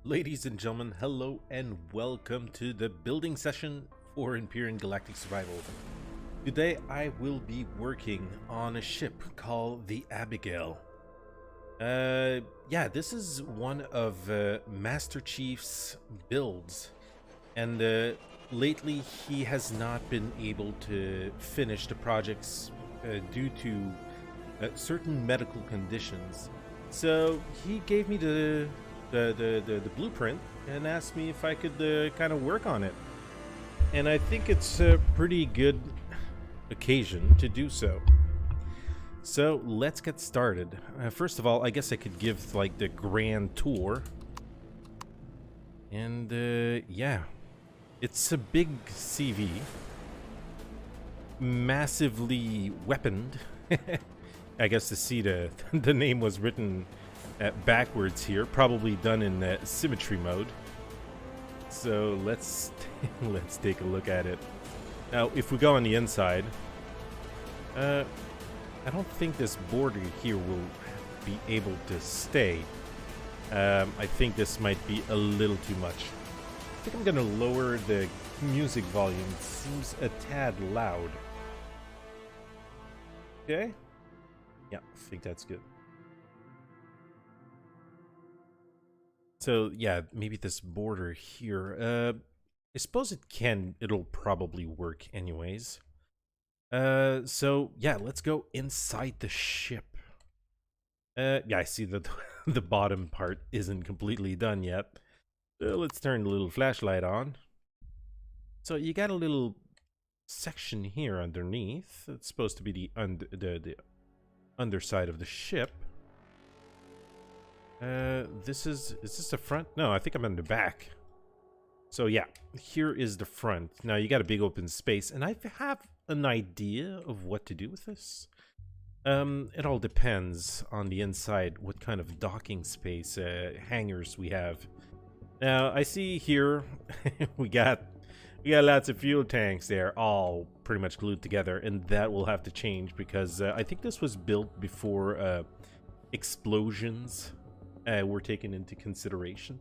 Ladies and gentlemen, hello and welcome to the building session for Empyrion Galactic Survival. Today I will be working on a ship called the Abbygale. Yeah, this is one of Marsterchief's builds, and lately he has not been able to finish the projects due to certain medical conditions. So he gave me the blueprint and asked me if I could kind of work on it, and I think it's a pretty good occasion to do so. So let's get started. First of all, I guess I could give like the grand tour, and yeah, it's a big CV, massively weaponed. I guess to see the name was written backwards here, probably done in symmetry mode. So let's take a look at it. Now, if we go on the inside, I don't think this border here will be able to stay. I think this might be a little too much. I think I'm gonna lower the music volume. It seems a tad loud. Okay. Yeah, I think that's good. So yeah, maybe this border here. I suppose it'll probably work anyways. So yeah, let's go inside the ship. Yeah, I see that the bottom part isn't completely done yet. So let's turn the little flashlight on. So you got a little section here underneath. It's supposed to be the underside of the ship. Is this the front? No, I think I'm in the back. So yeah, here is the front. Now you got a big open space, and I have an idea of what to do with this. It all depends on the inside, what kind of docking space, hangars we have. Now I see here we got lots of fuel tanks there, all pretty much glued together, and that will have to change because I think this was built before explosions were taken into consideration.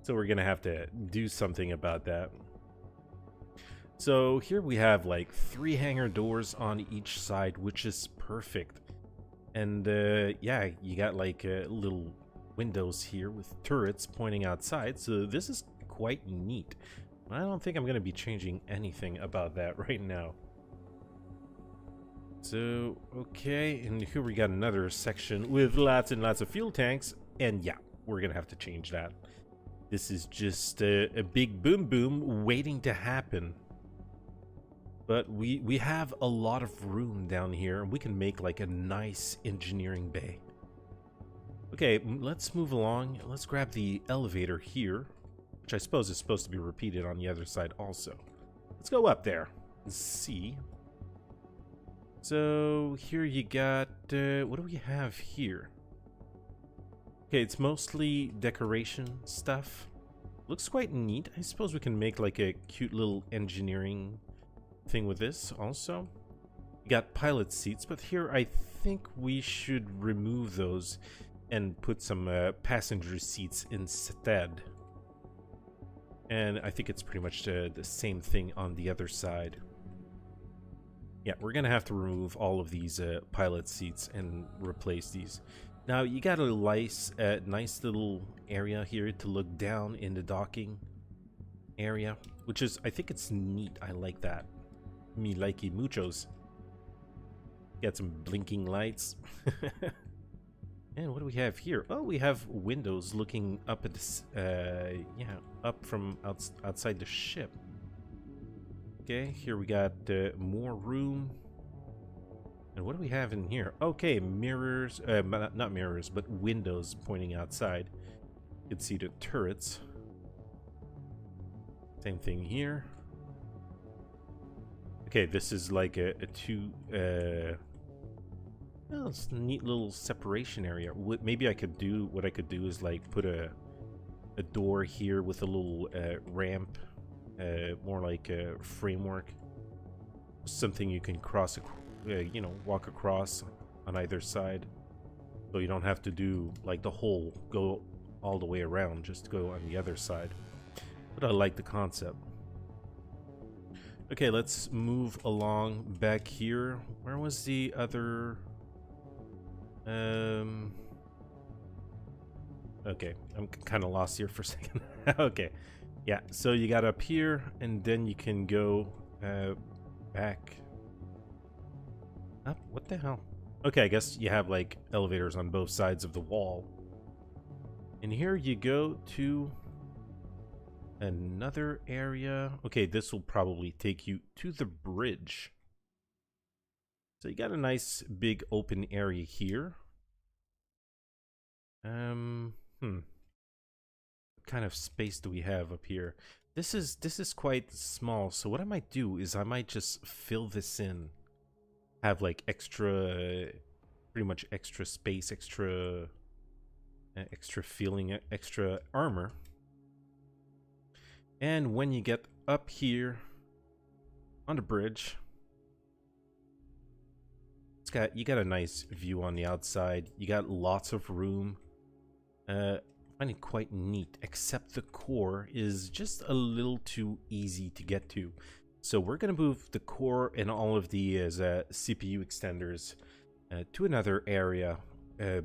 So we're gonna have to do something about that. So here we have like 3 hangar doors on each side, which is perfect. And yeah, you got like little windows here with turrets pointing outside, so this is quite neat. I don't think I'm gonna be changing anything about that right now. So okay, and here we got another section with lots and lots of fuel tanks, and yeah, we're gonna have to change that. This is just a big boom boom waiting to happen. But we have a lot of room down here, and we can make like a nice engineering bay. Okay, let's move along. Let's grab the elevator here, which I suppose is supposed to be repeated on the other side also. Let's go up there and see. So here you got, what do we have here? Okay, it's mostly decoration stuff. Looks quite neat. I suppose we can make like a cute little engineering thing with this also. You got pilot seats, but here I think we should remove those and put some passenger seats instead. And I think it's pretty much the same thing on the other side. Yeah, we're gonna have to remove all of these pilot seats and replace these. Now you got a nice little area here to look down in the docking area, which is, I think it's neat. I like that. Me likey muchos. Got some blinking lights. And what do we have here? Oh, we have windows looking up at this, yeah, up from outside the ship. Okay, here we got more room. And what do we have in here? Okay, mirrors, not mirrors, but windows pointing outside. You can see the turrets. Same thing here. Okay, this is like a well, it's a neat little separation area. Maybe I could do, what I could do is like put a door here with a little ramp, more like a framework. Something you can cross, you know, walk across on either side. So you don't have to do like the whole, go all the way around, just to go on the other side. But I like the concept. Okay, let's move along back here. Where was the other... Okay, I'm kind of lost here for a second. Okay, yeah, so you got up here, and then you can go back up. What the hell? Okay, I guess you have like elevators on both sides of the wall. And here you go to another area. Okay, this will probably take you to the bridge. So you got a nice big open area here. What kind of space do we have up here? This is quite small, so what I might do is I might just fill this in. Have like extra, pretty much extra space, extra feeling, extra armor. And when you get up here on the bridge, you got a nice view on the outside. You got lots of room. I find it quite neat, except the core is just a little too easy to get to. So we're gonna move the core and all of these CPU extenders to another area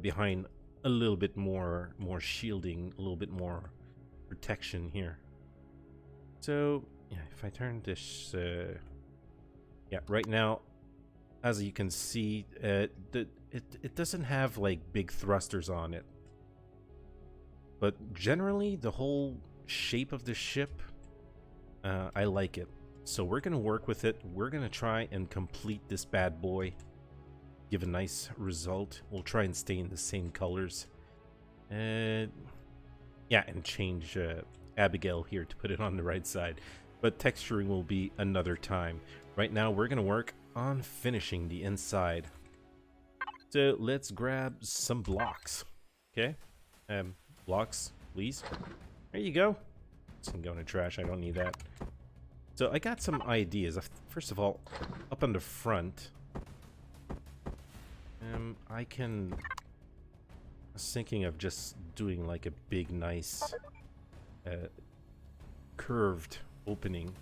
behind a little bit more shielding, a little bit more protection here. So yeah, if I turn this, yeah, right now, as you can see, it doesn't have like big thrusters on it, but generally the whole shape of the ship, I like it. So we're gonna work with it. We're gonna try and complete this bad boy, give a nice result. We'll try and stay in the same colors, and yeah, and change Abbygale here to put it on the right side, but texturing will be another time. Right now we're gonna work on finishing the inside. So let's grab some blocks. Okay, blocks, please. There you go. This can go in the trash. I don't need that. So I got some ideas. First of all, up on the front, I was thinking of just doing like a big, nice, curved opening,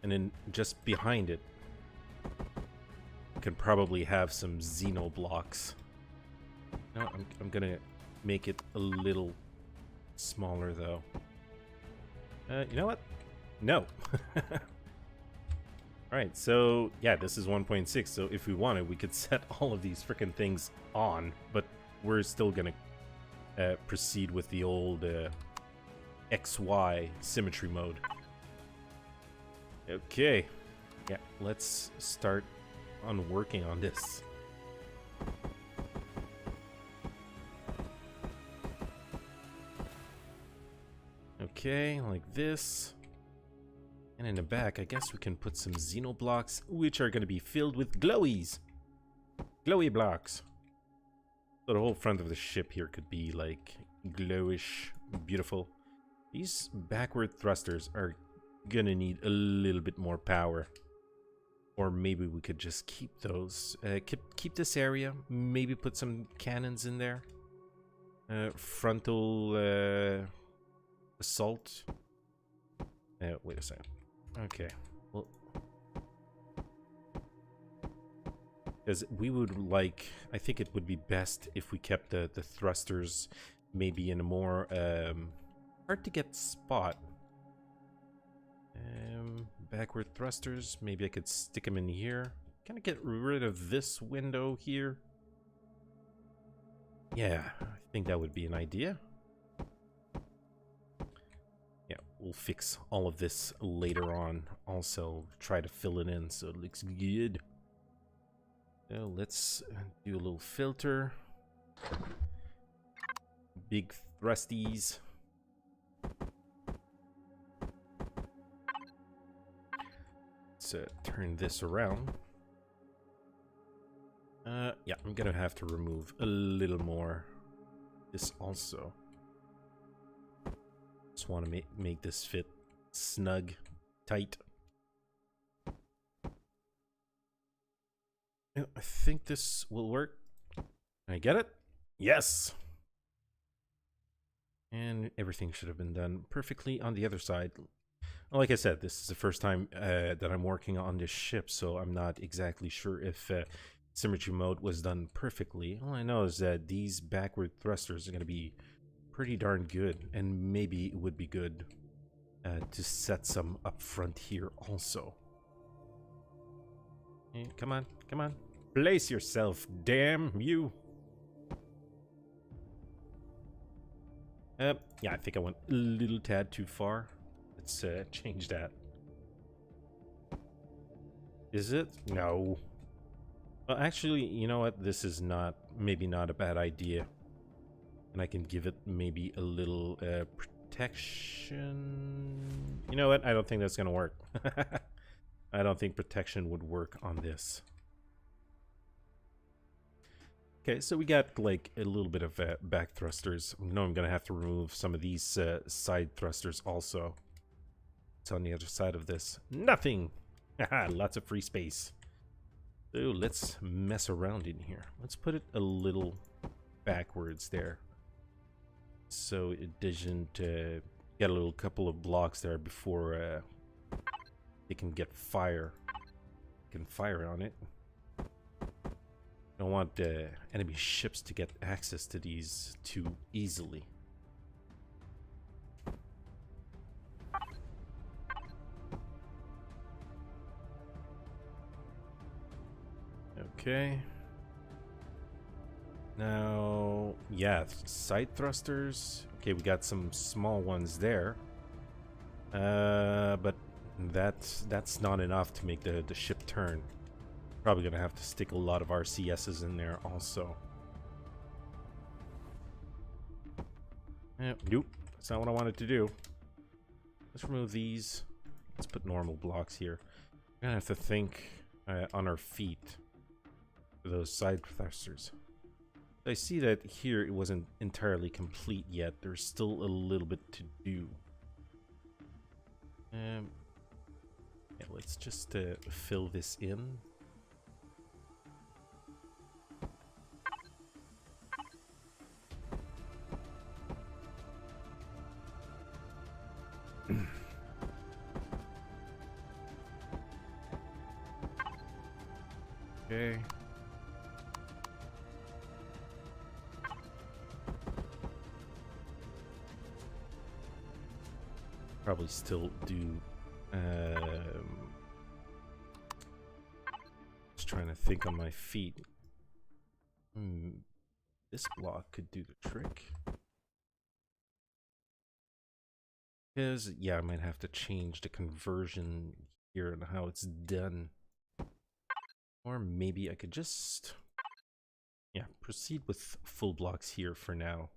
and then just behind it, I can probably have some Xeno blocks. No, I'm gonna make it a little smaller though. You know what? No. Alright, so yeah, this is 1.6, so if we wanted, we could set all of these freaking things on, but we're still gonna proceed with the old XY symmetry mode. Okay, yeah, let's start on working on this. Okay, like this. And in the back, I guess we can put some Xeno blocks, which are going to be filled with glowies. Glowy blocks. So the whole front of the ship here could be like glowish, beautiful. These backward thrusters are gonna need a little bit more power. Or maybe we could just keep those. Keep this area, maybe put some cannons in there. Frontal assault. Wait a second. Okay, well, because we would like, I think it would be best if we kept the thrusters maybe in a more hard to get spot. Backward thrusters, maybe I could stick them in here. Kind of get rid of this window here. Yeah, I think that would be an idea. Yeah, we'll fix all of this later on. Also, try to fill it in so it looks good. So let's do a little filter. Big thrusties. Let's turn this around. Yeah, I'm gonna have to remove a little more. This also. Just want to make this fit snug, tight. I think this will work. Can I get it? Yes! And everything should have been done perfectly on the other side. Like I said, this is the first time that I'm working on this ship, so I'm not exactly sure if symmetry mode was done perfectly. All I know is that these backward thrusters are going to be pretty darn good, and maybe it would be good to set some up front here also. Hey, come on, come on. Place yourself, damn you. Yeah, I think I went a little tad too far. Let's change that. Is it? No. Well, actually, you know what? This is maybe not a bad idea. And I can give it maybe a little protection. You know what? I don't think that's going to work. I don't think protection would work on this. Okay, so we got like a little bit of back thrusters. I know I'm going to have to remove some of these side thrusters also. What's on the other side of this? Nothing! Haha, lots of free space. So let's mess around in here. Let's put it a little backwards there. So it doesn't get a little couple of blocks there before it can get fire. Can fire on it. Don't want enemy ships to get access to these too easily. Okay. Now, yeah, side thrusters. Okay, we got some small ones there. But that's not enough to make the ship turn. Probably gonna have to stick a lot of RCSs in there also. Nope, that's not what I wanted to do. Let's remove these. Let's put normal blocks here. We're gonna have to think on our feet for those side thrusters. I see that here it wasn't entirely complete yet. There's still a little bit to do. Yeah, let's just fill this in. Okay. Probably still do. Just trying to think on my feet. This block could do the trick. Because, yeah, I might have to change the conversion here and how it's done. Or maybe I could just, yeah, proceed with full blocks here for now.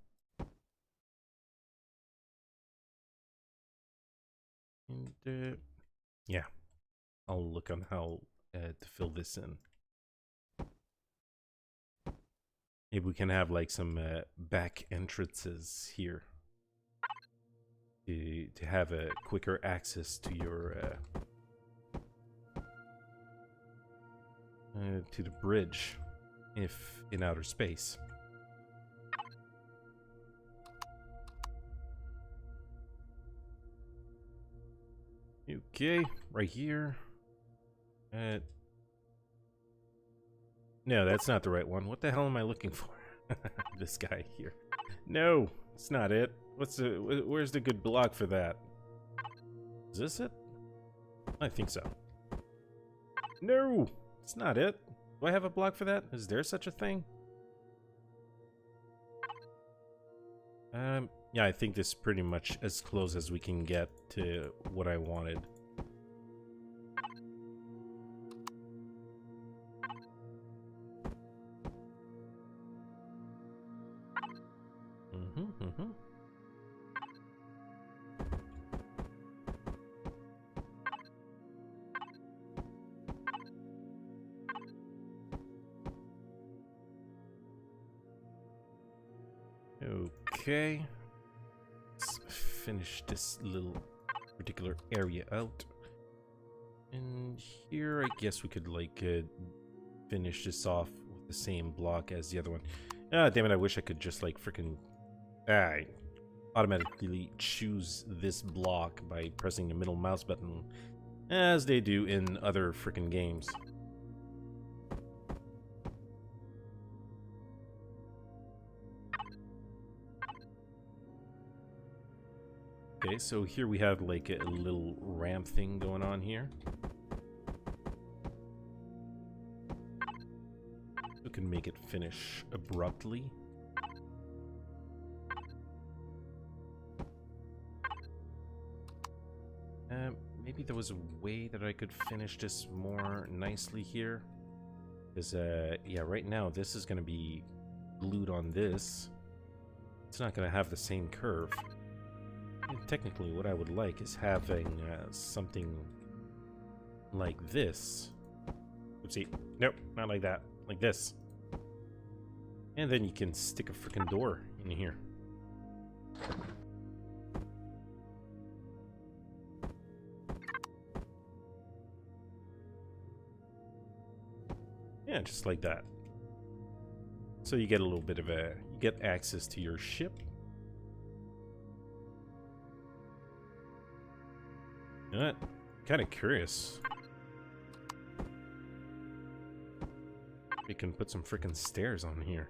And, yeah, I'll look on how to fill this in. Maybe we can have like some back entrances here to have a quicker access to your to the bridge if in outer space. Okay, right here. No, that's not the right one. What the hell am I looking for? This guy here. No, it's not it. Where's the good block for that? Is this it? I think so. No, it's not it. Do I have a block for that? Is there such a thing? Yeah, I think this is pretty much as close as we can get to what I wanted. Okay, let's finish this little particular area out. And here I guess we could like finish this off with the same block as the other one. Ah, damn it, I wish I could just like freaking automatically choose this block by pressing the middle mouse button, as they do in other frickin' games. Okay, so here we have like a little ramp thing going on here. We can make it finish abruptly. Maybe there was a way that I could finish this more nicely here. Because, yeah, right now this is going to be glued on this. It's not going to have the same curve. And technically, what I would like is having something like this. Oopsie. Nope, not like that. Like this. And then you can stick a freaking door in here. Yeah, just like that. So you get a little bit of a... You get access to your ship. You know what? Kind of curious. You can put some freaking stairs on here.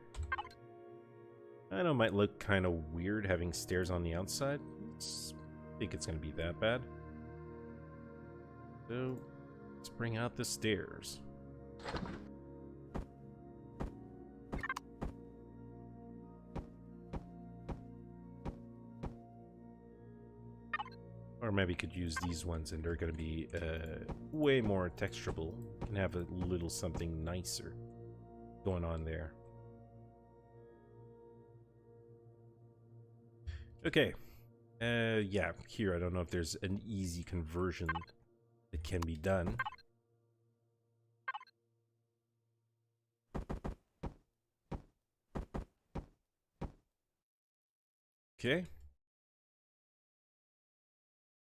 I know it might look kind of weird having stairs on the outside. I think it's going to be that bad. So, let's bring out the stairs. Or maybe you could use these ones and they're going to be way more texturable. You can have a little something nicer going on there. Okay. Yeah, here I don't know if there's an easy conversion that can be done. Okay.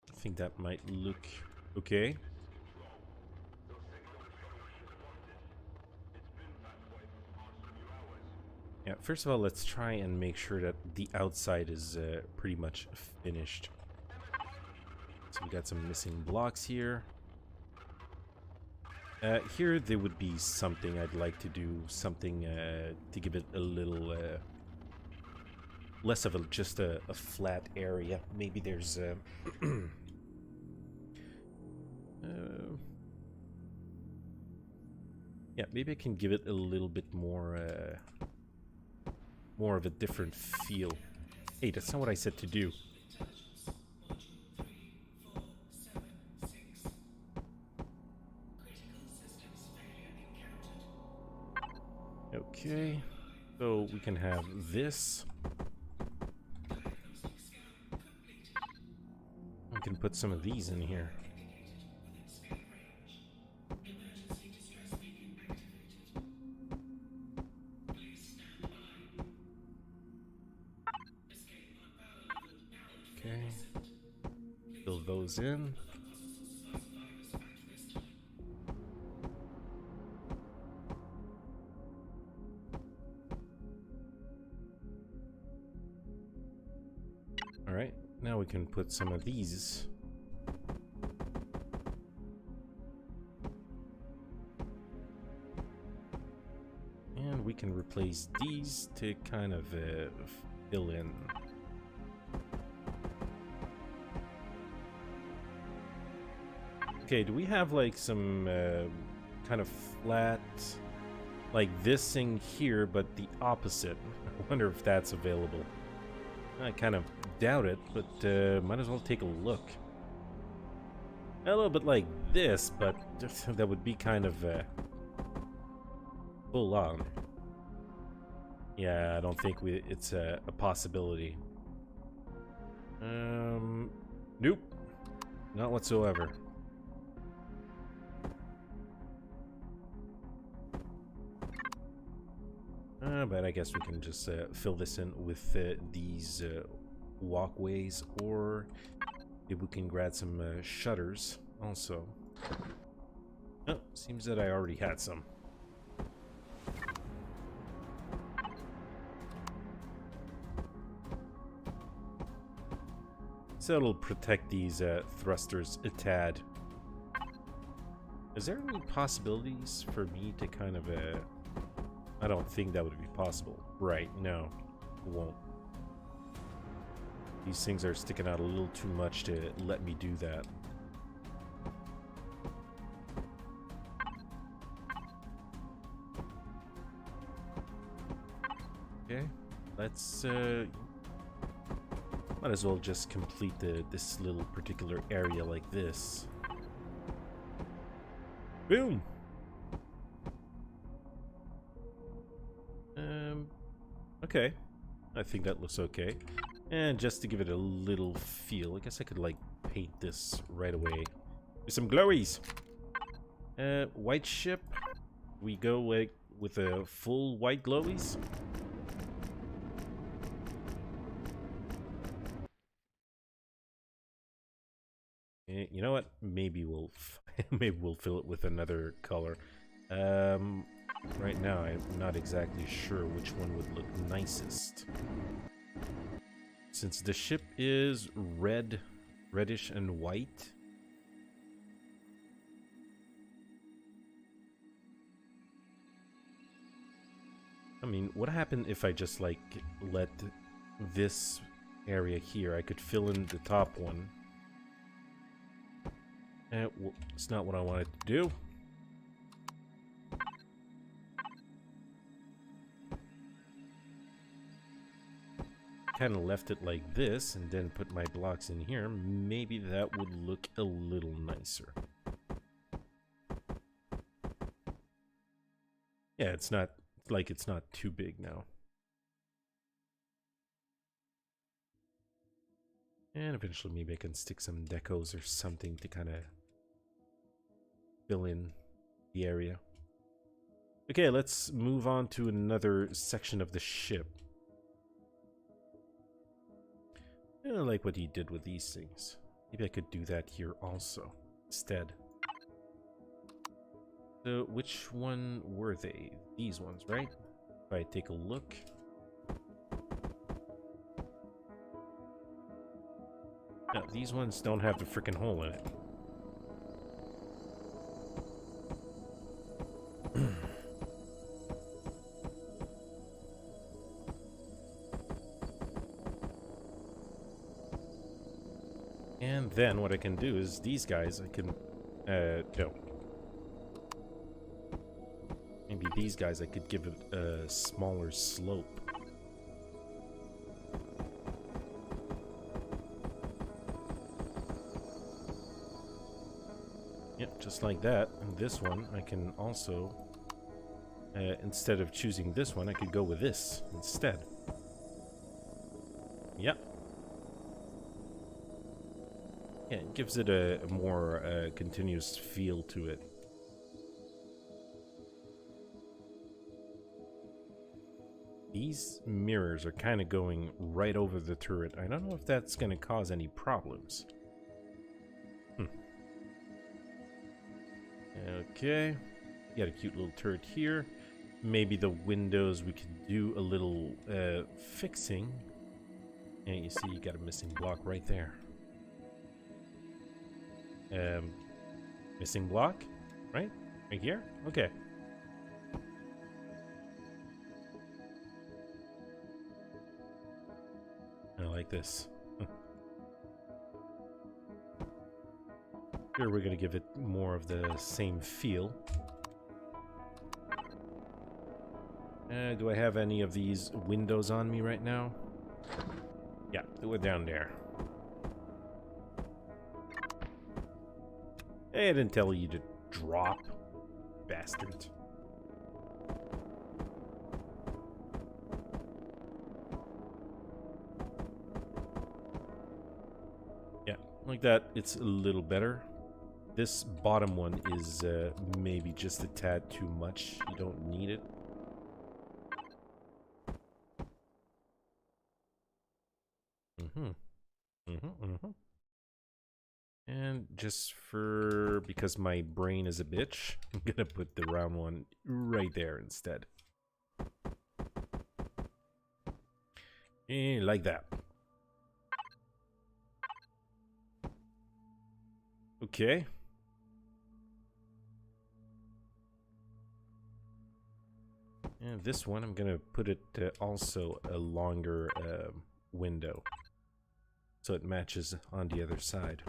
I think that might look okay. Yeah, first of all, let's try and make sure that the outside is pretty much finished. So we got some missing blocks here. Here there would be something I'd like to do, something to give it a little less of just a flat area. Maybe there's yeah, maybe I can give it a little bit more of a different feel. Hey, that's not what I said to do. Okay, so we can have this. We can put some of these in here. Okay, fill those in. All right, now we can put some of these. And we can replace these to kind of fill in. Okay, do we have like some kind of flat, like this thing here, but the opposite? I wonder if that's available. I kind of doubt it, but might as well take a look. A little bit like this, but that would be kind of full on. Yeah, I don't think it's a possibility. Nope, not whatsoever. But I guess we can just fill this in with these walkways, or if we can grab some shutters also. Oh, seems that I already had some. So it'll protect these thrusters a tad. Is there any possibilities for me to kind of... I don't think that would be possible. Right, no. It won't. These things are sticking out a little too much to let me do that. Okay, let's might as well just complete this little particular area like this. Boom. Okay, I think that looks okay. And just to give it a little feel, I guess I could like paint this right away with some glowies. White ship. We go with a full white glowies. You know what? Maybe we'll maybe we'll fill it with another color. Right now, I'm not exactly sure which one would look nicest. Since the ship is reddish and white. I mean, what happened if I just like let this area here? I could fill in the top one. Well, it's not what I wanted to do. Kind of left it like this and then put my blocks in here. Maybe that would look a little nicer. Yeah, it's not like it's not too big now. And eventually maybe I can stick some decos or something to kind of fill in the area. Okay, let's move on to another section of the ship. I like what he did with these things. Maybe I could do that here also instead. So which one were they? These ones, right? If I take a look. No, these ones don't have the freaking hole in it. And then what I can do is these guys I can no. Maybe these guys I could give it a smaller slope. Yep, just like that. And this one I can also instead of choosing this one I could go with this instead. Yep. Yeah, it gives it a more continuous feel to it. These mirrors are kind of going right over the turret. I don't know if that's going to cause any problems. Okay. Got a cute little turret here. Maybe the windows we could do a little fixing. And you see you got a missing block right there. Missing block? Right? Right here? Okay. I like this. Here we're gonna give it more of the same feel. Do I have any of these windows on me right now? Yeah, we're down there. Hey, I didn't tell you to drop, bastard. Yeah, like that, it's a little better. This bottom one is maybe just a tad too much. You don't need it. And just because my brain is a bitch, I'm gonna put the round one right there instead. And like that. Okay. And this one, I'm gonna put it also a longer window, so it matches on the other side.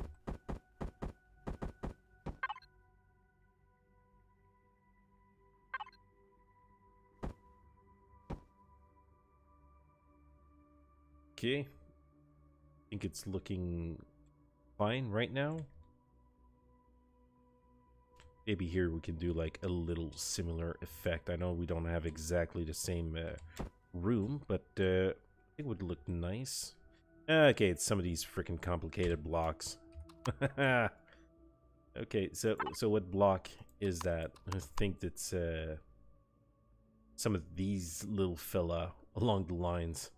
Okay. I think it's looking fine right now. Maybe here we can do like a little similar effect. I know we don't have exactly the same room, but it would look nice. Okay, it's some of these freaking complicated blocks. Okay, so what block is that? I think it's some of these little fella along the lines.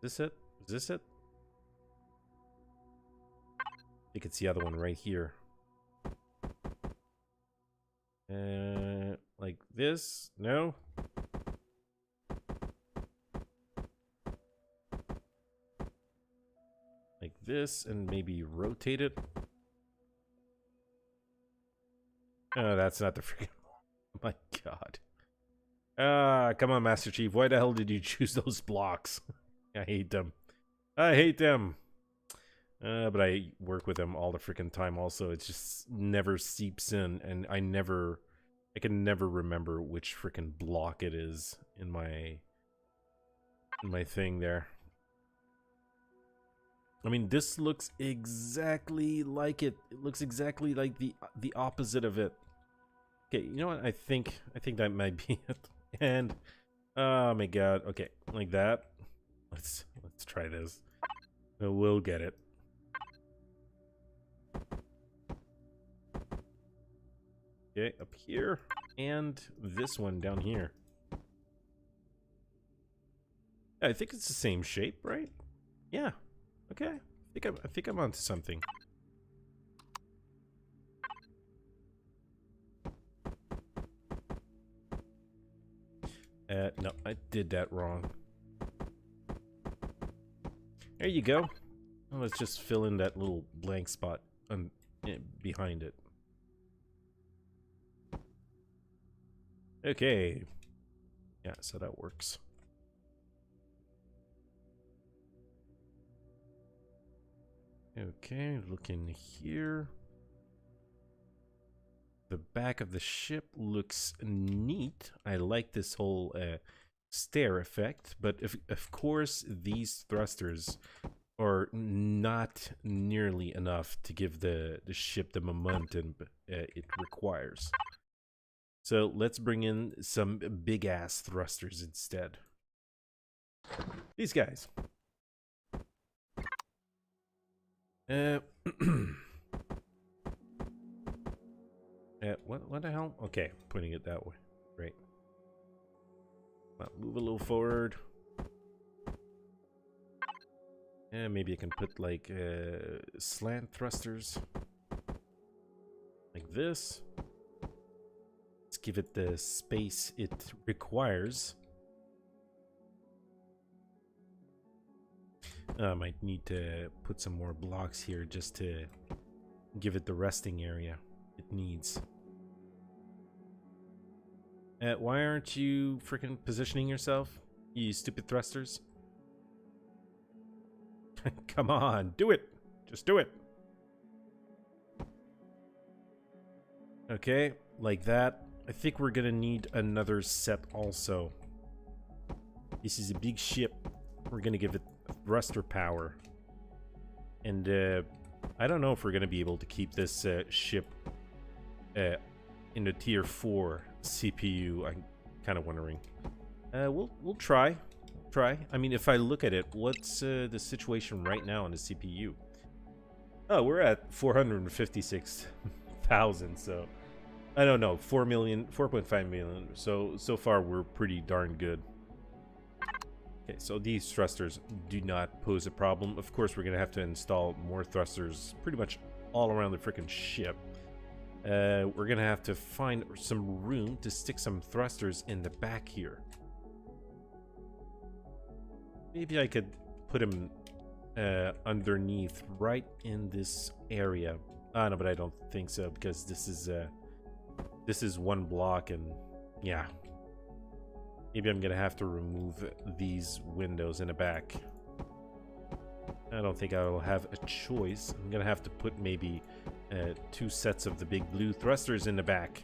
Is this it? Is this it? I think it's the other one right here. Like this? No? Like this, and maybe rotate it? Oh, that's not the freaking... Oh my god. Come on, Master Chief. Why the hell did you choose those blocks? I hate them. I hate them. But I work with them all the freaking time also. It just never seeps in, and I can never remember which freaking block it is in my thing there. I mean, this looks exactly like it. It looks exactly like the opposite of it. Okay, you know what? I think that might be it. And oh my god. Okay, like that. Let's try this. We'll get it. Okay, up here, and this one down here. I think it's the same shape, right? Yeah. Okay. I think I'm onto something. No, I did that wrong. There you go. Well, let's just fill in that little blank spot behind it. Okay. Yeah, so that works. Okay, look in here. The back of the ship looks neat. I like this whole stair effect, but of course these thrusters are not nearly enough to give the ship the momentum it requires. So let's bring in some big ass thrusters instead. These guys. What the hell? Okay, putting it that way. Great. Well, move a little forward. And maybe I can put like slant thrusters. Like this. Let's give it the space it requires. I might need to put some more blocks here just to give it the resting area it needs. Why aren't you freaking positioning yourself, you stupid thrusters? Come on, do it! Just do it! Okay, like that. I think we're gonna need another set also. This is a big ship. We're gonna give it thruster power. And I don't know if we're gonna be able to keep this ship in the tier 4 CPU. I'm kind of wondering. We'll try. I mean, if I look at it, what's the situation right now on the CPU? Oh, we're at 456,000. So I don't know, 4.5 million. So far we're pretty darn good. Okay, so these thrusters do not pose a problem. Of course, we're gonna have to install more thrusters pretty much all around the freaking ship. We're gonna have to find some room to stick some thrusters in the back here. Maybe I could put them underneath, right in this area. No, but I don't think so, because this is one block, and yeah. Maybe I'm gonna have to remove these windows in the back. I don't think I will have a choice. I'm gonna have to put maybe 2 sets of the big blue thrusters in the back.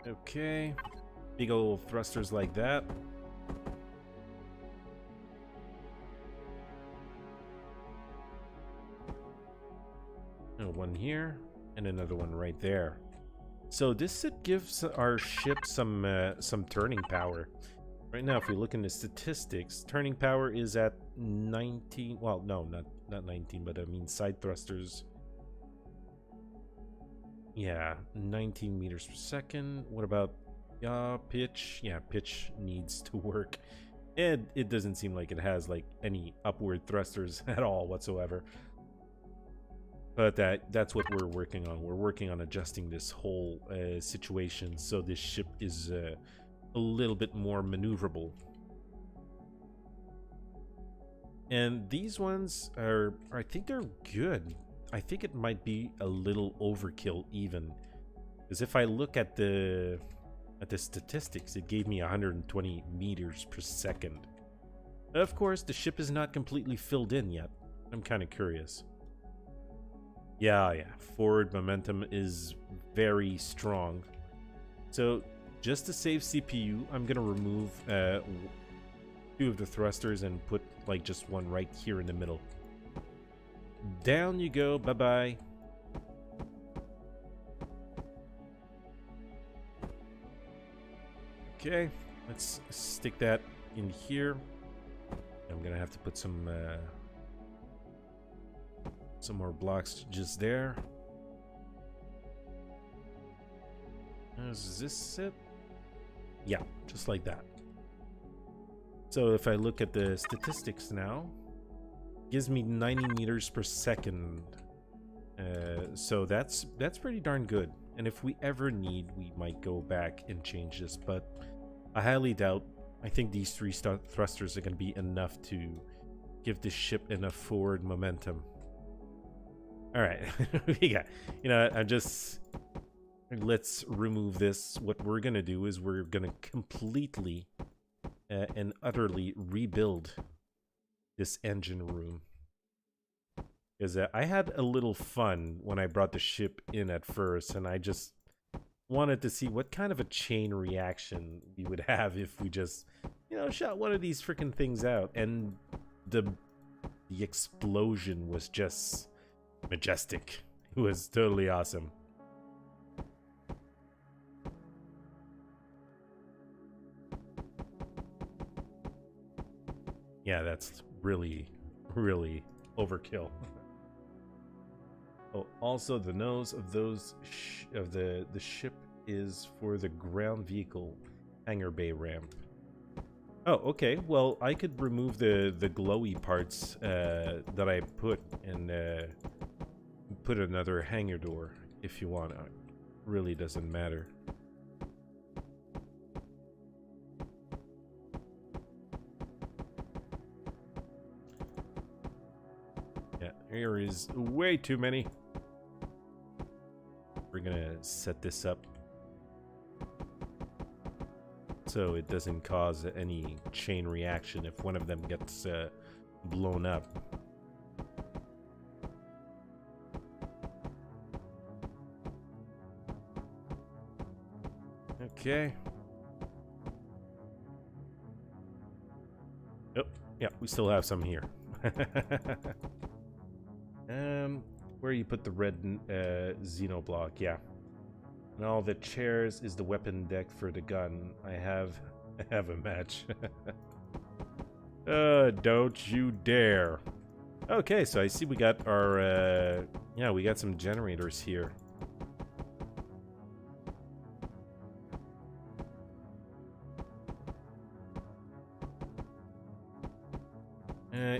Okay, big old thrusters like that. And one here, and another one right there. So this gives our ship some turning power. Right now, if we look in the statistics, turning power is at 19. Well, no, not 19, but I mean side thrusters. Yeah, 19 meters per second. What about pitch? Yeah, pitch needs to work. And it doesn't seem like it has like any upward thrusters at all whatsoever. But that's what we're working on. We're working on adjusting this whole situation so this ship is a little bit more maneuverable. And these ones are, I think they're good. I think it might be a little overkill even, because if I look at the statistics, it gave me 120 meters per second. Of course, the ship is not completely filled in yet. I'm kind of curious. Yeah, forward momentum is very strong. So just to save CPU, I'm gonna remove 2 of the thrusters and put like just one right here in the middle. Down you go, bye-bye. Okay, let's stick that in here. I'm gonna have to put some more blocks just there. Is this it? Yeah, just like that. So if I look at the statistics now, gives me 90 meters per second. So that's pretty darn good. And if we ever need, we might go back and change this, but I highly doubt. I think these 3 thrusters are going to be enough to give this ship enough forward momentum. All right, we got, let's remove this. What we're going to do is we're going to completely and utterly rebuild this engine room. Because I had a little fun when I brought the ship in at first, and I just wanted to see what kind of a chain reaction we would have if we just, shot one of these freaking things out. And the explosion was just majestic. It was totally awesome. Yeah, that's really, really overkill. Oh, also the nose of the ship is for the ground vehicle hangar bay ramp. Oh, okay. Well, I could remove the glowy parts that I put and put another hangar door if you want. It really doesn't matter. Yeah, here is way too many. We're gonna set this up so it doesn't cause any chain reaction if one of them gets blown up. Okay. Oh, yeah, we still have some here. Where you put the red xenoblock, yeah. And all the chairs is the weapon deck for the gun. I have a match. Don't you dare. Okay, so I see we got our yeah, we got some generators here.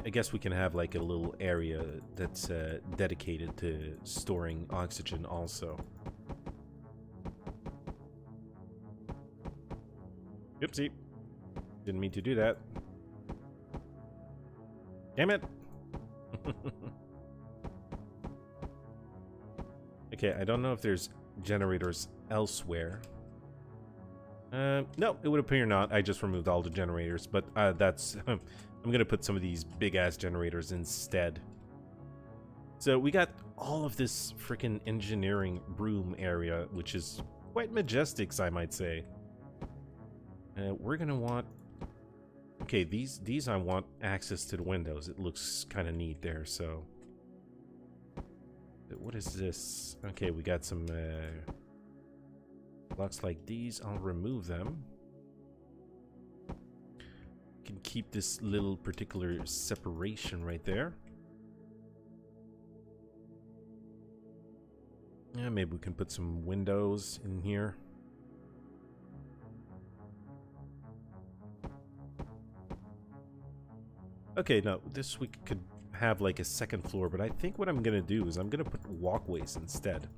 I guess we can have like a little area that's dedicated to storing oxygen also. Oopsie. Didn't mean to do that. Damn it. Okay, I don't know if there's generators elsewhere. No, it would appear not. I just removed all the generators, but that's... I'm gonna put some of these big-ass generators instead. So we got all of this freaking engineering room area, which is quite majestic, I might say. We're gonna want... Okay, these I want access to the windows. It looks kind of neat there, so... What is this? Okay, we got some blocks like these. I'll remove them. Can keep this little particular separation right there. Yeah, maybe we can put some windows in here. Okay, now this we could have like a second floor, but I think what I'm gonna do is I'm gonna put walkways instead.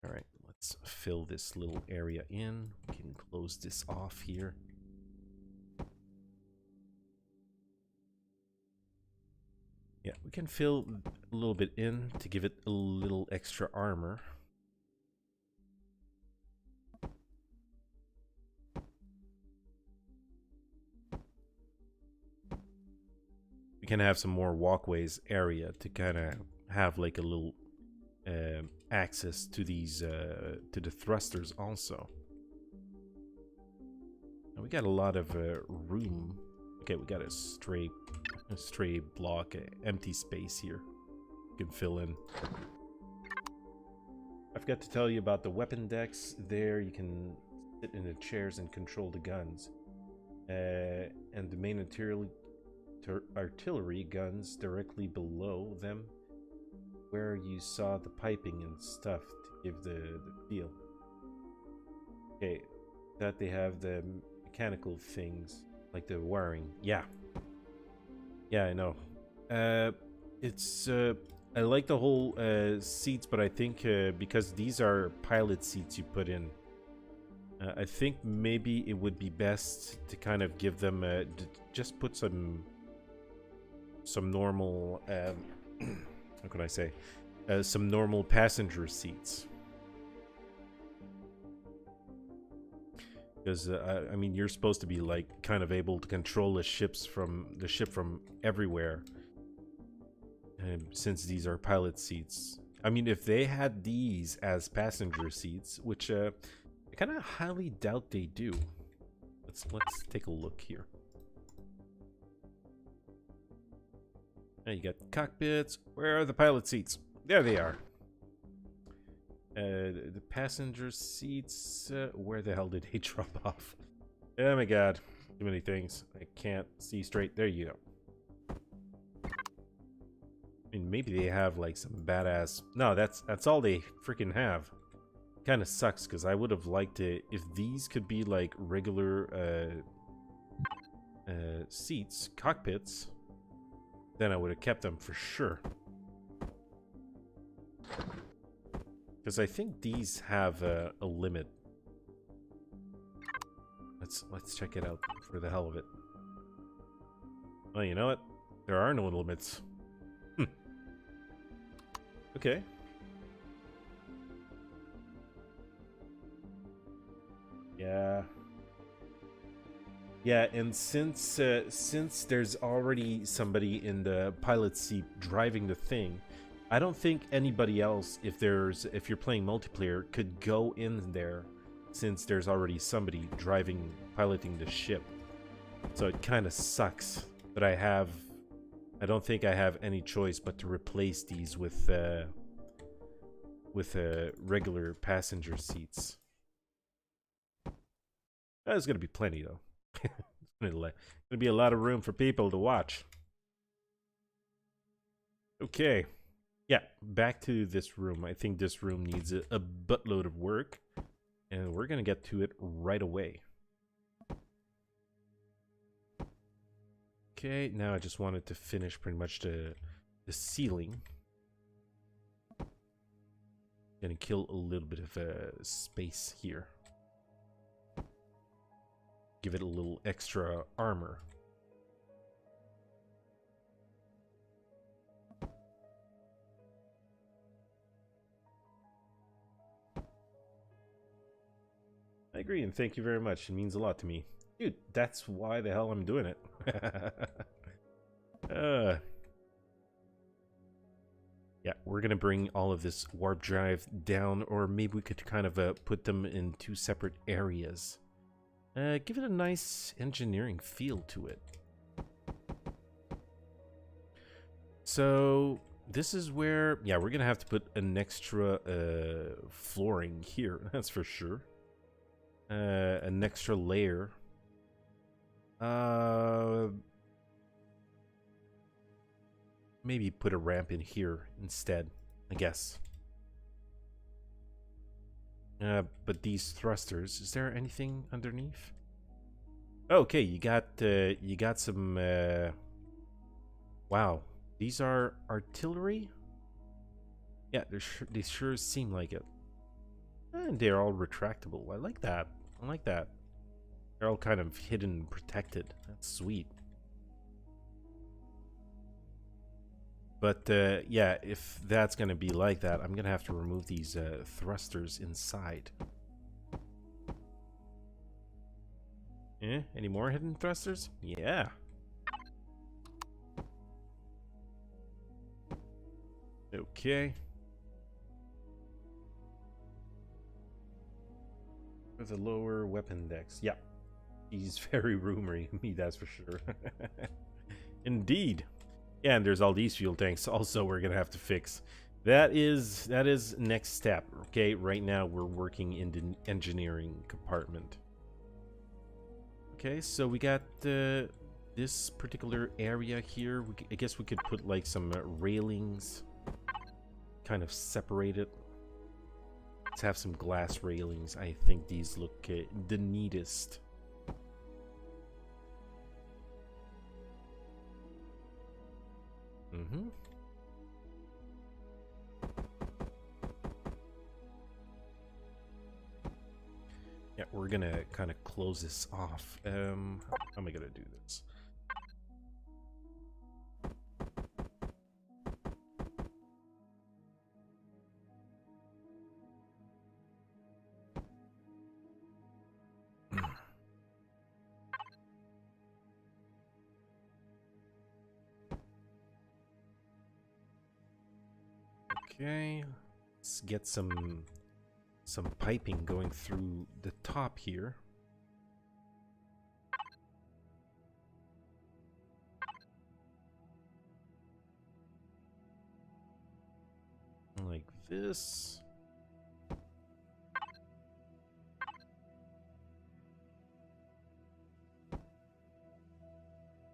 All right, let's fill this little area in. We can close this off here. Yeah, we can fill a little bit in to give it a little extra armor. We can have some more walkways area to kind of have like a little access to these to the thrusters also. And we got a lot of room. Okay, we got a stray block, empty space here. You can fill in. I forgot to tell you about the weapon decks. There you can sit in the chairs and control the guns. And the main artillery guns directly below them, where you saw the piping and stuff to give the feel. Okay, that they have the mechanical things, like the wiring. Yeah, I know. It's I like the whole seats, but I think because these are pilot seats you put in, I think maybe it would be best to kind of give them just put some normal how can I say, some normal passenger seats. Because I mean, you're supposed to be like kind of able to control the ship from everywhere, and since these are pilot seats, I mean, if they had these as passenger seats, which I kind of highly doubt they do. Let's take a look here. Now you got cockpits. Where are the pilot seats? There they are. The passenger seats, where the hell did they drop off? Oh my god, too many things. I can't see straight. There you go. I mean, maybe they have like some badass... No, that's all they freaking have. Kind of sucks, because I would have liked it if these could be like regular seats, cockpits, then I would have kept them for sure. Because I think these have a limit. Let's check it out for the hell of it. Well, you know what? There are no limits. Okay. Yeah, and since there's already somebody in the pilot seat driving the thing, I don't think anybody else, if you're playing multiplayer, could go in there, since there's already somebody piloting the ship. So it kind of sucks, but I don't think I have any choice but to replace these with regular passenger seats. There's gonna be plenty though. There's gonna be a lot of room for people to watch. Okay. Yeah, back to this room. I think this room needs a buttload of work, and we're gonna get to it right away. Okay, now I just wanted to finish pretty much the ceiling. Gonna kill a little bit of space here. Give it a little extra armor. I agree, and thank you very much. It means a lot to me. Dude, that's why the hell I'm doing it. Yeah, we're gonna bring all of this warp drive down, or maybe we could kind of put them in two separate areas. Give it a nice engineering feel to it. So this is where, yeah, we're gonna have to put an extra flooring here. That's for sure. An extra layer. Maybe put a ramp in here instead, I guess. But these thrusters, is there anything underneath? Okay, you got some. Wow, these are artillery. Yeah, they sure seem like it, and they're all retractable. I like that. I like that. They're all kind of hidden and protected. That's sweet. But yeah, if that's gonna be like that, I'm gonna have to remove these thrusters inside. Any more hidden thrusters? Yeah. Okay. With a lower weapon dex. Yeah. He's very roomery, me, that's for sure. Indeed. Yeah, and there's all these fuel tanks also we're gonna have to fix. That is next step. Okay, right now we're working in the engineering compartment. Okay, so we got this particular area here. I guess we could put like some railings, kind of separate it. Let's have some glass railings. I think these look the neatest. Mm-hmm. Yeah, we're gonna kind of close this off. How am I gonna do this? Okay, let's get some piping going through the top here. Like this.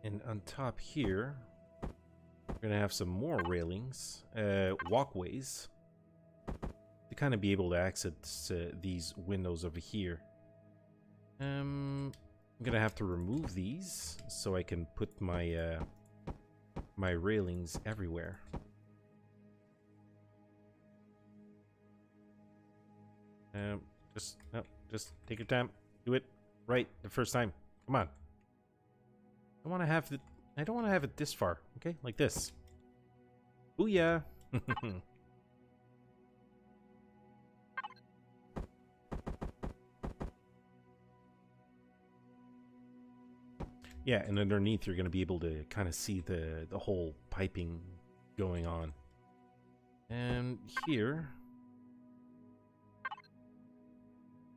And on top here, we're gonna have some more railings, walkways, to kind of be able to access these windows over here. I'm gonna have to remove these so I can put my my railings everywhere. Just take your time. Do it right the first time. Come on. I want to have the. I don't want to have it this far. Okay, like this. Booyah! Yeah, and underneath you're going to be able to kind of see the whole piping going on. And here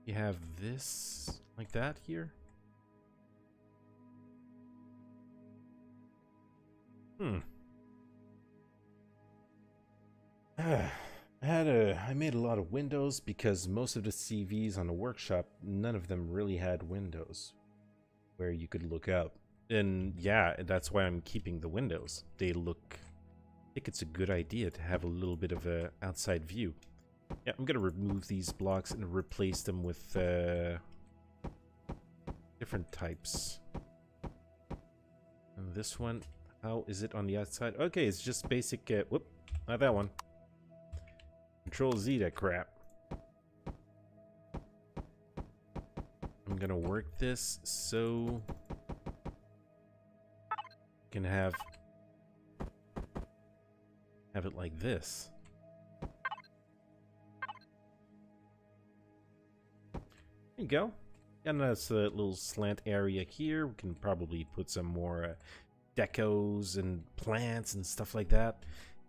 you have this like that here. I made a lot of windows because most of the CVs on the workshop, none of them really had windows where you could look out. And yeah, that's why I'm keeping the windows. They look, I think it's a good idea to have a little bit of a outside view. Yeah, I'm gonna remove these blocks and replace them with different types. this one, how is it on the outside? Okay, it's just basic, whoop, not that one. Control Z that crap. I'm gonna work this so I can have it like this. There you go. Got a nice little slant area here. We can probably put some more decos and plants and stuff like that.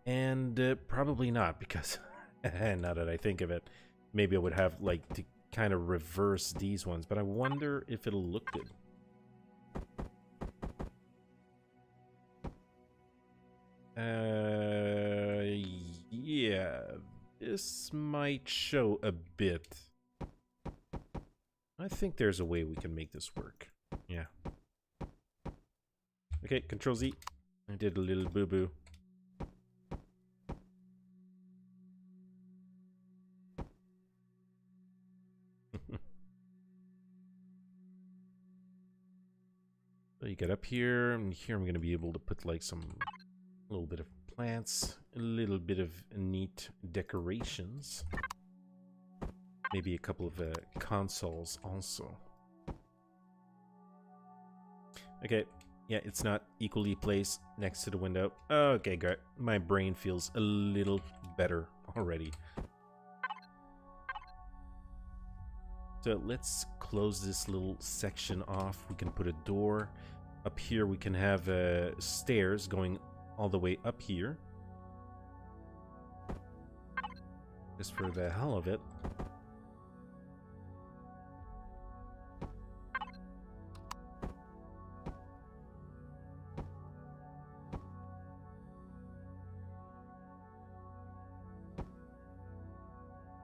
And probably not, because now that I think of it, maybe I would have like to kind of reverse these ones, but I wonder if it'll look good. Yeah, this might show a bit. I think there's a way we can make this work. Yeah. Okay, Control Z. I did a little boo-boo. So you get up here, and here I'm going to be able to put like a little bit of plants, a little bit of neat decorations. Maybe a couple of consoles also. Okay, yeah, it's not equally placed next to the window. Okay, good. My brain feels a little better already. So let's close this little section off. We can put a door. Up here we can have stairs going all the way up here. Just for the hell of it.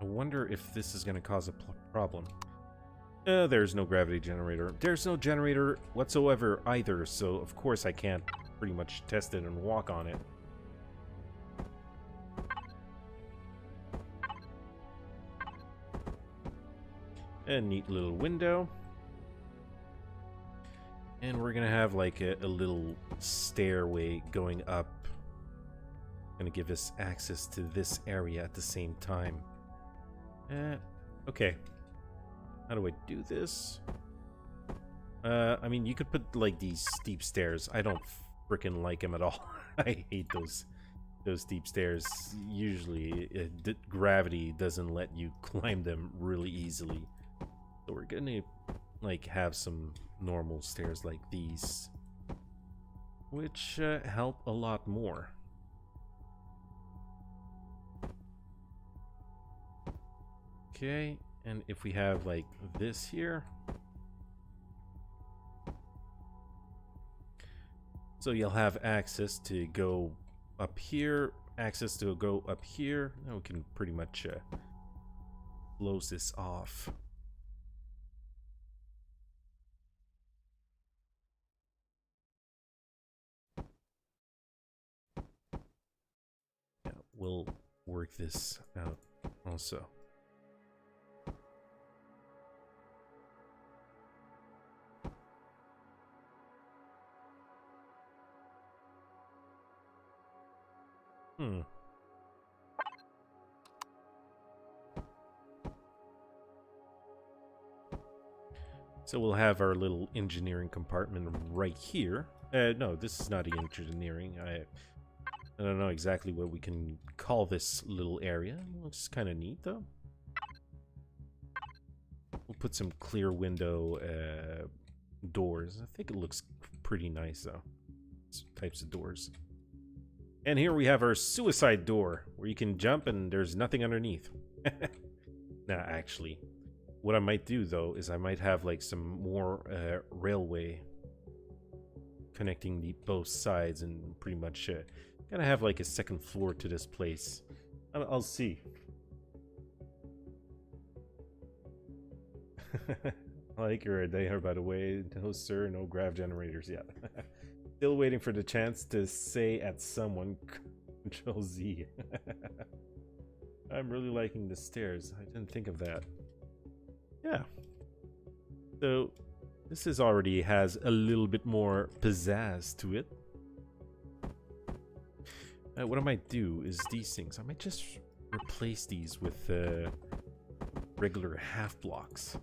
I wonder if this is going to cause a problem. There's no gravity generator. There's no generator whatsoever either, so of course I can't pretty much test it and walk on it. A neat little window. And we're going to have like a little stairway going up. Going to give us access to this area at the same time. Okay. How do I do this? I mean, you could put like these steep stairs. I don't freaking like them at all. I hate those steep stairs. Usually, gravity doesn't let you climb them really easily. So we're gonna like have some normal stairs like these, which help a lot more. Okay, and if we have like this here, so you'll have access to go up here, access to go up here. Now we can pretty much close this off. Yeah, we'll work this out also. So we'll have our little engineering compartment right here. No, this is not engineering. I don't know exactly what we can call this little area. It looks kind of neat, though. We'll put some clear window doors. I think it looks pretty nice, though. Types of doors. And here we have our suicide door, where you can jump and there's nothing underneath. Nah, actually, what I might do, though, is I might have like some more railway connecting both sides, and pretty much gonna have like a second floor to this place. I'll see. I like your idea, by the way. No, sir, no grav generators yet. Still waiting for the chance to say at someone, Control Z. I'm really liking the stairs. I didn't think of that. Yeah. So This is already has a little bit more pizzazz to it. What I might do is these things. I might just replace these with regular half blocks.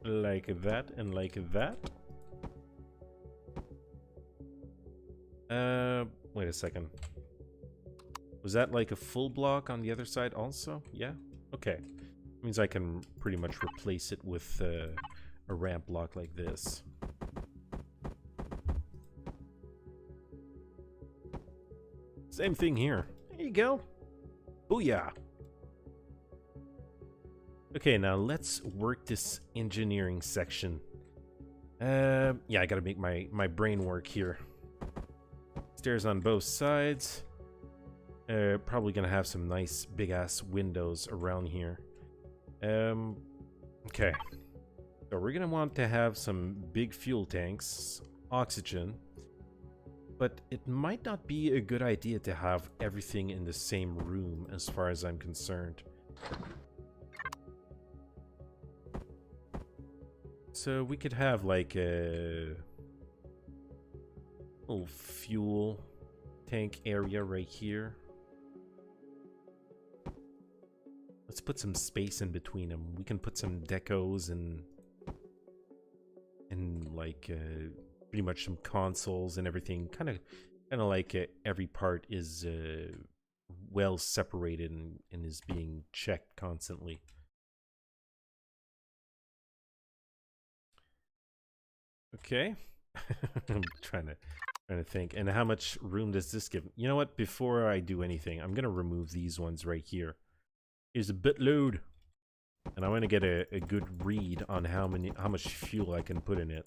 Like that and like that. Wait a second. Was that like a full block on the other side also? Yeah? Okay. Means I can pretty much replace it with a ramp block like this. Same thing here. There you go. Booyah! Okay, now let's work this engineering section. Yeah, I gotta make my brain work here. Stairs on both sides. Probably gonna have some nice big-ass windows around here. Okay. So we're gonna want to have some big fuel tanks, oxygen, but it might not be a good idea to have everything in the same room as far as I'm concerned. So we could have like a little fuel tank area right here. Let's put some space in between them. We can put some decos and like pretty much some consoles and everything. Kind of like every part is well separated and is being checked constantly. Okay. I'm trying to think. And how much room does this give? You know what? Before I do anything, I'm gonna remove these ones right here. Here's a bit load, and I want to get a good read on how much fuel I can put in it.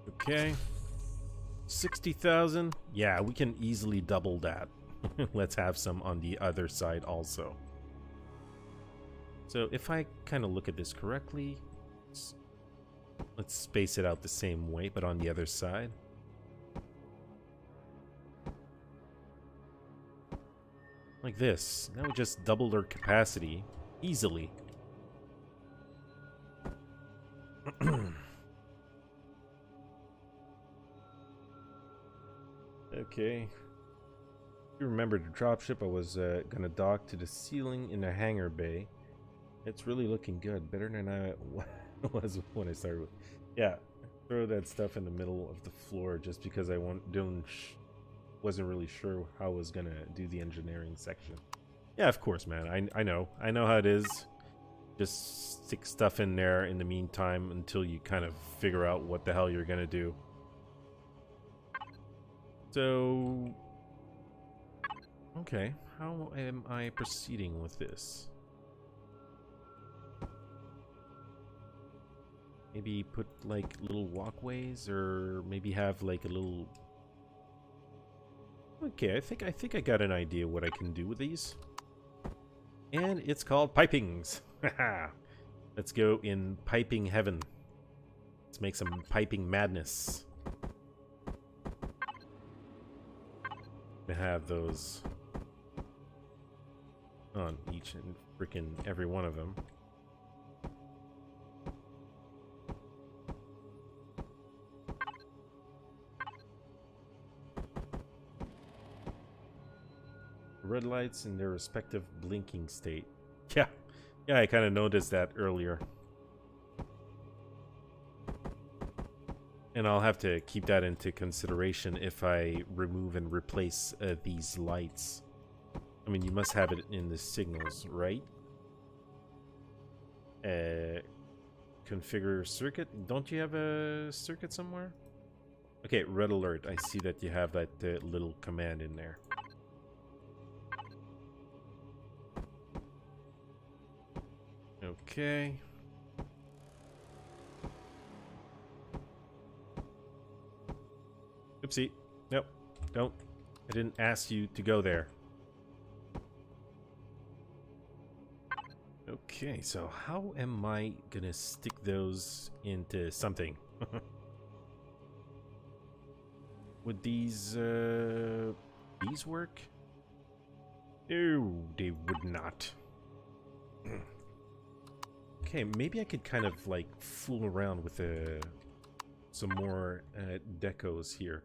Okay. 60,000. Yeah, we can easily double that. Let's have some on the other side also. So if I kind of look at this correctly, let's space it out the same way, but on the other side. Like this. That would just double their capacity easily. Okay. If you remember the dropship, I was gonna dock to the ceiling in the hangar bay. It's really looking good, better than I was when I started with. Yeah, throw that stuff in the middle of the floor just because I wasn't really sure how I was gonna do the engineering section. Yeah, of course, man. I know how it is. Just stick stuff in there in the meantime until you kind of figure out what the hell you're gonna do. So, okay, how am I proceeding with this? Maybe put like little walkways, or maybe have like a little. Okay, I think I got an idea what I can do with these. And it's called pipings. Haha. Let's go in piping heaven. Let's make some piping madness. To have those on each and freaking every one of them. Red lights in their respective blinking state. Yeah, I kind of noticed that earlier. And I'll have to keep that into consideration if I remove and replace these lights. I mean, you must have it in the signals, right? Configure circuit. Don't you have a circuit somewhere? Okay, red alert. I see that you have that little command in there. Okay. Oopsie. Nope. Don't. I didn't ask you to go there. Okay, so how am I gonna stick those into something? Would these work? No, they would not. Okay, maybe I could kind of like fool around with some more decos here.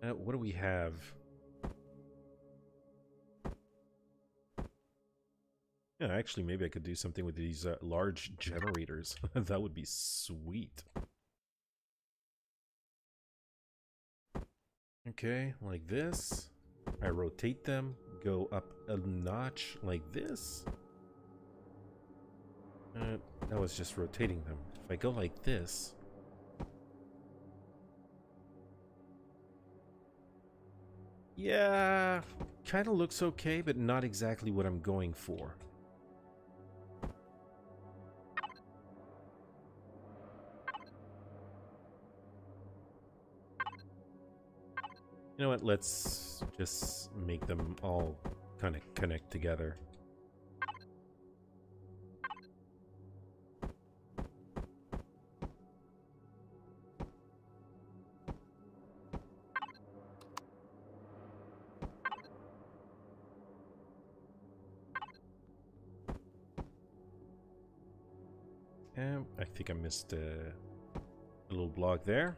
What do we have? Yeah, actually, maybe I could do something with these large generators. That would be sweet. Okay, like this. I rotate them, go up a notch like this. That was just rotating them. If I go like this... Yeah, kind of looks okay, but not exactly what I'm going for. You know what, let's just make them all kind of connect together. I think I missed a little block there.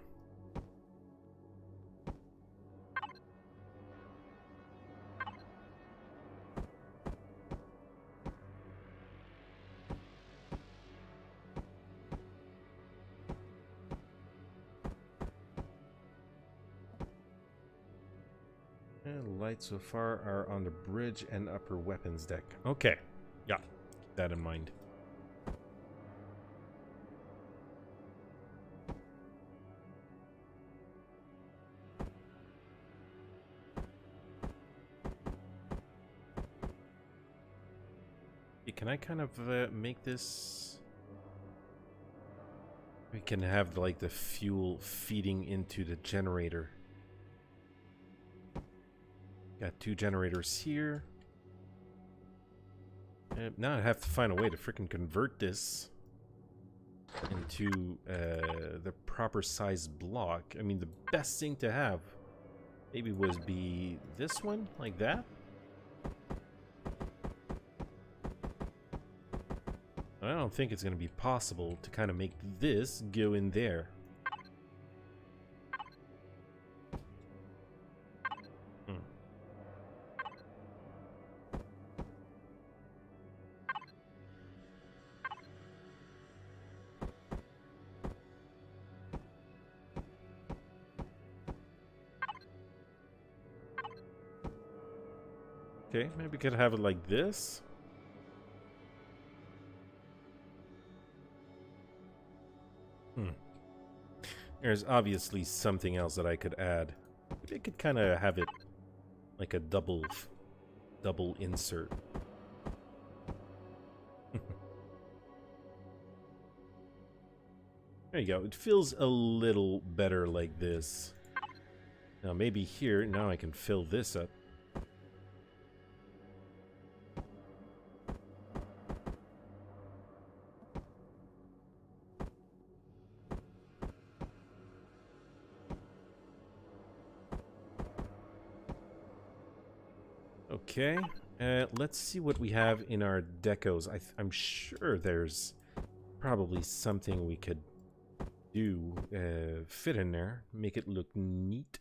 And lights so far are on the bridge and upper weapons deck. Okay, yeah, keep that in mind. Can I kind of make this... We can have like the fuel feeding into the generator. Got two generators here. Now I have to find a way to freaking convert this into the proper size block. I mean, the best thing to have maybe would be this one, like that. I don't think it's going to be possible to kind of make this go in there. Okay, maybe we could have it like this. There's obviously something else that I could add. Maybe I could kind of have it like a double insert. There you go. It feels a little better like this. Now maybe here, now I can fill this up. Okay, let's see what we have in our decos. I'm sure there's probably something we could do, fit in there, make it look neat.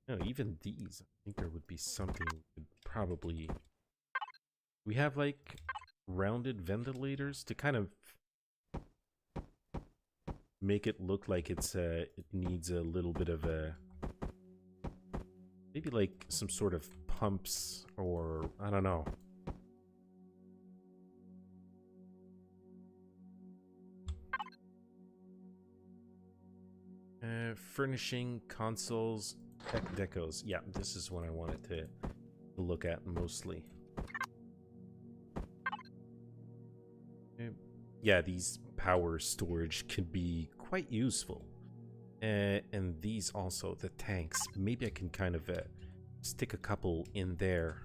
No, even these, I think there would be something we could probably... We have like rounded ventilators to kind of make it look like it's it needs a little bit of a... Maybe like some sort of pumps or I don't know. Furnishing consoles, tech decos. Yeah, this is what I wanted to look at mostly. Yeah, these power storage can be quite useful. And these also, the tanks. Maybe I can kind of stick a couple in there.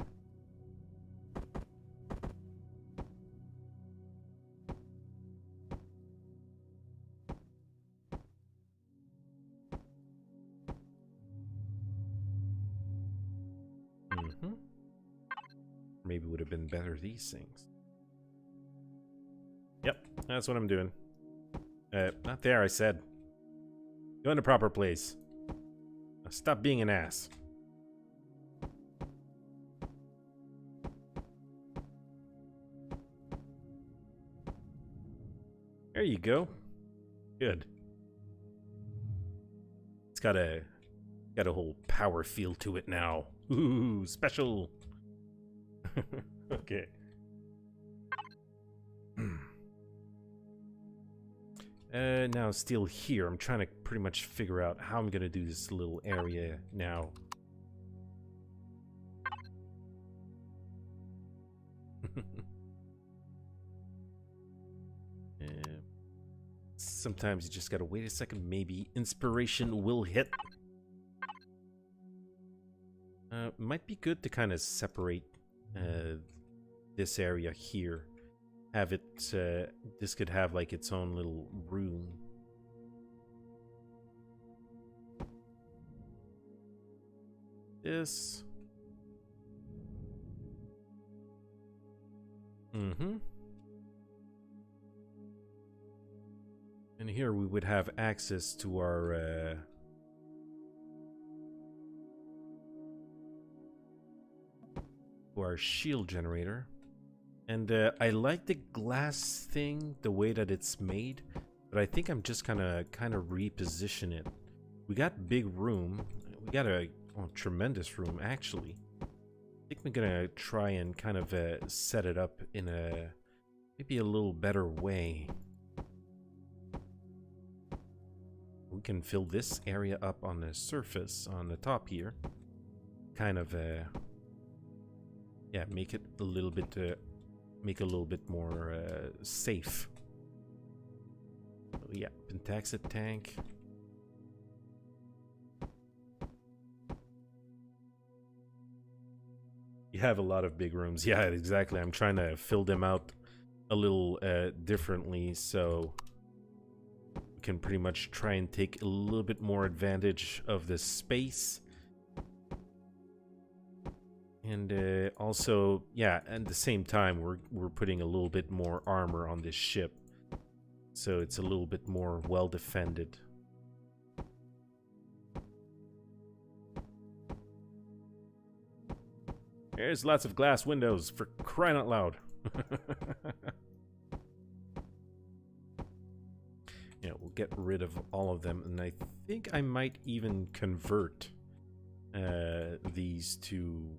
maybe would have been better these things. Yep, that's what I'm doing. Not there, I said. Go in the proper place. Now stop being an ass. There you go. Good. It's got a whole power feel to it now. Ooh, special. Okay. Now still here. I'm trying to pretty much figure out how I'm gonna do this little area now. Sometimes you just gotta wait a second. Maybe inspiration will hit. Might be good to kind of separate this area here. Have it, this could have like its own little room. This. And here we would have access to our shield generator. And I like the glass thing, the way that it's made, but I think I'm just gonna kind of reposition it. We got big room. We got a tremendous room, actually. I think we're gonna try and kind of set it up in a maybe a little better way. We can fill this area up on the surface, on the top here. Kind of, yeah, make it a little bit, make it a little bit more safe. So, yeah, Pentaxid tank. You have a lot of big rooms. Yeah, exactly. I'm trying to fill them out a little differently, so we can pretty much try and take a little bit more advantage of the space. And also, yeah, at the same time, we're putting a little bit more armor on this ship, so it's a little bit more well defended. There's lots of glass windows, for crying out loud. Yeah, we'll get rid of all of them, and I think I might even convert these to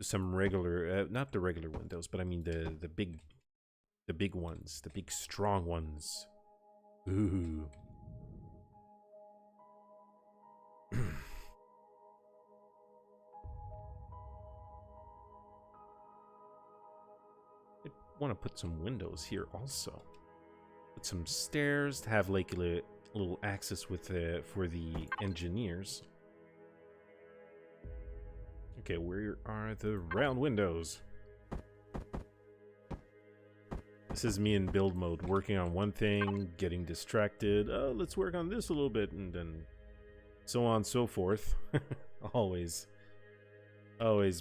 some regular, not the regular windows, but I mean the big ones, the big strong ones. Ooh. I want to put some windows here also. Put some stairs to have like a little access with for the engineers. Okay, where are the round windows? This is me in build mode, working on one thing, getting distracted. Oh, let's work on this a little bit, and then so on and so forth. always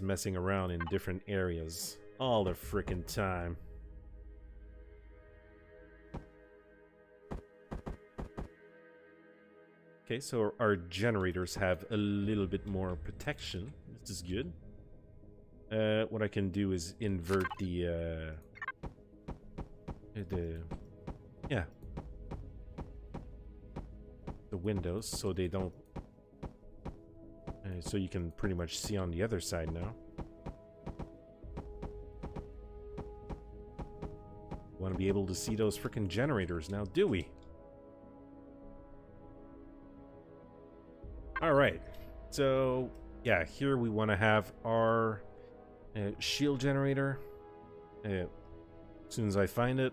messing around in different areas all the frickin' time. Okay, so our generators have a little bit more protection. This is good. What I can do is invert the windows so they don't. So you can pretty much see on the other side now. Want to be able to see those frickin' generators now, do we? Alright, so yeah, here we want to have our shield generator. As soon as I find it,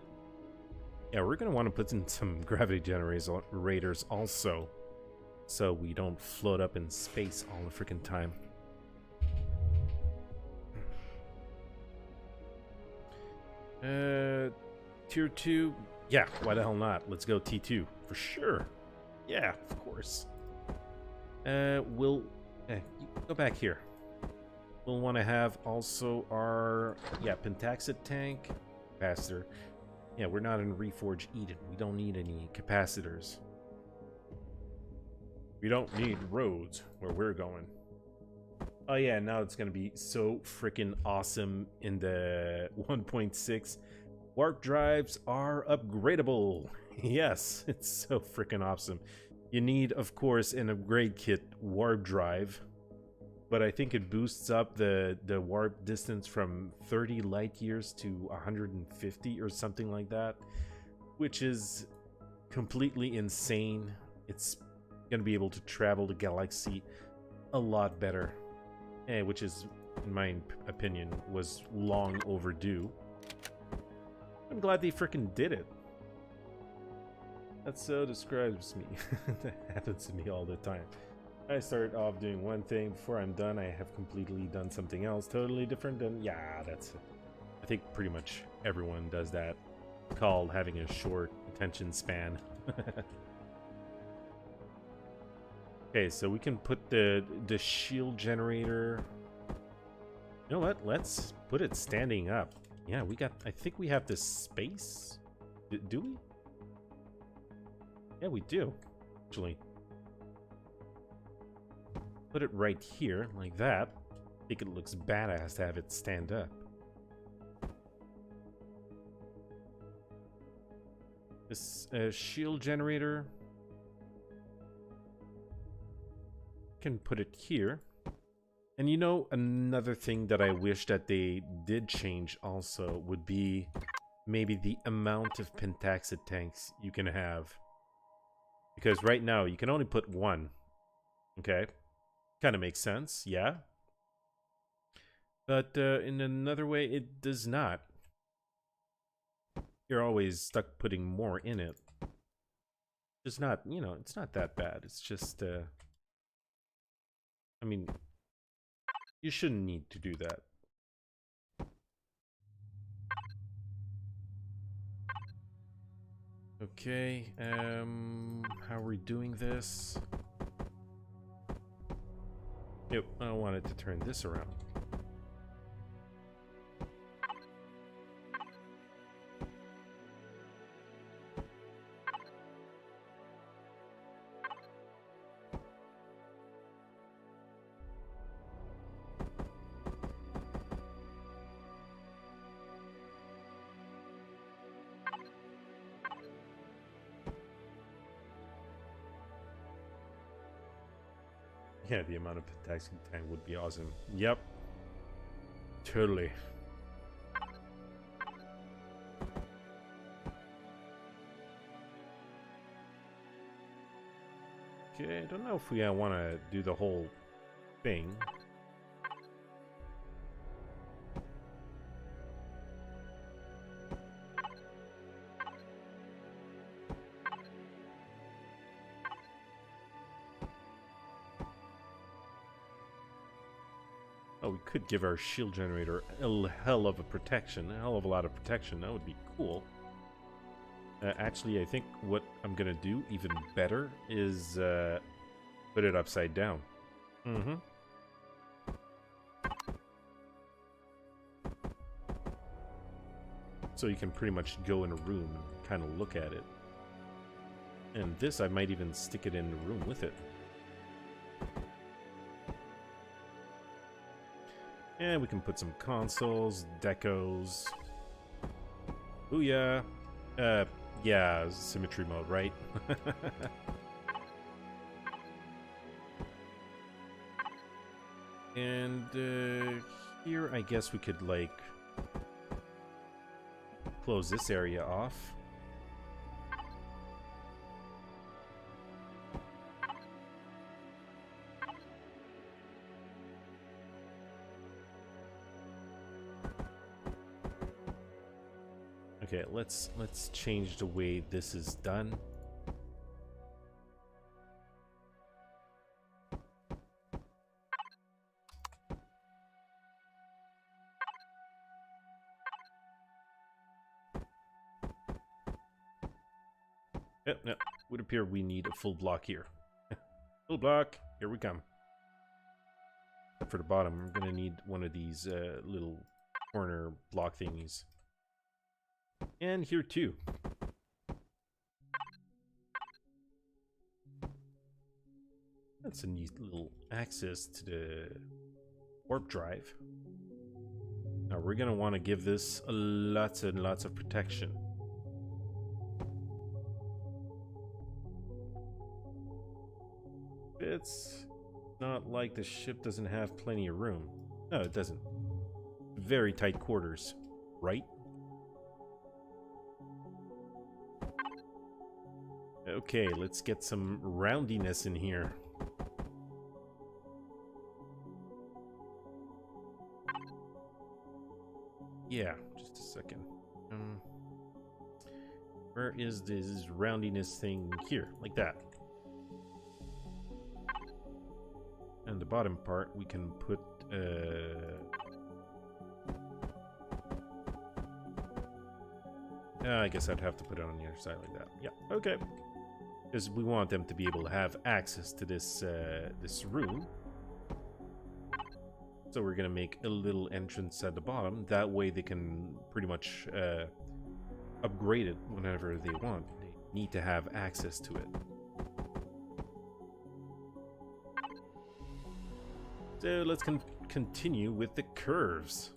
yeah, we're going to want to put in some gravity generators also, so we don't float up in space all the freaking time. Tier 2, yeah, why the hell not? Let's go T2 for sure. Yeah, of course. We'll Hey, you go back here. We'll want to have also our, yeah, pentaxid tank, capacitor. Yeah, we're not in Reforge Eden. We don't need any capacitors. We don't need roads where we're going. Oh yeah, now it's gonna be so freaking awesome in the 1.6. Warp drives are upgradable. Yes, it's so freaking awesome. You need, of course, an upgrade kit warp drive, but I think it boosts up the warp distance from 30 light years to 150 or something like that, which is completely insane. It's gonna be able to travel the galaxy a lot better, which is, in my opinion, was long overdue. I'm glad they freaking did it. That so describes me. That happens to me all the time. I start off doing one thing, before I'm done I have completely done something else totally different, and yeah, that's it. I think pretty much everyone does that. It's called having a short attention span. Okay, so we can put the shield generator. You know what? Let's put it standing up. Yeah, we got, I think we have the space. Do we? Yeah, we do, actually. Put it right here, like that. I think it looks badass to have it stand up. This shield generator. Can put it here. And you know, another thing that I wish that they did change also would be maybe the amount of pentaxid tanks you can have. Because right now you can only put one. Okay. Kind of makes sense, yeah. But in another way, it does not. You're always stuck putting more in it. It's not, you know, it's not that bad. It's just, I mean, you shouldn't need to do that. Okay, how are we doing this? Yep, I wanted to turn this around. Yeah, the amount of pentaxid tank would be awesome. Yep. Totally. Okay, I don't know if we want to do the whole thing. Oh, we could give our shield generator a hell of a protection, a hell of a lot of protection. That would be cool. Actually, I think what I'm gonna do even better is put it upside down. Mm-hmm. So you can pretty much go in a room and kind of look at it. And this, I might even stick it in the room with it. And we can put some consoles, decos. Booyah! Yeah, symmetry mode, right? And here, I guess we could, like, close this area off. Okay, let's change the way this is done. Yep, would appear we need a full block here. Full block, here we come. For the bottom, we're gonna need one of these little corner block thingies. And here too. That's a neat little access to the warp drive. Now we're gonna want to give this lots and lots of protection. It's not like the ship doesn't have plenty of room. No, it doesn't. Very tight quarters, right? Okay, let's get some roundiness in here. Yeah, just a second. Where is this roundiness thing? Here, like that. And the bottom part we can put I guess I'd have to put it on the other side like that. Yeah, okay. Because we want them to be able to have access to this this room. So we're gonna make a little entrance at the bottom. That way they can pretty much upgrade it whenever they want. They need to have access to it. So let's continue with the curves.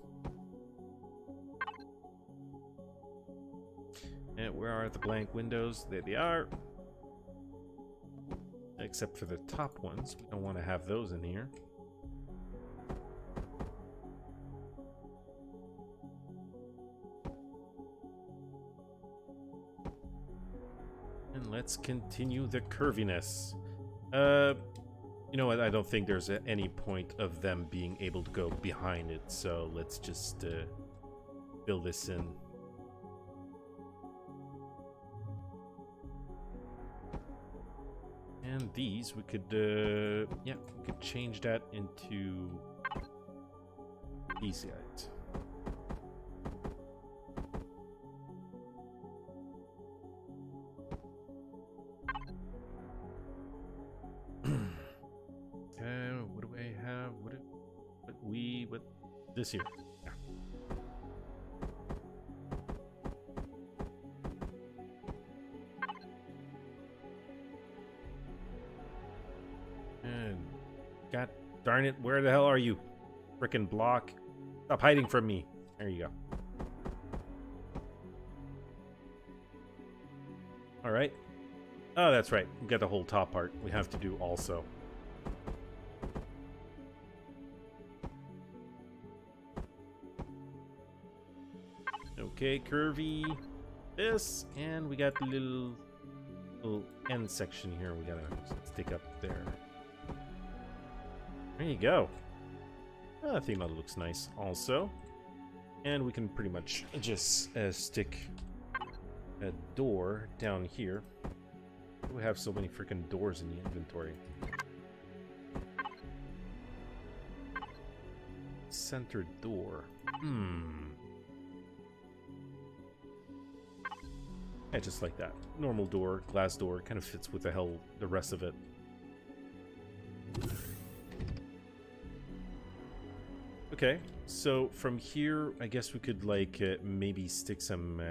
And where are the blank windows? There they are. Except for the top ones. We don't want to have those in here. And let's continue the curviness. You know what? I don't think there's any point of them being able to go behind it. So let's just fill this in. And these, we could, yeah, we could change that into these guys. What do I have? What this here? Yeah. And God darn it, where the hell are you? Frickin' block. Stop hiding from me. There you go. Alright. Oh, that's right. We got the whole top part we have to do also. Okay, curvy. This, and we got the little end section here we gotta stick up there. There you go. I think that looks nice also. And we can pretty much just stick a door down here. We have so many freaking doors in the inventory. Center door. Yeah, just like that. Normal door, glass door, kind of fits with the rest of it. Okay, so from here, I guess we could like maybe stick some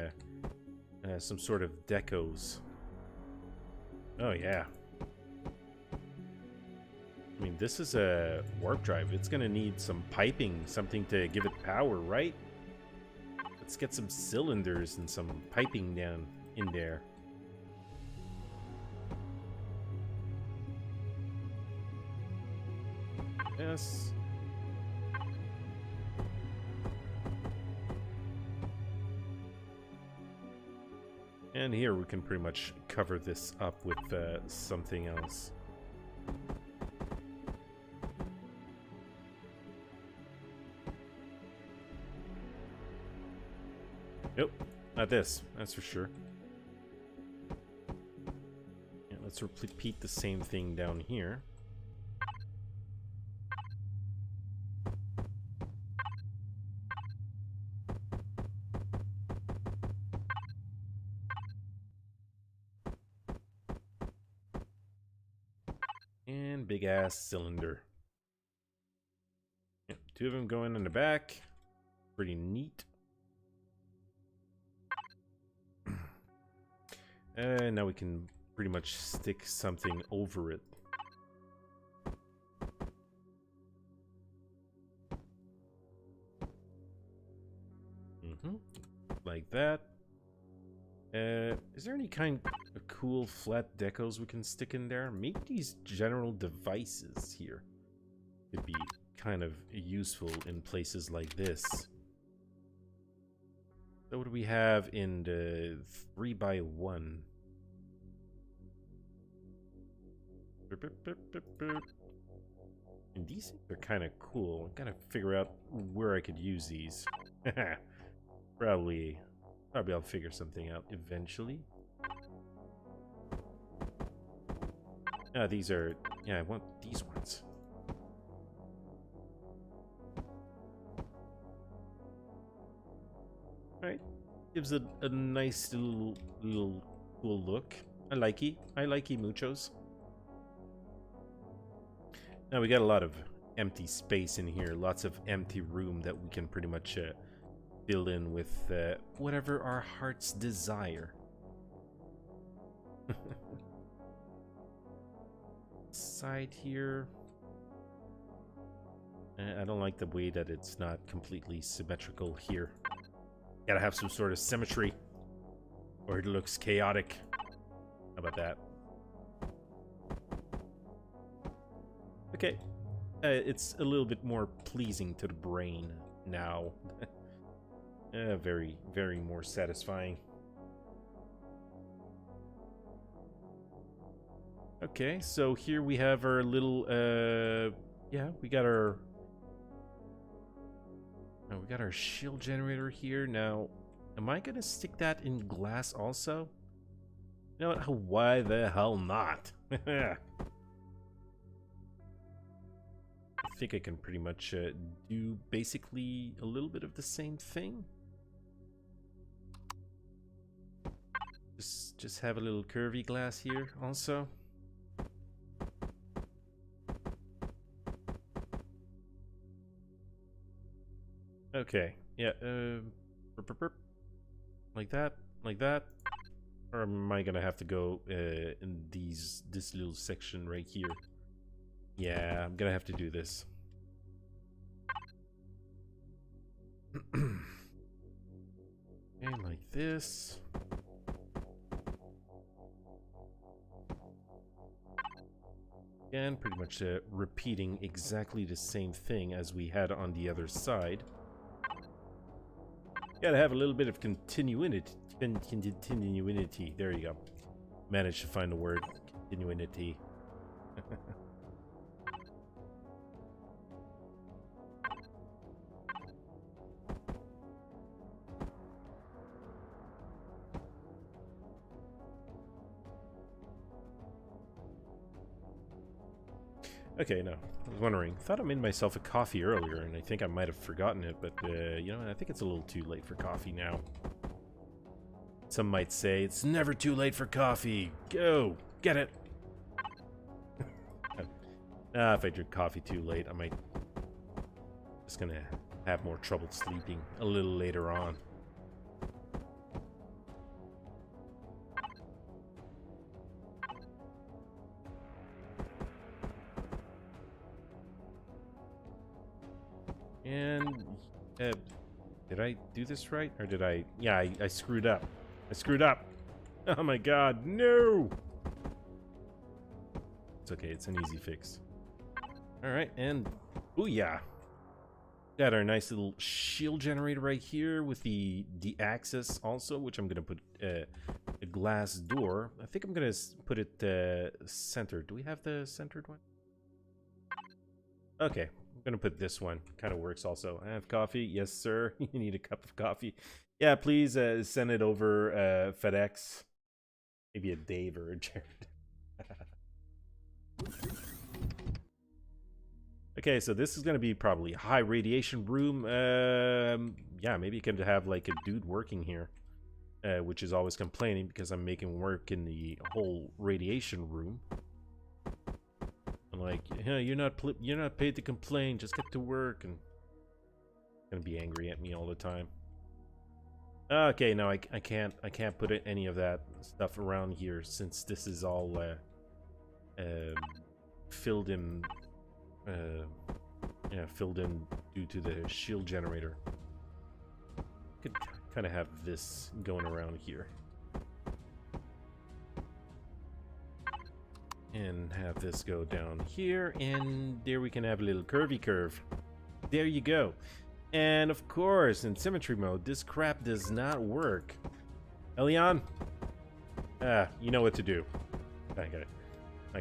sort of decos. Oh yeah. I mean, this is a warp drive. It's gonna need some piping, something to give it power, right? Let's get some cylinders and some piping down in there. Yes. And here we can pretty much cover this up with something else. Nope, not this, that's for sure. Yeah, let's repeat the same thing down here. And big ass cylinder. two of them going in the back. Pretty neat. And now we can pretty much stick something over it. Like that. Is there any kind of cool flat decos we can stick in there? Maybe these general devices here could be kind of useful in places like this. So what do we have in the 3x1? And these things are kind of cool. I'm gotta figure out where I could use these. Probably I'll figure something out eventually. These are... Yeah, I want these ones. Alright. Gives it a nice little cool look. I likey muchos. Now we got a lot of empty space in here. Lots of empty room that we can pretty much... fill in with whatever our hearts desire. Side here. I don't like the way that it's not completely symmetrical here. Gotta have some sort of symmetry, or it looks chaotic. How about that? Okay. It's a little bit more pleasing to the brain now. Very, very more satisfying. Okay, so here we have our little, yeah, we got our shield generator here. Now, am I gonna stick that in glass also? You know what? Why the hell not? I think I can pretty much do basically a little bit of the same thing. Just have a little curvy glass here also. Okay, yeah, like that, or am I gonna have to go in this little section right here? Yeah, I'm gonna have to do this. And like this. Again, pretty much repeating exactly the same thing as we had on the other side. Gotta have a little bit of continuity. There you go. Managed to find the word continuity. Okay, no. I was wondering. Thought I made myself a coffee earlier, and I think I might have forgotten it, but, you know, I think it's a little too late for coffee now. Some might say, it's never too late for coffee. Go! Get it! If I drink coffee too late, I might... just gonna have more trouble sleeping a little later on. And, did I do this right? Or did I... Yeah, I screwed up. I screwed up! Oh my god, no! It's okay, it's an easy fix. Alright, and... Booyah! Got our nice little shield generator right here with the axis also, which I'm gonna put a glass door. I think I'm gonna put it centered. Do we have the centered one? Okay. I'm gonna put this one. Kind of works also. I have coffee. Yes, sir. You need a cup of coffee. Yeah, please send it over FedEx. Maybe a Dave or a Jared. Okay, so this is gonna be probably a high radiation room. Yeah, maybe you can have like a dude working here, which is always complaining because I'm making work in the whole radiation room. Like, yeah, you're not paid to complain. Just get to work. And gonna be angry at me all the time. Okay, no, I can't put any of that stuff around here since this is all filled in. Yeah, filled in due to the shield generator. Could kind of have this going around here. And have this go down here, and there we can have a little curvy curve. There you go. And of course, in symmetry mode, this crap does not work. Elion? You know what to do. Not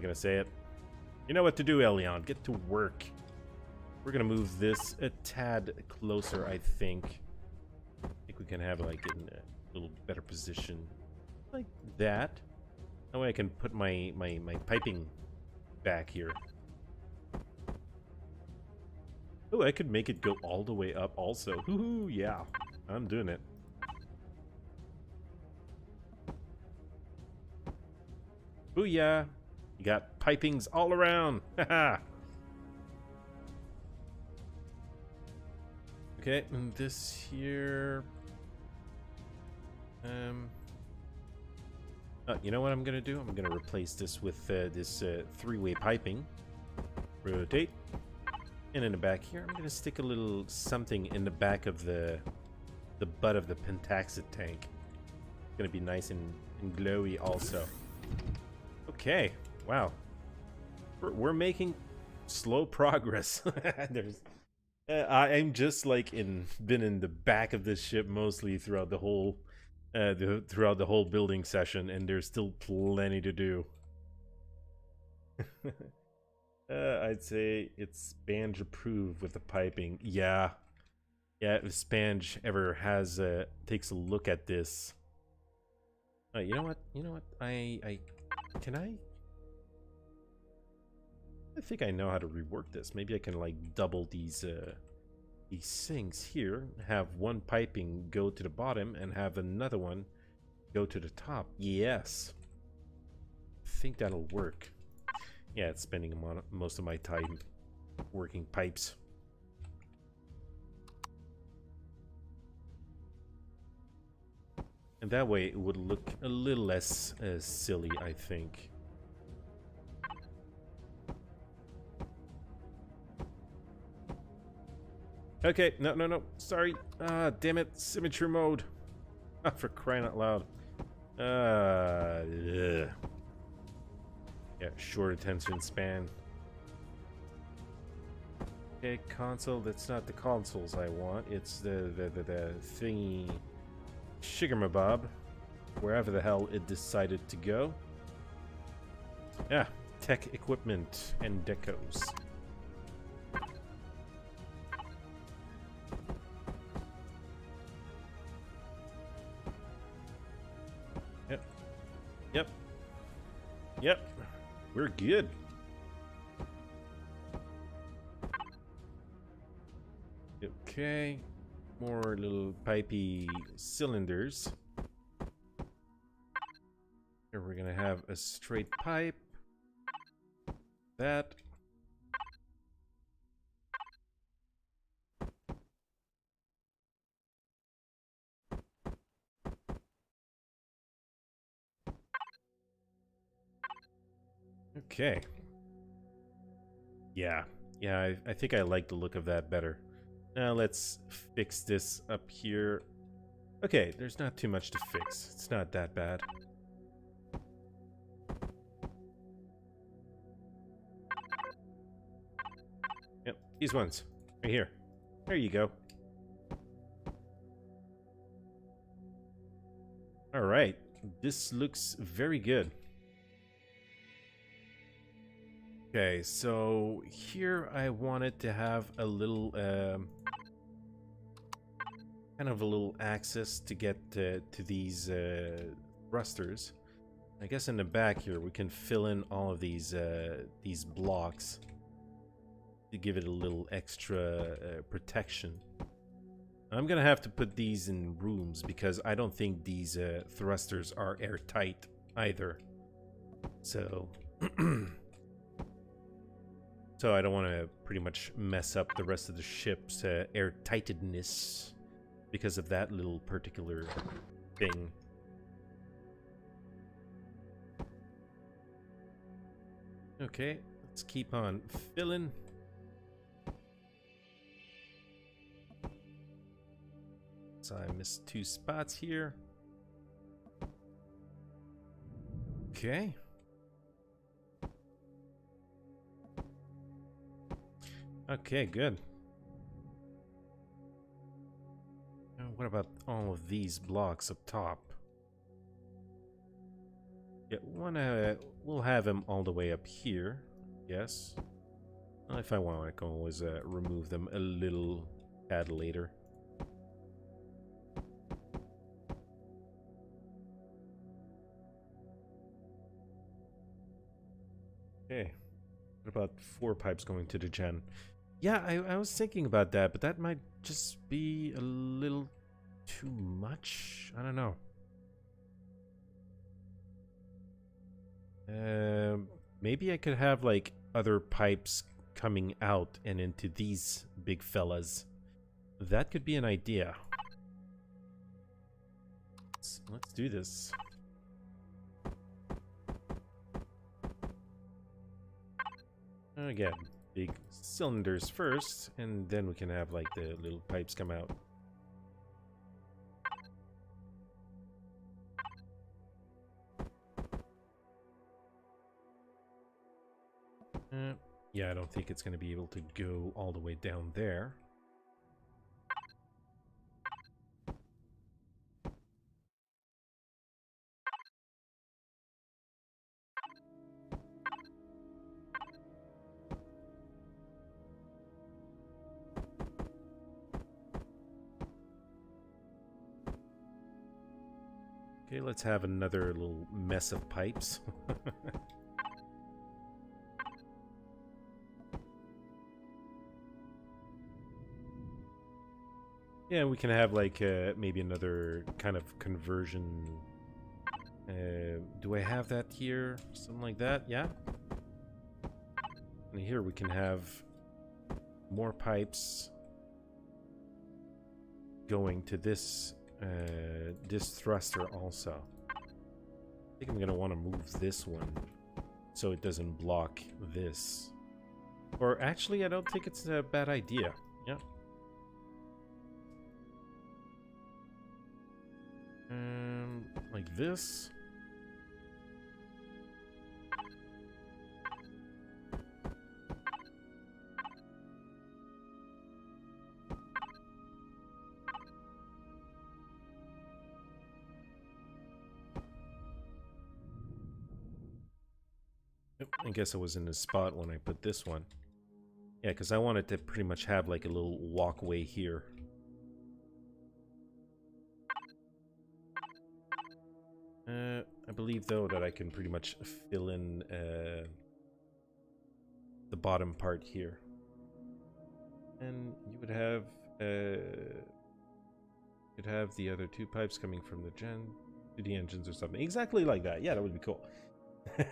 gonna say it. You know what to do, Elion. Get to work. We're gonna move this a tad closer, I think. I think we can have it like in a little better position. Like that. That way I can put my piping back here. Oh, I could make it go all the way up also. Woohoo, yeah. I'm doing it. Booyah! You got pipings all around. Haha. Okay, and this here. You know what I'm gonna do? I'm gonna replace this with this three-way piping. Rotate. And in the back here, I'm gonna stick a little something in the back of the butt of the pentaxid tank. It's gonna be nice and glowy also. Okay, wow. We're making slow progress. I'm just like been in the back of this ship mostly throughout the whole building session, and there's still plenty to do. I'd say it's Spange approved with the piping. Yeah, if Spange ever has takes a look at this. You know what? I think I know how to rework this. Maybe I can like double these sinks here. Have one piping go to the bottom and have another one go to the top. Yes, I think that'll work. Yeah, it's spending most of my time working pipes. And that way it would look a little less silly, I think. Okay, no, sorry. Damn it, symmetry mode. For crying out loud. Ugh. Yeah, short attention span. Okay, console, that's not the consoles I want. It's the thingy shigamabob. Wherever the hell it decided to go. Yeah, tech equipment and decos. Yep. We're good. Okay. More little pipey cylinders. Here we're gonna have a straight pipe. That. Okay. Yeah, I think I like the look of that better. Now let's fix this up here. Okay, there's not too much to fix. It's not that bad. Yep, these ones. Right here. There you go. Alright, this looks very good. Okay, so here I wanted to have a little, kind of a little access to get to these thrusters. I guess in the back here we can fill in all of these blocks to give it a little extra protection. I'm gonna have to put these in rooms because I don't think these thrusters are airtight either. So. So I don't want to pretty much mess up the rest of the ship's airtightedness because of that little particular thing. Okay, let's keep on filling. So I missed 2 spots here. Okay. Okay, good. Now, what about all of these blocks up top? Yeah, we'll have them all the way up here. Yes. Well, if I want, I can always remove them a little tad later. Okay. What about 4 pipes going to the gen? Yeah, I was thinking about that, but that might just be a little too much. I don't know. Maybe I could have like other pipes coming out and into these big fellas. That could be an idea. Let's do this. Again, big cylinders first, and then we can have like the little pipes come out. Yeah, I don't think it's going to be able to go all the way down there. Okay, let's have another little mess of pipes. Yeah, we can have like maybe another kind of conversion. Do I have that here? Something like that, yeah. And here we can have more pipes going to this this thruster also. I think I'm gonna want to move this one so it doesn't block this. Or actually, I don't think it's a bad idea. Yeah. Like this. I guess I was in the spot when I put this one. Yeah, because I wanted to pretty much have like a little walkway here. I believe though that I can pretty much fill in the bottom part here, and you would have the other 2 pipes coming from the gen to the engines or something, exactly like that. Yeah, that would be cool.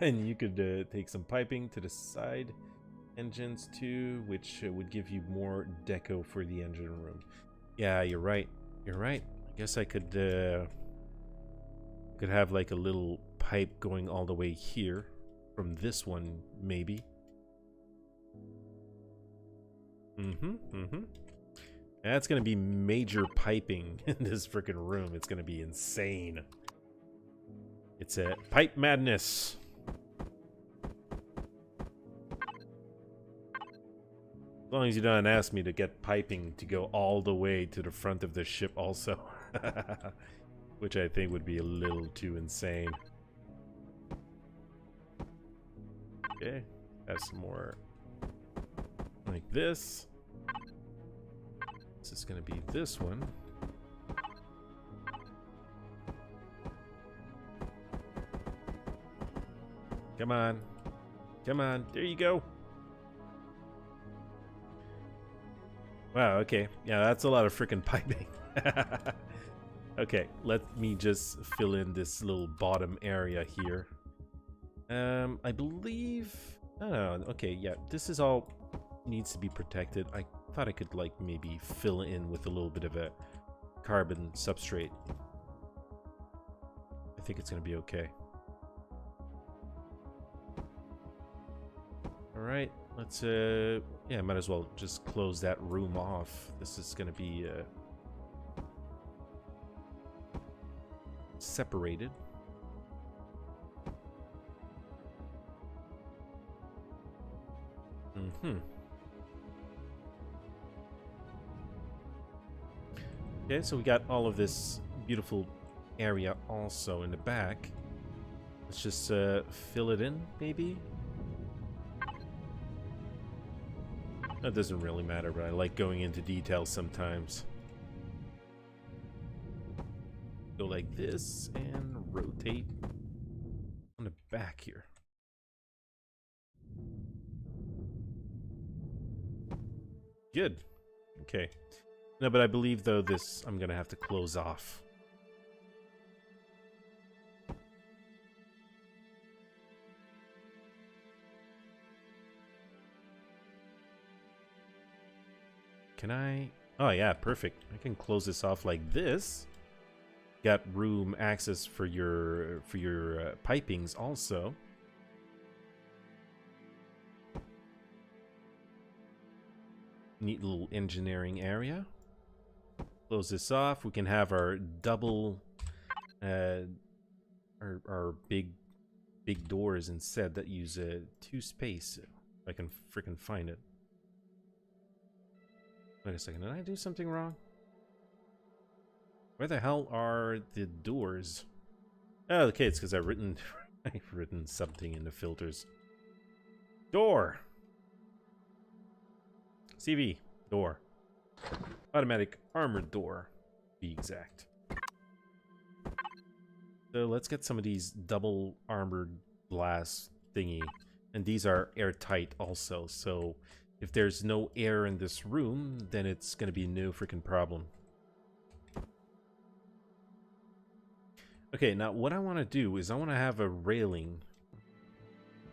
And you could take some piping to the side engines too, which would give you more deco for the engine room. Yeah, you're right. You're right. I guess I could have like a little pipe going all the way here from this one, maybe. That's gonna be major piping in this freaking room. It's gonna be insane. It's a pipe madness. As long as you don't ask me to get piping to go all the way to the front of the ship also. Which I think would be a little too insane. Okay, have some more like this. This is gonna be this one. Come on. Come on, there you go. Wow, okay. Yeah, that's a lot of freaking piping. Okay, let me just fill in this little bottom area here. I believe... Oh, okay, yeah. This is all needs to be protected. I thought I could like maybe fill in with a little bit of a carbon substrate. I think it's gonna be okay. All right, let's yeah, might as well just close that room off. This is gonna be separated. Okay, so we got all of this beautiful area also in the back. Let's just fill it in, maybe. That doesn't really matter, but I like going into details sometimes. Go like this and rotate on the back here. Good. Okay. No, but I believe, though, this I'm going to have to close off. Can I? Oh, yeah, perfect. I can close this off like this. Got room access for your pipings also. Neat little engineering area. Close this off. We can have our double, our big doors instead that use 2 space. If I can freaking find it. Wait a second. Did I do something wrong? Where the hell are the doors? Oh, okay. It's because I've written something in the filters. Door. CV door. Automatic armored door, to be exact. So let's get some of these double armored glass thingy. And these are airtight also, so if there's no air in this room, then it's gonna be no freaking problem. Okay, now what I want to do is I want to have a railing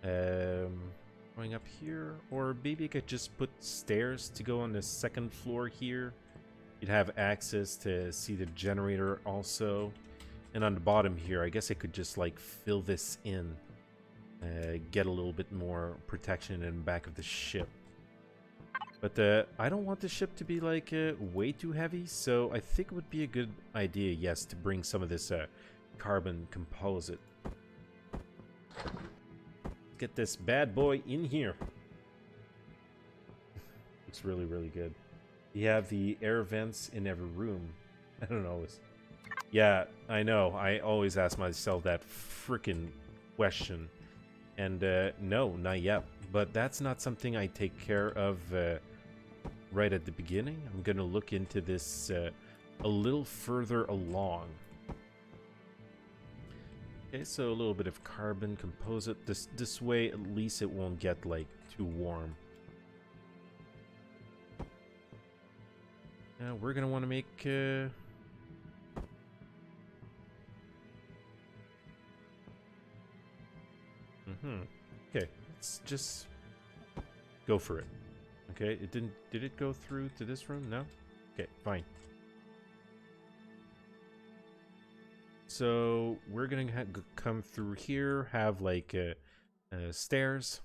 going up here, or maybe I could just put stairs to go on the 2nd floor here. You'd have access to see the generator also. And on the bottom here, I guess I could just like fill this in. Get a little bit more protection in the back of the ship. But I don't want the ship to be like way too heavy, so I think it would be a good idea, yes, to bring some of this carbon composite. Get this bad boy in here. Looks really, really good. You have the air vents in every room. I don't know. Yeah, I know. I always ask myself that freaking question. And no, not yet. But that's not something I take care of right at the beginning. I'm going to look into this a little further along. Okay, so a little bit of carbon composite. This way, at least it won't get like too warm. Now we're gonna want to make. Okay, let's just go for it. Okay, it didn't. Did it go through to this room? No. Okay, fine. So we're gonna come through here, have like stairs.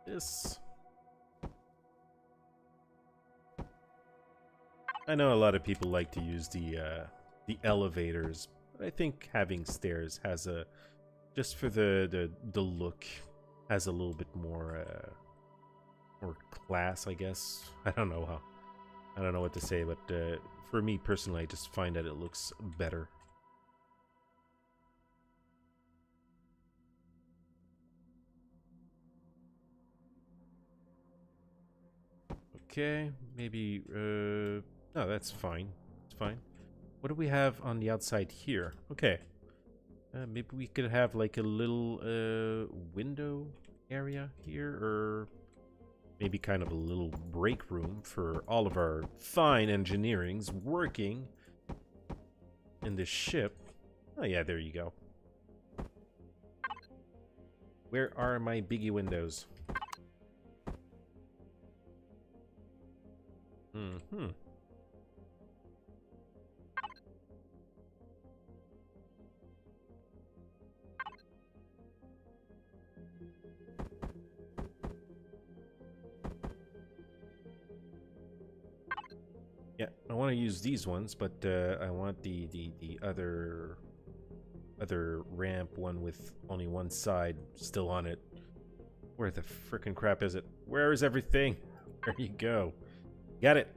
This. I know a lot of people like to use the elevators, but I think having stairs has a, just for the look, has a little bit more class, I guess. I don't know what to say, but for me personally, I just find that it looks better. Okay, maybe no, that's fine. It's fine. What do we have on the outside here? Okay. Maybe we could have like a little window area here, or maybe kind of a little break room for all of our fine engineerings working in this ship. Oh yeah, there you go. Where are my biggie windows? Mm-hmm. Yeah, I want to use these ones, but I want the other ramp one with only one side still on it. Where the frickin' crap is it? Where is everything? There you go. Got it.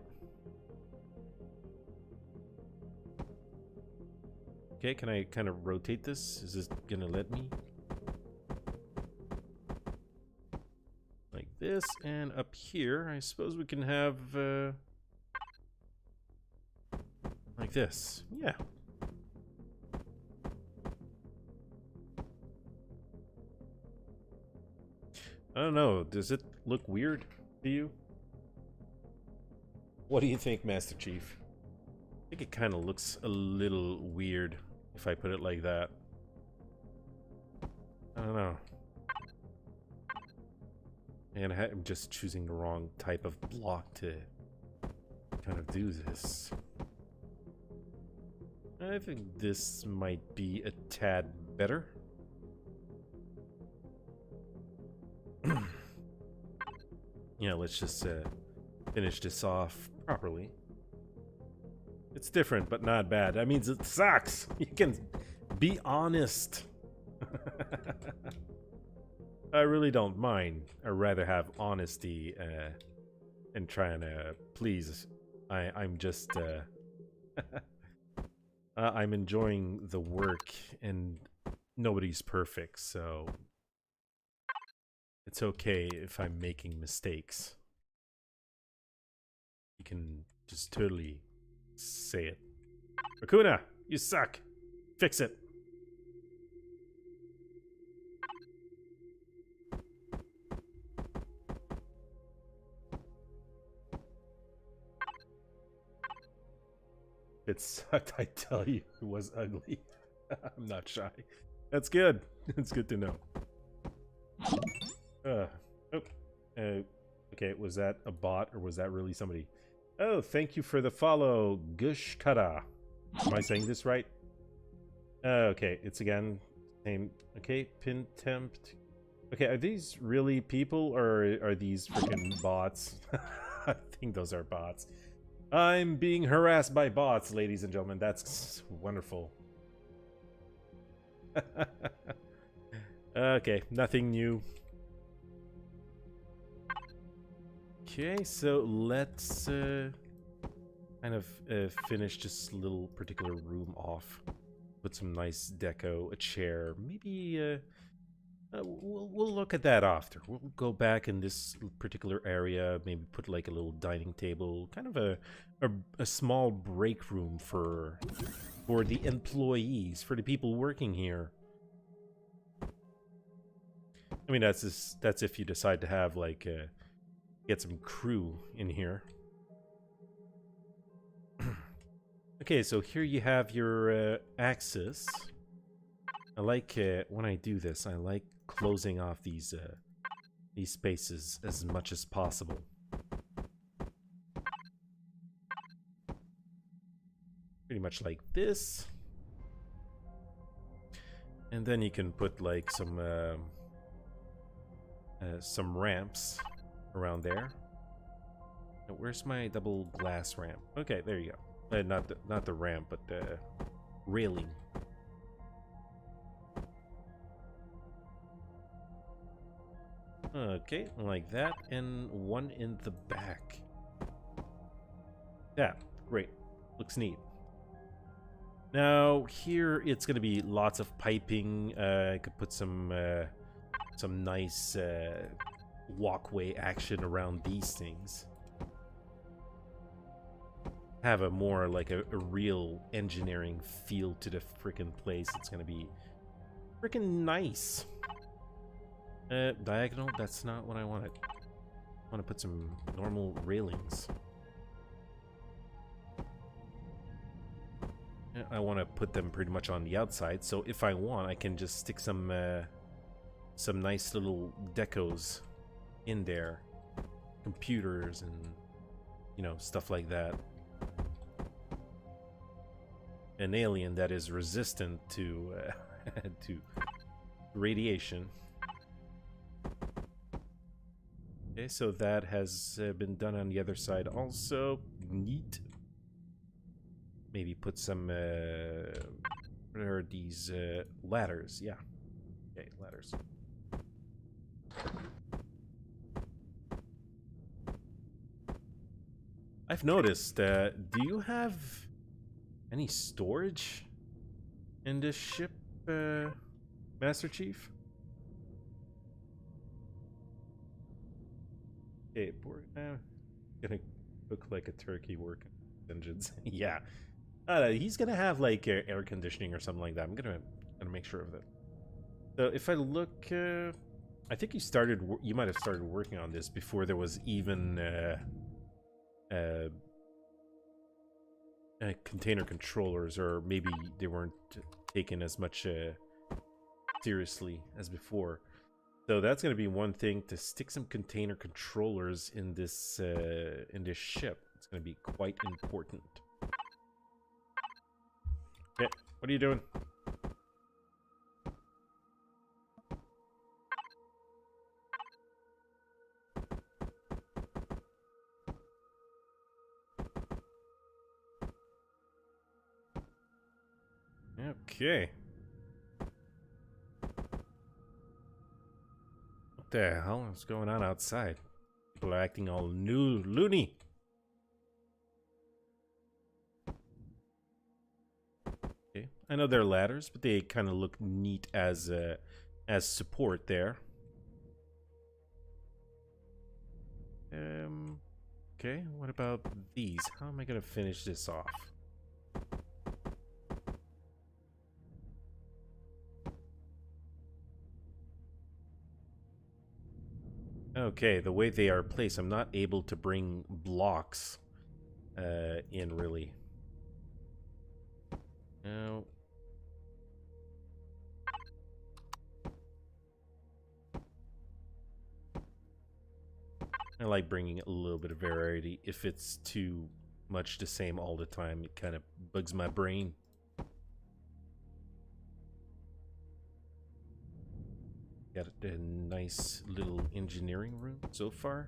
Okay, can I kind of rotate this? Is this gonna let me? Like this, and up here, I suppose we can have like this. Yeah. I don't know. Does it look weird to you? What do you think, Master Chief? I think it kind of looks a little weird if I put it like that. I don't know. And I'm just choosing the wrong type of block to kind of do this. I think this might be a tad better. Yeah, let's just finish this off properly. It's different, but not bad. That means it sucks. You can be honest. I really don't mind. I'd rather have honesty and trying to please. I'm just I'm enjoying the work, and nobody's perfect, so it's okay if I'm making mistakes. You can just totally say it. Rakoona, you suck. Fix it. It sucked, I tell you. It was ugly. I'm not shy. That's good. It's good to know. Okay, was that a bot or was that really somebody? Oh, thank you for the follow, Gushkada. Am I saying this right? Okay, it's again same. Okay, pin tempt. Okay, are these really people or are these freaking bots? I think those are bots. I'm being harassed by bots, ladies and gentlemen. That's wonderful. Okay, nothing new. Okay, so let's kind of finish this little particular room off. Put some nice deco, a chair, maybe we'll look at that after. We'll go back in this particular area, maybe put like a little dining table, kind of a small break room for the employees, for the people working here. I mean, that's if you decide to have like get some crew in here. Okay, so here you have your axis. I like when I do this. I like closing off these spaces as much as possible. Pretty much like this, and then you can put like some ramps around there. Now, where's my double glass ramp? Okay, there you go. Not the ramp, but the railing. Okay, like that, and one in the back. Yeah, great. Looks neat. Now here it's gonna be lots of piping. I could put some nice walkway action around these things. Have a more like a real engineering feel to the freaking place. It's gonna be freaking nice. Diagonal, that's not what I wanted. I want to put some normal railings. I want to put them pretty much on the outside, so if I want, I can just stick some nice little decos in there. Computers and, you know, stuff like that. An alien that is resistant to to radiation. Okay, so that has been done on the other side also. Neat. Maybe put some what are these ladders? Yeah. Okay, ladders. I've noticed, do you have any storage in this ship, Masterchief? Okay, we're gonna cook like a turkey working engines. Yeah. He's gonna have like air conditioning or something like that. I'm gonna make sure of that. So if I look, I think you might have started working on this before there was even container controllers, or maybe they weren't taken as much seriously as before. So that's going to be one thing, to stick some container controllers in this ship. It's going to be quite important. Okay, what are you doing? Okay. What the hell is going on outside? People are acting all loony. Okay, I know they're ladders, but they kind of look neat as support there. Okay, what about these? How am I gonna finish this off? Okay, the way they are placed, I'm not able to bring blocks in, really. No. I like bringing a little bit of variety. If it's too much the same all the time, it kind of bugs my brain. Got a nice little engineering room so far.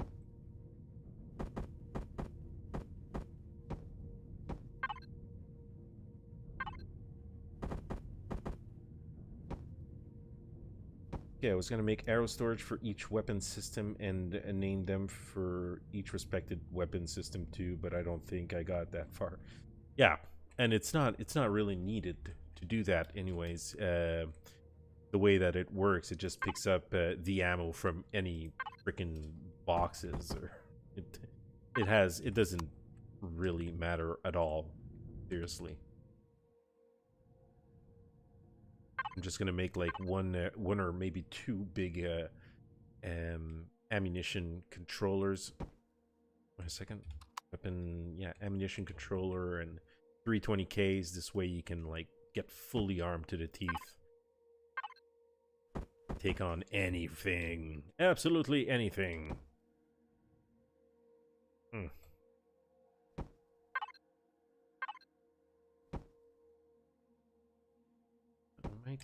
Yeah, I was going to make arrow storage for each weapon system and name them for each respected weapon system too, but I don't think I got that far. Yeah, and it's not really needed to do that anyways. The way that it works, it just picks up the ammo from any freaking boxes, or it doesn't really matter at all, seriously. I'm just gonna make like one or maybe two big ammunition controllers. Wait a second. Weapon, yeah, ammunition controller and 320Ks. This way you can like get fully armed to the teeth. Take on anything. Absolutely anything. I might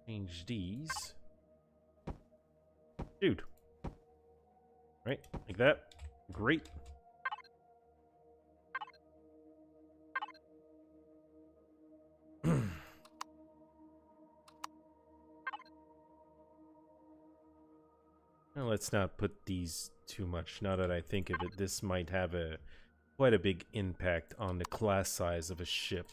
change these. Dude. Right? Like that. Great. Well, let's not put these too much. Now that I think of it, this might have quite a big impact on the class size of a ship.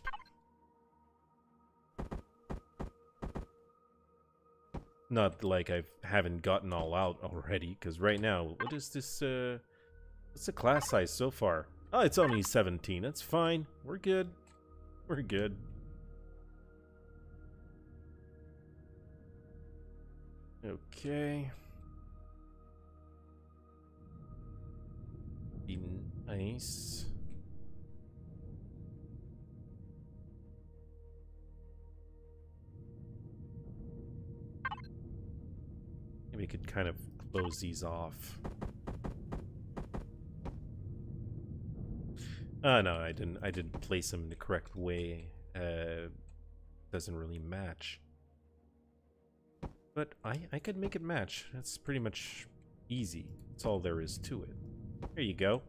Not like I haven't gotten all out already, because right now, what is this, what's the class size so far? Oh, it's only 17. That's fine. We're good. We're good. Okay. Be nice. Maybe we could kind of close these off. No, I didn't place them in the correct way. Doesn't really match. But I could make it match. That's pretty much easy. That's all there is to it. There you go.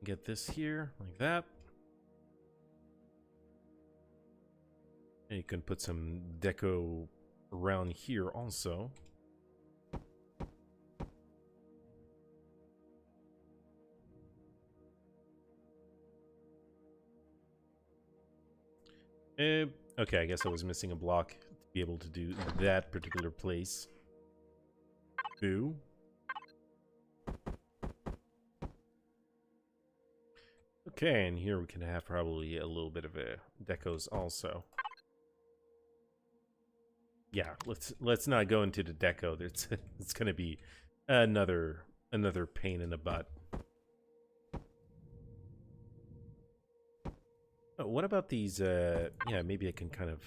Get this here, like that. And you can put some deco around here also. Okay, I guess I was missing a block to be able to do that particular place. Boo. Okay, and here we can have probably a little bit of a decos also. Yeah, let's not go into the deco. It's gonna be another pain in the butt. Oh, what about these? Yeah, maybe I can kind of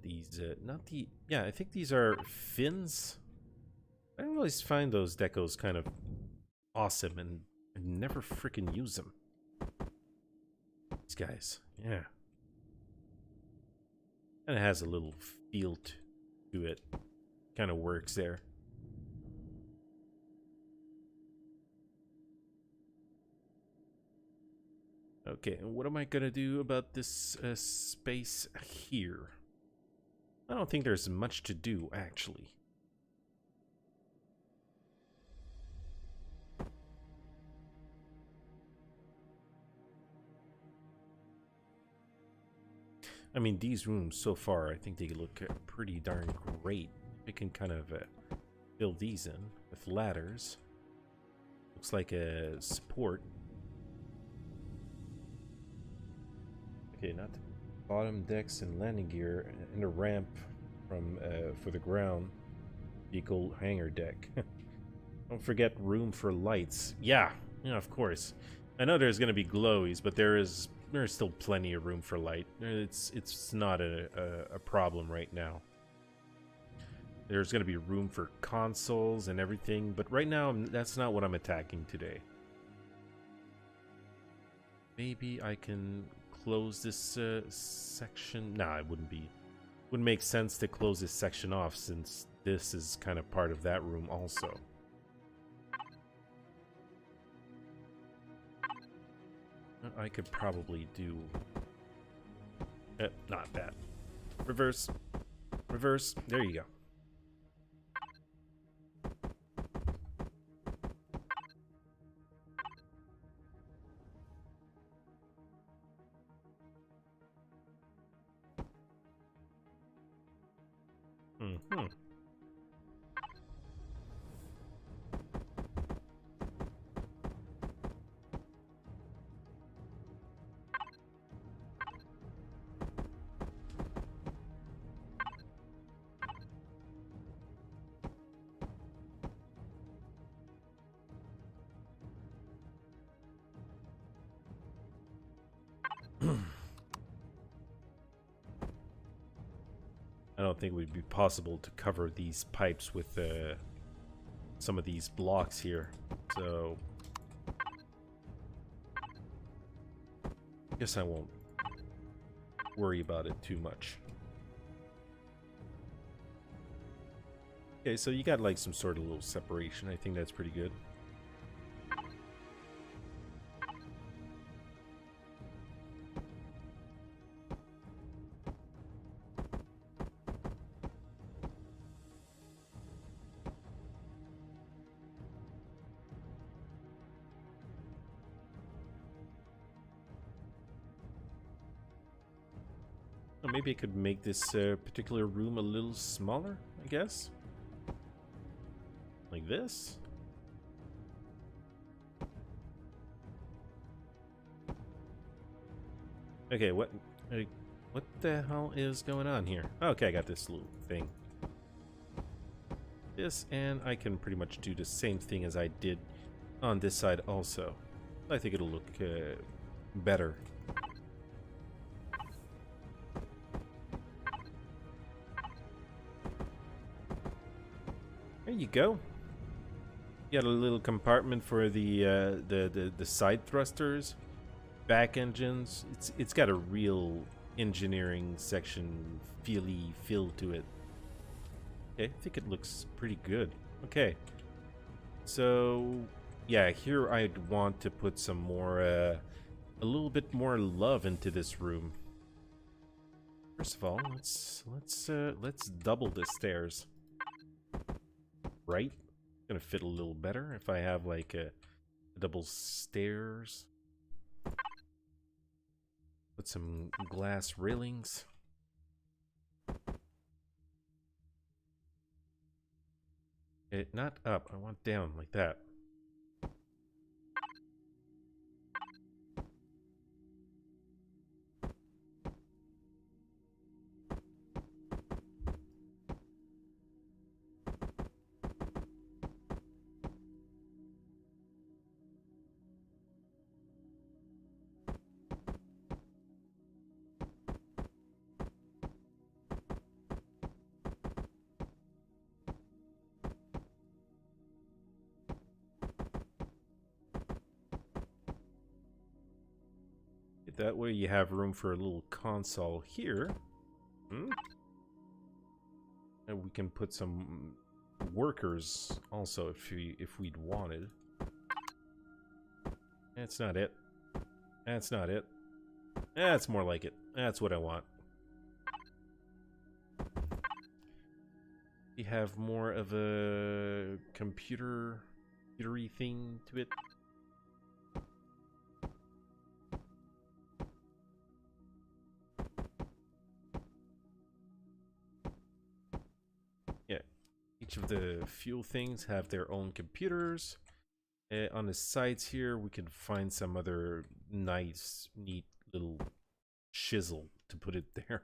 these. Not the. Yeah, I think these are fins. I always find those decos kind of awesome, and I never freaking use them. These guys, yeah. And it has a little feel to it. Kind of works there. Okay, and what am I gonna do about this space here? I don't think there's much to do, actually. I mean, these rooms so far, I think they look pretty darn great. We can kind of build these in with ladders. Looks like a support. Okay, not bottom decks and landing gear, and a ramp from for the ground vehicle hangar deck. Don't forget room for lights. Yeah, of course. I know there's gonna be glowies, but there's still plenty of room for light. It's not a problem right now. There's gonna be room for consoles and everything, but right now that's not what I'm attacking today. Maybe I can close this section. Nah, it wouldn't make sense to close this section off since this is kind of part of that room also. I could probably do not that. Reverse. Reverse. There you go. Mm-hmm. I don't think it would be possible to cover these pipes with some of these blocks here, so I guess I won't worry about it too much. Okay, so you got like some sort of little separation. I think that's pretty good. Oh, maybe I could make this particular room a little smaller, I guess. Like this. Okay, what? What the hell is going on here? Okay, I got this little thing. This, and I can pretty much do the same thing as I did on this side also. I think it'll look better. There you go. You got a little compartment for the side thrusters, back engines. It's got a real engineering section feel to it. Okay, I think it looks pretty good. Okay, so yeah, here I'd want to put some more, a little bit more love into this room. First of all, let's double the stairs. Right, it's gonna fit a little better if I have like a double stairs. Put some glass railings. Not up, I want down like that. That way you have room for a little console here. And we can put some workers also if we'd wanted. That's not it. That's not it. That's more like it. That's what I want. We have more of a computery thing to it. Each of the fuel things have their own computers. On the sides here, we can find some other nice, neat little chisel to put it there.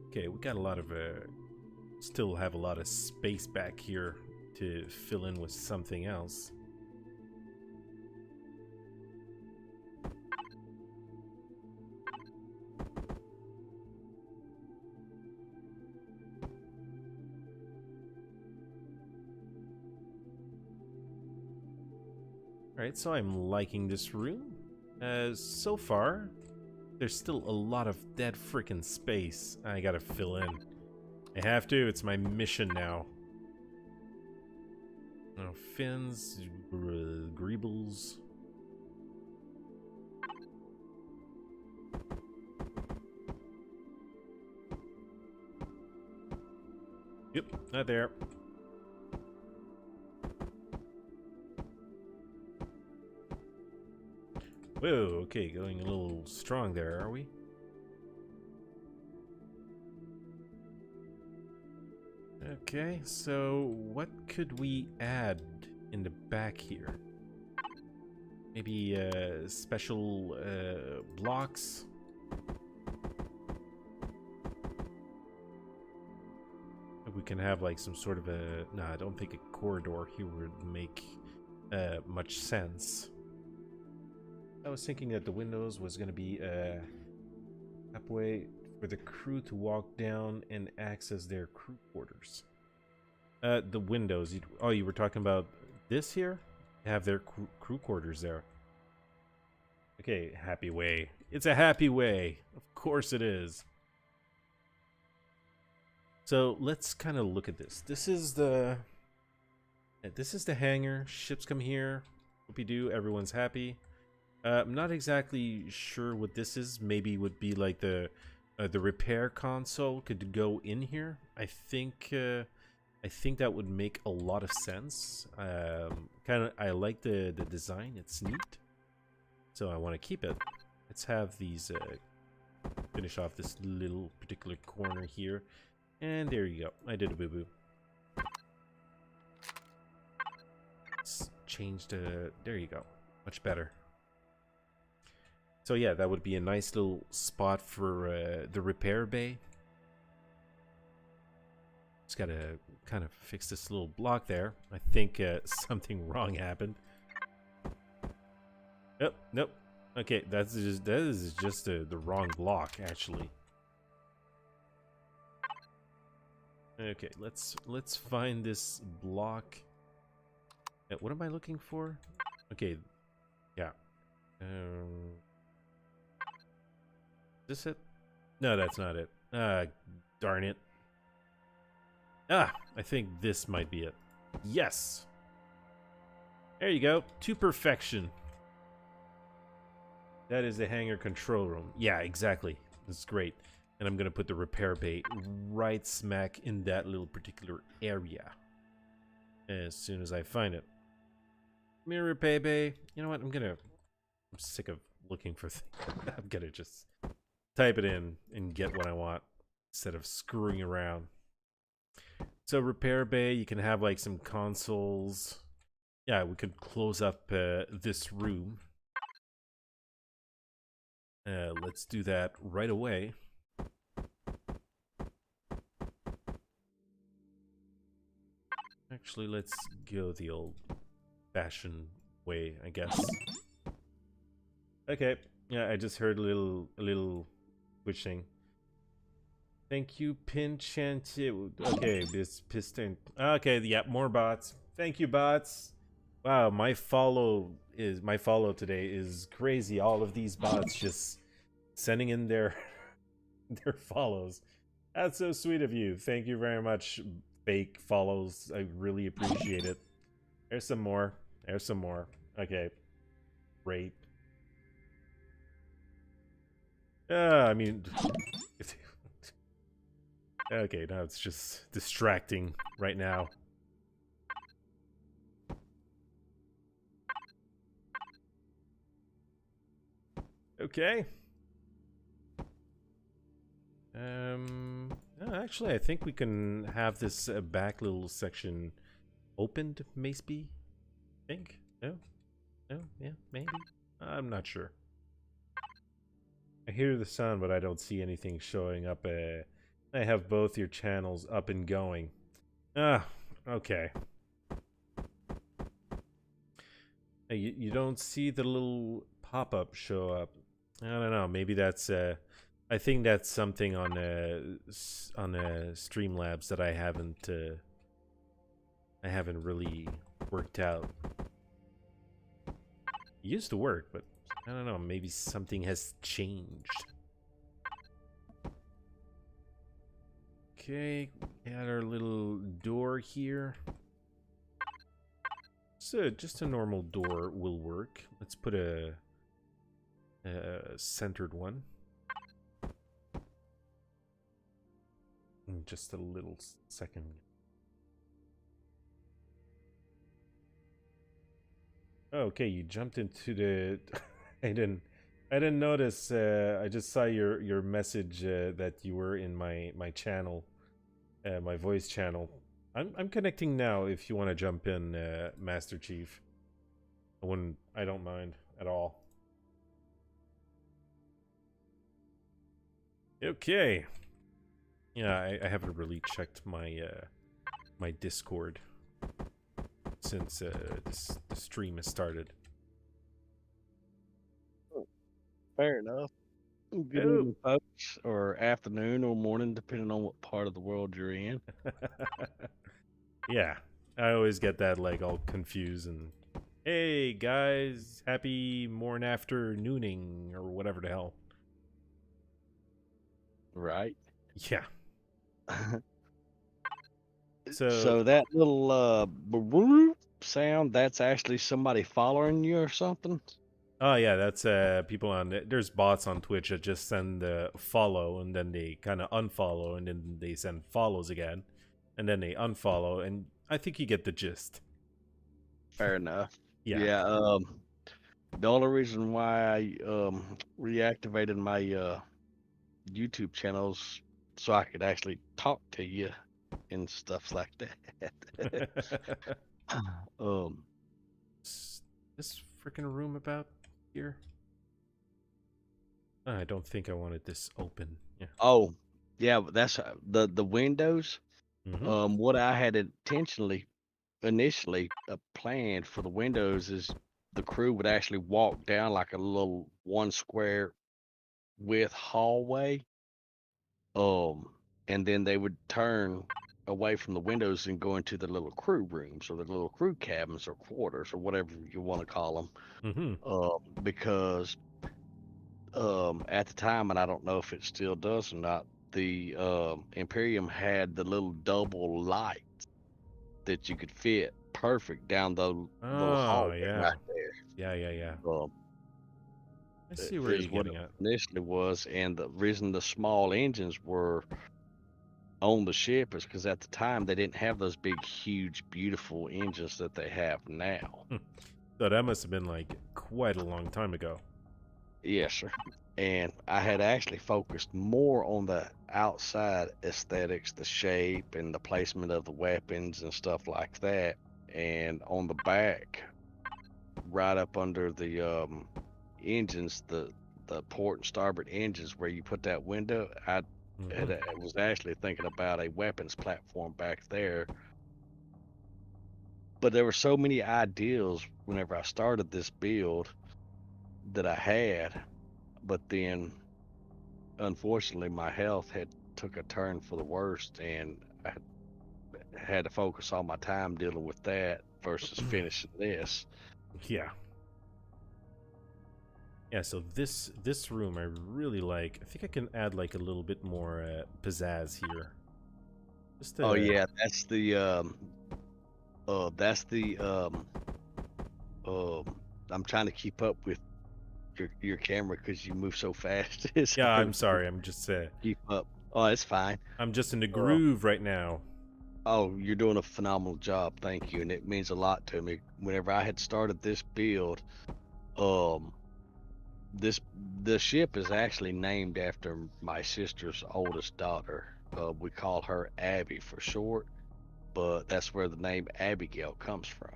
Okay, we got a lot of, still have a lot of space back here to fill in with something else. Alright, so I'm liking this room. So far, there's still a lot of dead freaking space I gotta fill in. I have to, it's my mission now. Oh, fins, greebles. Yep, not there. Whoa, okay, going a little strong there, are we? Okay, so what could we add in the back here? Maybe special blocks? We can have like some sort of a... No, I don't think a corridor here would make much sense. I was thinking that the windows was going to be a way for the crew to walk down and access their crew quarters. The windows. Oh, you were talking about this here? Have their crew quarters there. Okay, happy way. It's a happy way. Of course it is. So let's kind of look at this. This is the hangar. Ships come here. Hope you do. Everyone's happy. I'm not exactly sure what this is. Maybe it would be like the repair console could go in here. I think that would make a lot of sense. I like the design. It's neat. So I want to keep it. Let's have these finish off this little particular corner here. And there you go. I did a boo-boo. Let's change the... There you go. Much better. So yeah, that would be a nice little spot for the repair bay. Just gotta kind of fix this little block there. I think something wrong happened. Nope, nope. Okay, that is just the wrong block, actually. Okay, let's find this block. What am I looking for? Okay, yeah. Is this it? No, that's not it. Darn it. Ah, I think this might be it. Yes! There you go. To perfection. That is the hangar control room. Yeah, exactly. That's great. And I'm going to put the repair bay right smack in that little particular area. As soon as I find it. Mirror repair bay. You know what? I'm sick of looking for things. I'm going to just type it in and get what I want instead of screwing around. So repair bay, you can have like some consoles. Yeah, we could close up this room. Let's do that right away. Actually, let's go the old-fashioned way, I guess. Okay. Yeah, I just heard a little switching. Thank you, Pinchanti. Okay, this piston. Okay, yeah, more bots. Thank you, bots. Wow, my follow today is crazy. All of these bots just sending in their their follows. That's so sweet of you. Thank you very much, fake follows. I really appreciate it. There's some more. There's some more. Okay, great. I mean. Okay, now it's just distracting right now. Okay. Actually, I think we can have this back little section opened, maybe? I think? No? No? Yeah, maybe? I'm not sure. I hear the sound, but I don't see anything showing up. I have both your channels up and going. Ah, okay. You don't see the little pop-up show up. I don't know. Maybe that's I think that's something on Streamlabs that I haven't really worked out. It used to work, but I don't know. Maybe something has changed. Okay, got our little door here. So just a normal door will work. Let's put a centered one. In just a little second. Okay, you jumped into the. I didn't notice. I just saw your message that you were in my channel, my voice channel. I'm connecting now. If you want to jump in, Marsterchief. I don't mind at all. Okay. Yeah, I haven't really checked my my Discord since the stream has started. Fair enough. Good evening, folks, or afternoon or morning, depending on what part of the world you're in. Yeah, I always get that like all confused and hey guys, happy morn afternooning or whatever the hell. Right. Yeah. So that little sound, that's actually somebody following you or something? Oh yeah, that's people on there's bots on Twitch that just send follow and then they kind of unfollow and then they send follows again and then they unfollow and I think you get the gist. Fair enough. Yeah. Yeah. The only reason why I reactivated my YouTube channels so I could actually talk to you and stuff like that. um. This freaking room about here? I don't think I wanted this open. Yeah. Oh, yeah. But that's the windows. Mm-hmm. What I had initially planned for the windows is the crew would actually walk down like a little 1 square width hallway, um, and then they would turn away from the windows and go into the little crew rooms or the little crew cabins or quarters or whatever you want to call them. Mm-hmm. Because at the time, and I don't know if it still does or not, the Imperium had the little double light that you could fit perfect down the little Oh hallway yeah. right there. Yeah. Um, I see where is you're what it getting at. initially was, and the reason the small engines were on the ship is because at the time they didn't have those big, huge, beautiful engines that they have now. So that must have been like quite a long time ago. Yes, sir. And I had actually focused more on the outside aesthetics, the shape and the placement of the weapons and stuff like that. And on the back, right up under the engines, the port and starboard engines where you put that window, I was actually thinking about a weapons platform back there. But there were so many ideals whenever I started this build that I had, but then unfortunately my health had took a turn for the worst, and I had to focus all my time dealing with that versus finishing this. Yeah. Yeah, so this room I really like. I think I can add like a little bit more pizzazz here. Just Oh yeah, that's the I'm trying to keep up with your camera because you move so fast. It's yeah, hard I'm to sorry. I'm just keep up. Oh, it's fine. I'm just in the Uh, groove right now. oh, you're doing a phenomenal job. Thank you, and it means a lot to me. Whenever I had started this build, um, this the ship is actually named after my sister's oldest daughter. We call her Abby for short, but that's where the name Abbygale comes from.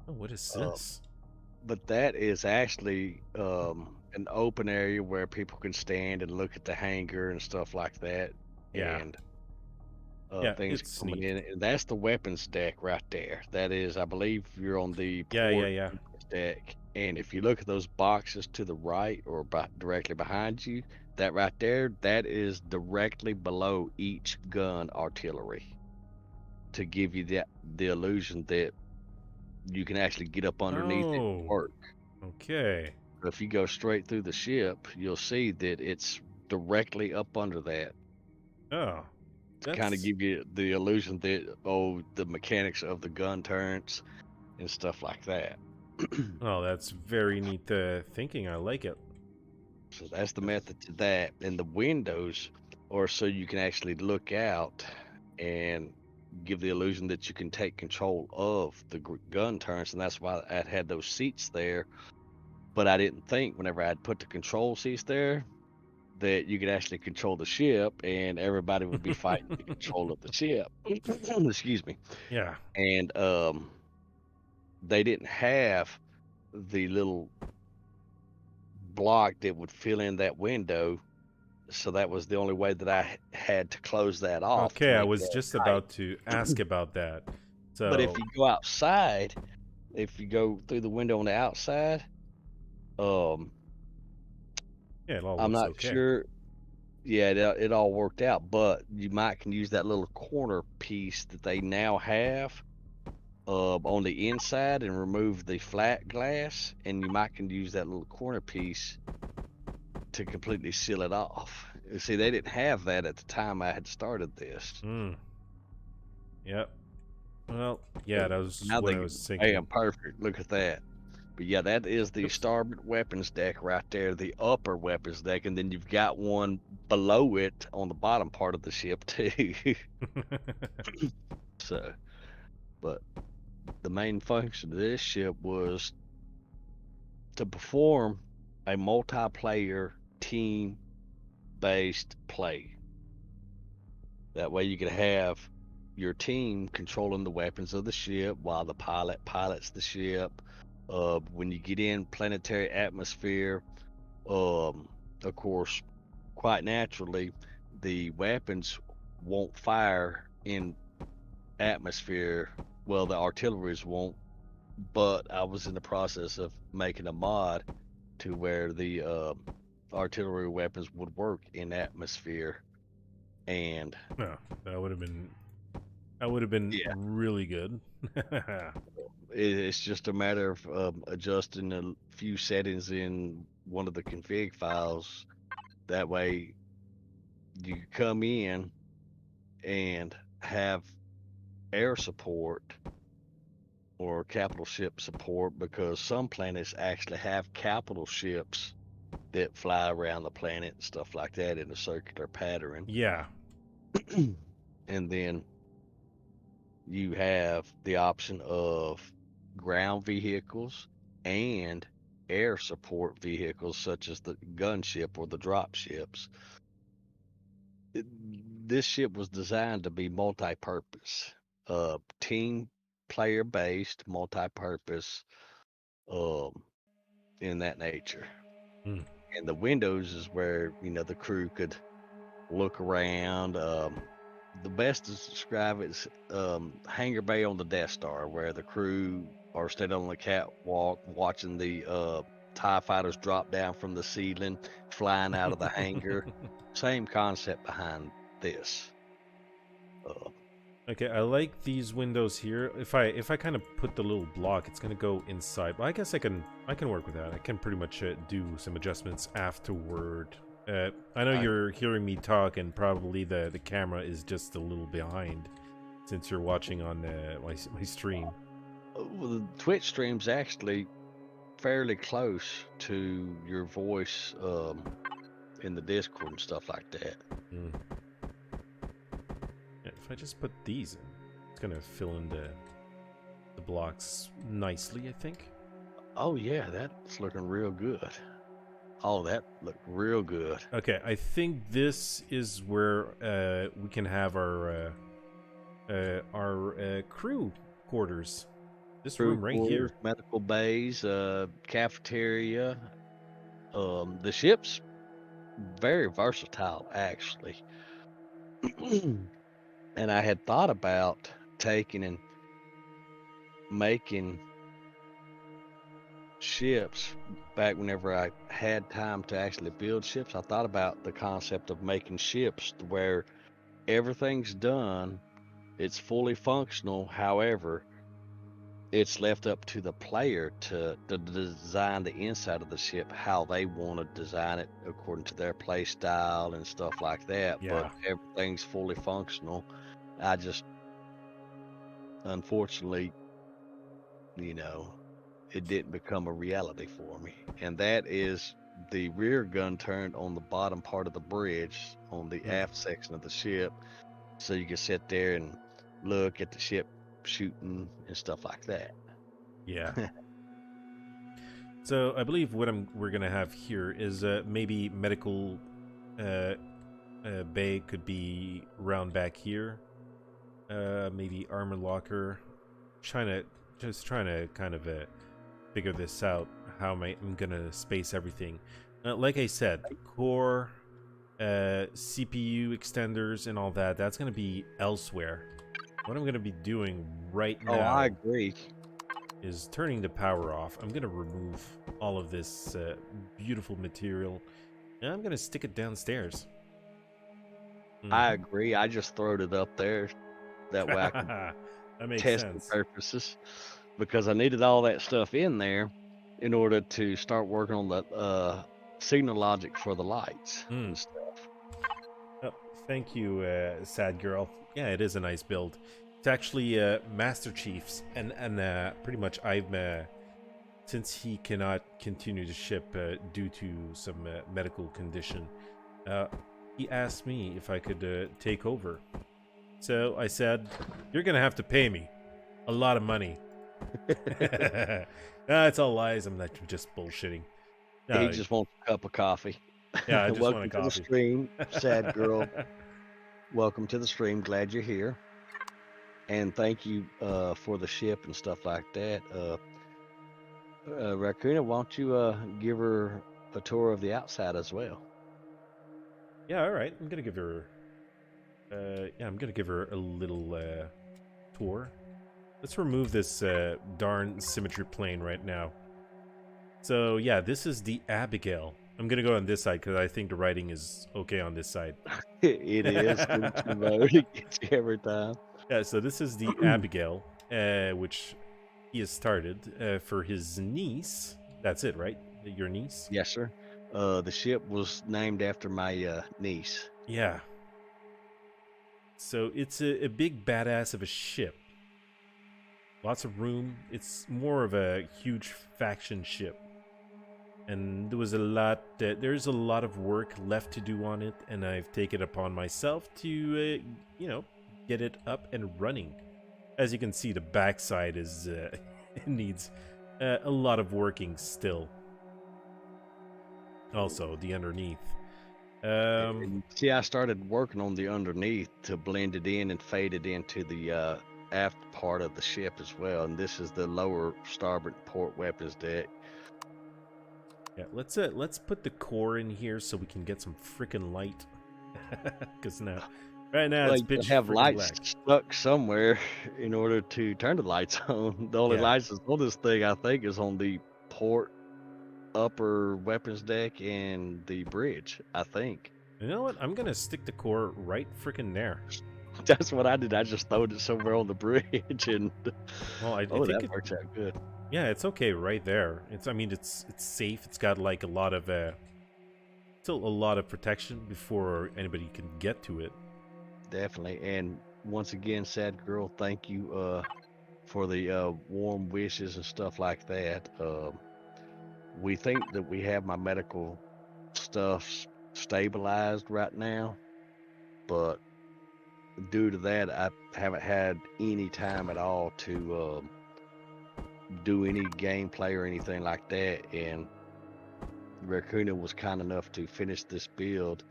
Oh, what is Uh, this? but that is actually an open area where people can stand and look at the hangar and stuff like that, Yeah. and Yeah, things it's coming neat. in. And that's the weapons deck right there. That is, I believe, you're on the port Yeah. deck, and if you look at those boxes to the right or directly behind you, that right there, that is directly below each gun artillery to give you the illusion that you can actually get up underneath it and Oh, work. okay. If you go straight through the ship, you'll see that it's directly up under that Oh, to kind of that's give you the illusion that, oh, the mechanics of the gun turrets and stuff like that. oh, that's very neat thinking. I like it. So that's the method to that. And the windows are so you can actually look out and give the illusion that you can take control of the gun turrets. And that's why I had those seats there. But I didn't think whenever I'd put the control seats there that you could actually control the ship and everybody would be fighting the control of the ship. Excuse me. Yeah. And they didn't have the little block that would fill in that window, so that was the only way that I had to close that off to Okay, I make was that just tight. about to ask about that. But if So, you go outside, if you go through the window on the outside, um, yeah, it all I'm looks not okay. sure. Yeah, it all worked out, but you might can use that little corner piece that they now have on the inside and remove the flat glass, and you might can use that little corner piece to completely seal it off. You see, they didn't have that at the time I had started this. Hmm. Yep. Well, yeah, So that was now what they I go, was thinking. bam, perfect. Look at that. But yeah, that is the Oops. starboard weapons deck right there, the upper weapons deck, and then you've got one below it on the bottom part of the ship too. So, but the main function of this ship was to perform a multiplayer team-based play. That way you could have your team controlling the weapons of the ship while the pilot pilots the ship. When you get in planetary atmosphere, of course, quite naturally, the weapons won't fire in atmosphere. Well, the artilleries won't, but I was in the process of making a mod to where the artillery weapons would work in atmosphere, and No, that would have been yeah, really good. it's just a matter of adjusting a few settings in one of the config files. That way, you come in and have air support or capital ship support, because some planets actually have capital ships that fly around the planet and stuff like that in a circular pattern. Yeah. And then you have the option of ground vehicles and air support vehicles, such as the gunship or the drop ships. This ship was designed to be multi-purpose, team player based, multi-purpose, in that nature. Mm. And the windows is where the crew could look around. The best to describe it is hangar bay on the Death Star, where the crew are standing on the catwalk watching the TIE fighters drop down from the ceiling, flying out of the hangar. Same concept behind this. Okay, I like these windows here. If I kind of put the little block, it's gonna go inside. But I guess I can work with that. I can pretty much do some adjustments afterward. I know you're hearing me talk, and probably the camera is just a little behind, since you're watching on my stream. Well, the Twitch stream's actually fairly close to your voice in the Discord and stuff like that. Mm. Yeah, if I just put these in, it's gonna fill in the blocks nicely, I think. Oh yeah, that's looking real good. Oh, that looked real good. Okay, I think this is where we can have our crew quarters. This Crew room right quarters, here. medical bays, cafeteria. The ship's very versatile, actually. And I had thought about taking and making ships back whenever I had time to actually build ships. I thought about the concept of making ships where everything's done, it's fully functional. However, it's left up to the player to design the inside of the ship how they want to design it according to their play style and stuff like that. Yeah. But everything's fully functional. I just, unfortunately, it didn't become a reality for me. And that is the rear gun turned on the bottom part of the bridge on the aft section of the ship, so you can sit there and look at the ship shooting and stuff like that. Yeah. So I believe what we're gonna have here is maybe medical bay could be around back here. Maybe armor locker. Trying to kind of figure this out. How I'm gonna space everything. Like I said, core, CPU extenders, and all that. That's gonna be elsewhere. What I'm gonna be doing right now. Oh, I agree. Is turning the power off. I'm gonna remove all of this beautiful material, and I'm gonna stick it downstairs. I agree. I just throwed it up there that way I can that makes test sense. the purposes, because I needed all that stuff in there in order to start working on the signal logic for the lights and stuff. Oh, thank you, sad girl. Yeah, it is a nice build. It's actually Masterchief's, and pretty much I've since he cannot continue to ship due to some medical condition, he asked me if I could take over. So I said, "You're gonna have to pay me a lot of money." It's all lies. I'm not just bullshitting. He just wants a cup of coffee. Yeah, I just want a Welcome to the coffee. stream, sad girl. Welcome to the stream. Glad you're here. And thank you for the ship and stuff like that. Rakoona, why don't you give her a tour of the outside as well? Yeah, all right. I'm gonna give her. I'm gonna give her a little tour. Let's remove this darn symmetry plane right now. So yeah, this is the Abbygale. I'm gonna go on this side because I think the writing is okay on this side. It is. It gets you every time. Yeah, so this is the Abbygale, which he has started for his niece. That's it, right? Your niece? Yes, sir. The ship was named after my niece. Yeah. So it's a big badass of a ship. Lots of room. It's more of a huge faction ship. And there's a lot of work left to do on it, and I've taken it upon myself to, get it up and running. As you can see, the backside is it needs a lot of working still. Also, the underneath. See, I started working on the underneath to blend it in and fade it into the aft part of the ship as well. And this is the lower starboard port weapons deck. Yeah, let's put the core in here so we can get some freaking light. Because right now it's pitch have lights black. stuck somewhere in order to turn the lights on. The only lights that's on this thing, I think, is on the port upper weapons deck and the bridge, I think. You know what? I'm gonna stick the core right freaking there. That's what I did. I just throwed it somewhere on the bridge, and I think that works out good. Yeah, it's okay right there. It's safe. It's got like a lot of still a lot of protection before anybody can get to it. Definitely. And once again, sad girl, thank you for the warm wishes and stuff like that. We think that we have my medical stuff stabilized right now, but due to that, I haven't had any time at all to do any gameplay or anything like that. And Rakoona was kind enough to finish this build,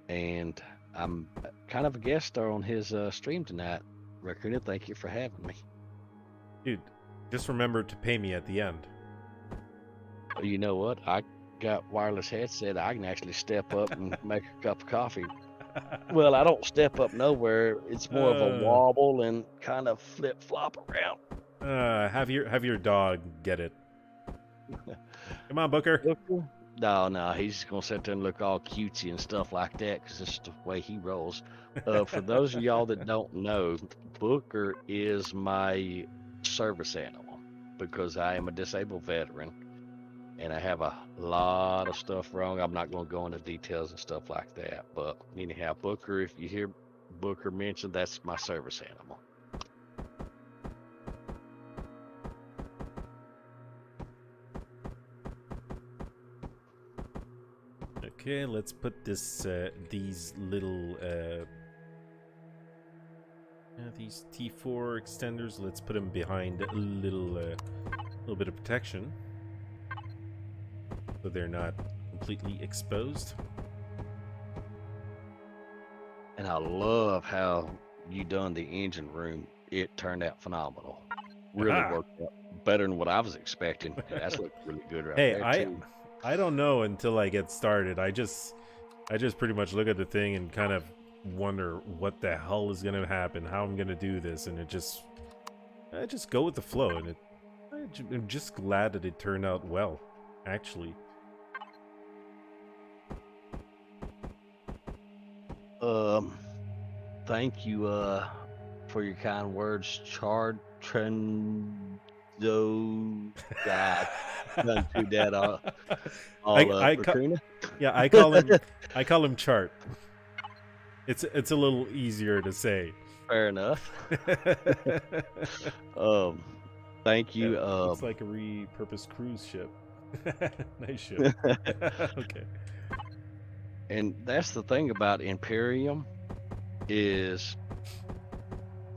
and I'm kind of a guest star on his stream tonight. Rakoona, thank you for having me. Dude, just remember to pay me at the end. You know what? I got wireless headset. I can actually step up and make a cup of coffee. Well, I don't step up nowhere. It's more of a wobble and kind of flip flop around. Have your dog get it. Come on, Booker. No, he's gonna sit there and look all cutesy and stuff like that because it's the way he rolls. For those of y'all that don't know, Booker is my service animal because I am a disabled veteran and I have a lot of stuff wrong. I'm not gonna go into details and stuff like that, but anyhow, Booker, if you hear Booker mentioned, that's my service animal. Okay, let's put this these little these T4 extenders. Let's put them behind a little bit of protection, so they're not completely exposed. And I love how you done the engine room. It turned out phenomenal. Really worked out better than what I was expecting. That's looked really good right there too. I don't know until I get started. I just pretty much look at the thing and kind of wonder what the hell is gonna happen, how I'm gonna do this, and I just go with the flow. And I'm just glad that it turned out well, actually. Thank you for your kind words, God. Not too dead I call him Chart. It's a little easier to say. Fair enough. Thank you. Looks like a repurposed cruise ship. Nice ship. Okay. And that's the thing about Empyrion is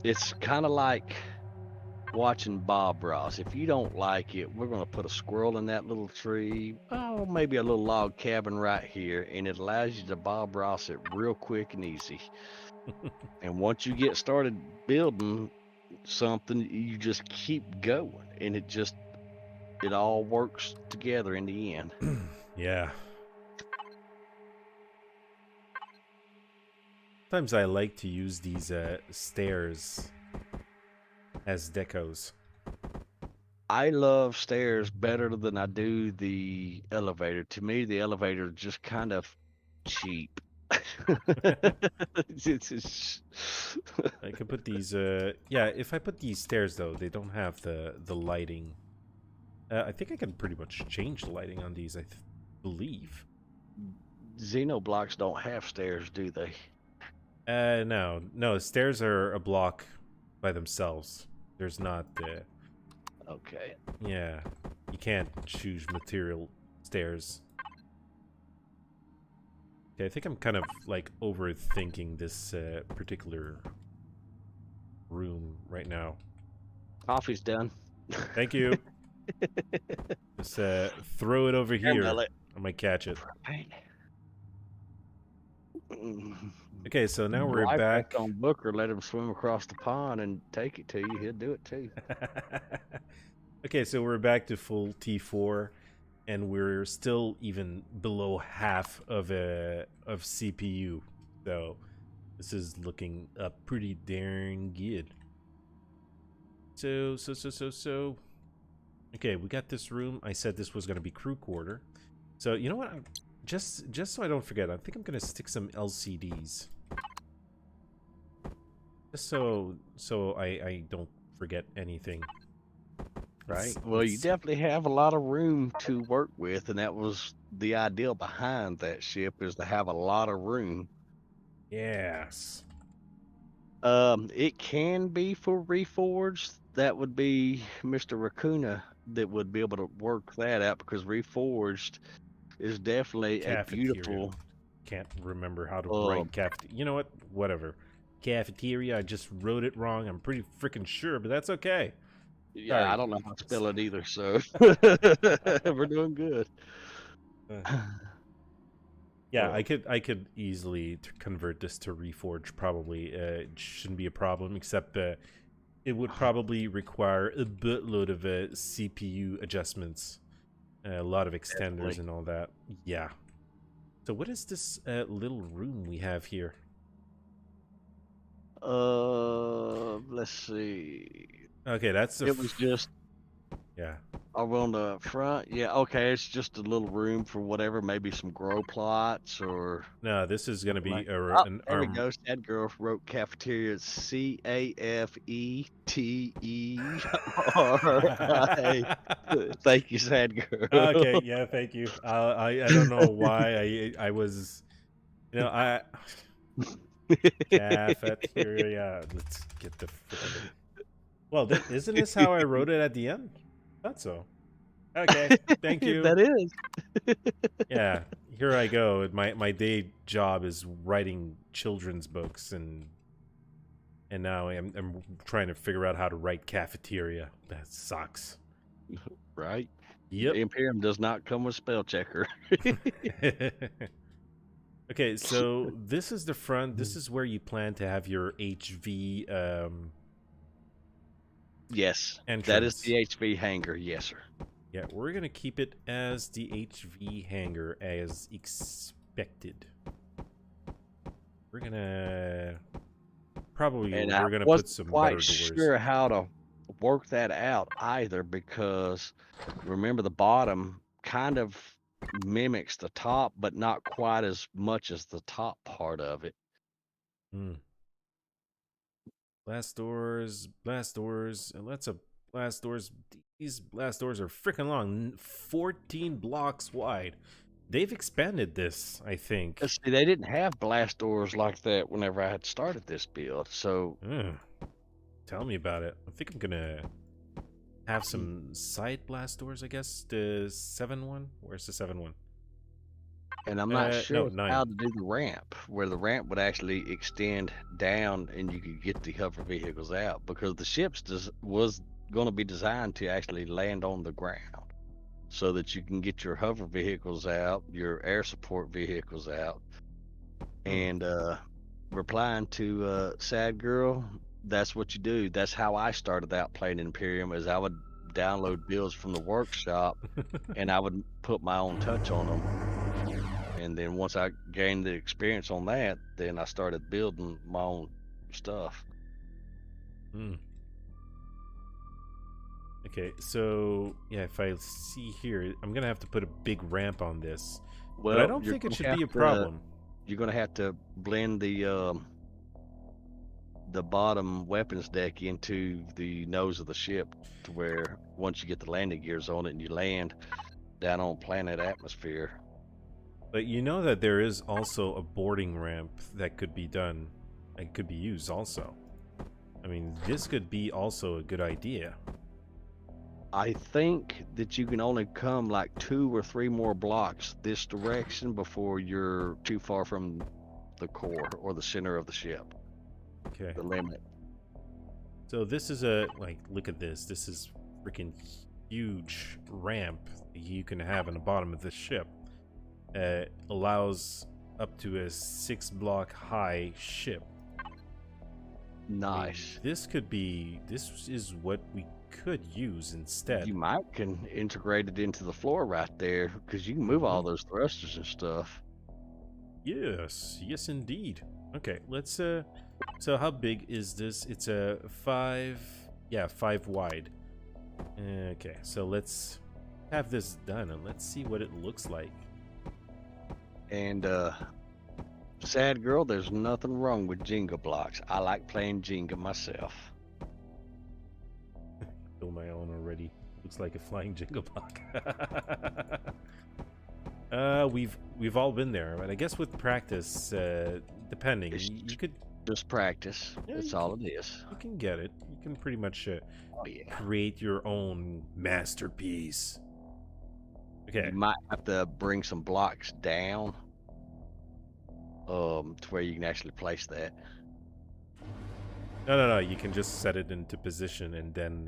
it's kind of like watching Bob Ross. If you don't like it, we're going to put a squirrel in that little tree. Oh, maybe a little log cabin right here, and it allows you to Bob Ross it real quick and easy. And once you get started building something, you just keep going, and it all works together in the end. Yeah. Sometimes I like to use these stairs as decos. I love stairs better than I do the elevator. To me, the elevator is just kind of cheap. It's I could put these. Yeah, if I put these stairs though, they don't have the lighting. I think I can pretty much change the lighting on these. I believe. Xenoblocks don't have stairs, do they? No. Stairs are a block by themselves. There's not. Okay. Yeah, you can't choose material stairs. Okay, I think I'm kind of like overthinking this particular room right now. Coffee's done. Thank you. Just throw it over here. I might catch it. Okay, so now we're back on Booker. Let him swim across the pond and take it to you. He'll do it too. Okay, so we're back to full T4, and we're still even below half of CPU. So this is looking up pretty darn good. So. Okay, we got this room. I said this was going to be crew quarter. So you know what? Just so I don't forget, I think I'm going to stick some LCDs. Just so I don't forget anything. Right? Well, you definitely have a lot of room to work with, and that was the ideal behind that ship, is to have a lot of room. Yes. It can be for Reforged. That would be Mr. Rakoona that would be able to work that out, because Reforged is definitely a beautiful. Can't remember how to write cafeteria. You know what? Whatever. Cafeteria. I just wrote it wrong. I'm pretty freaking sure, but that's okay. Yeah, sorry. I don't know how to spell it either, so we're doing good. Yeah, I could easily convert this to Reforge. Probably it shouldn't be a problem, except it would probably require a buttload of CPU adjustments, a lot of extenders and all that. Yeah. So what is this little room we have here? Let's see. Okay, that's it was just. Yeah. Over on the front, yeah, okay, it's just a little room for whatever, maybe some grow plots or. No, this is going to be like, an there we go. Sad girl wrote cafeteria CAFETERI. Thank you, sad girl. Okay, yeah, thank you. I don't know why I was, you know, cafeteria. Let's get the freaking. Well, isn't this how I wrote it at the end? Thought so. Okay, thank you. That is. Yeah, here I go. My day job is writing children's books, and now I'm trying to figure out how to write cafeteria. That sucks. Right? Yep. Empyrion does not come with spell checker. Okay, so this is the front. This is where you plan to have your HV. Yes, entrance. That is the HV hangar. Yes, sir. Yeah, we're gonna keep it as the HV hangar as expected. We're gonna probably and we're gonna put some better doors. I'm not quite sure how to work that out either, because remember the bottom kind of mimics the top, but not quite as much as the top part of it. Blast doors, and let's blast doors. These blast doors are freaking long, 14 blocks wide. They've expanded this, I think. See, they didn't have blast doors like that whenever I had started this build, so. Tell me about it. I think I'm gonna have some side blast doors, I guess. The 7-1? Where's the 7-1? And I'm not No, sure 9. how to do the ramp, where the ramp would actually extend down and you could get the hover vehicles out, because the ships was going to be designed to actually land on the ground so that you can get your hover vehicles out, your air support vehicles out. And replying to Sad Girl, that's what you do. That's how I started out playing Empyrion, is I would download builds from the workshop and I would put my own touch on them. And then once I gained the experience on that, then I started building my own stuff. Okay, so yeah, if I see here, I'm gonna have to put a big ramp on this, Well, but I don't think it should be a problem. You're gonna have to blend the bottom weapons deck into the nose of the ship, to where once you get the landing gears on it and you land down on planet atmosphere. But you know that there is also a boarding ramp that could be done and could be used also. I mean, this could be also a good idea. I think that you can only come like 2 or 3 more blocks this direction before you're too far from the core or the center of the ship. Okay. The limit. So this is a, like, look at this. This is freaking huge ramp you can have in the bottom of the ship. Allows up to a 6-block high ship. Nice. I mean, this is what we could use instead. You might can integrate it into the floor right there, because you can move all those thrusters and stuff. Yes, yes indeed. Okay, let's so how big is this? It's a 5 wide. Okay, so let's have this done and let's see what it looks like. And Sad Girl, there's nothing wrong with Jenga blocks. I like playing Jenga myself. Build my own already. Looks like a flying Jenga block. We've all been there, but I guess with practice, depending, you could just practice. Yeah, That's all it is. You can get it. You can pretty much Oh yeah. create your own masterpiece. Okay. You might have to bring some blocks down, to where you can actually place that. No. You can just set it into position and then,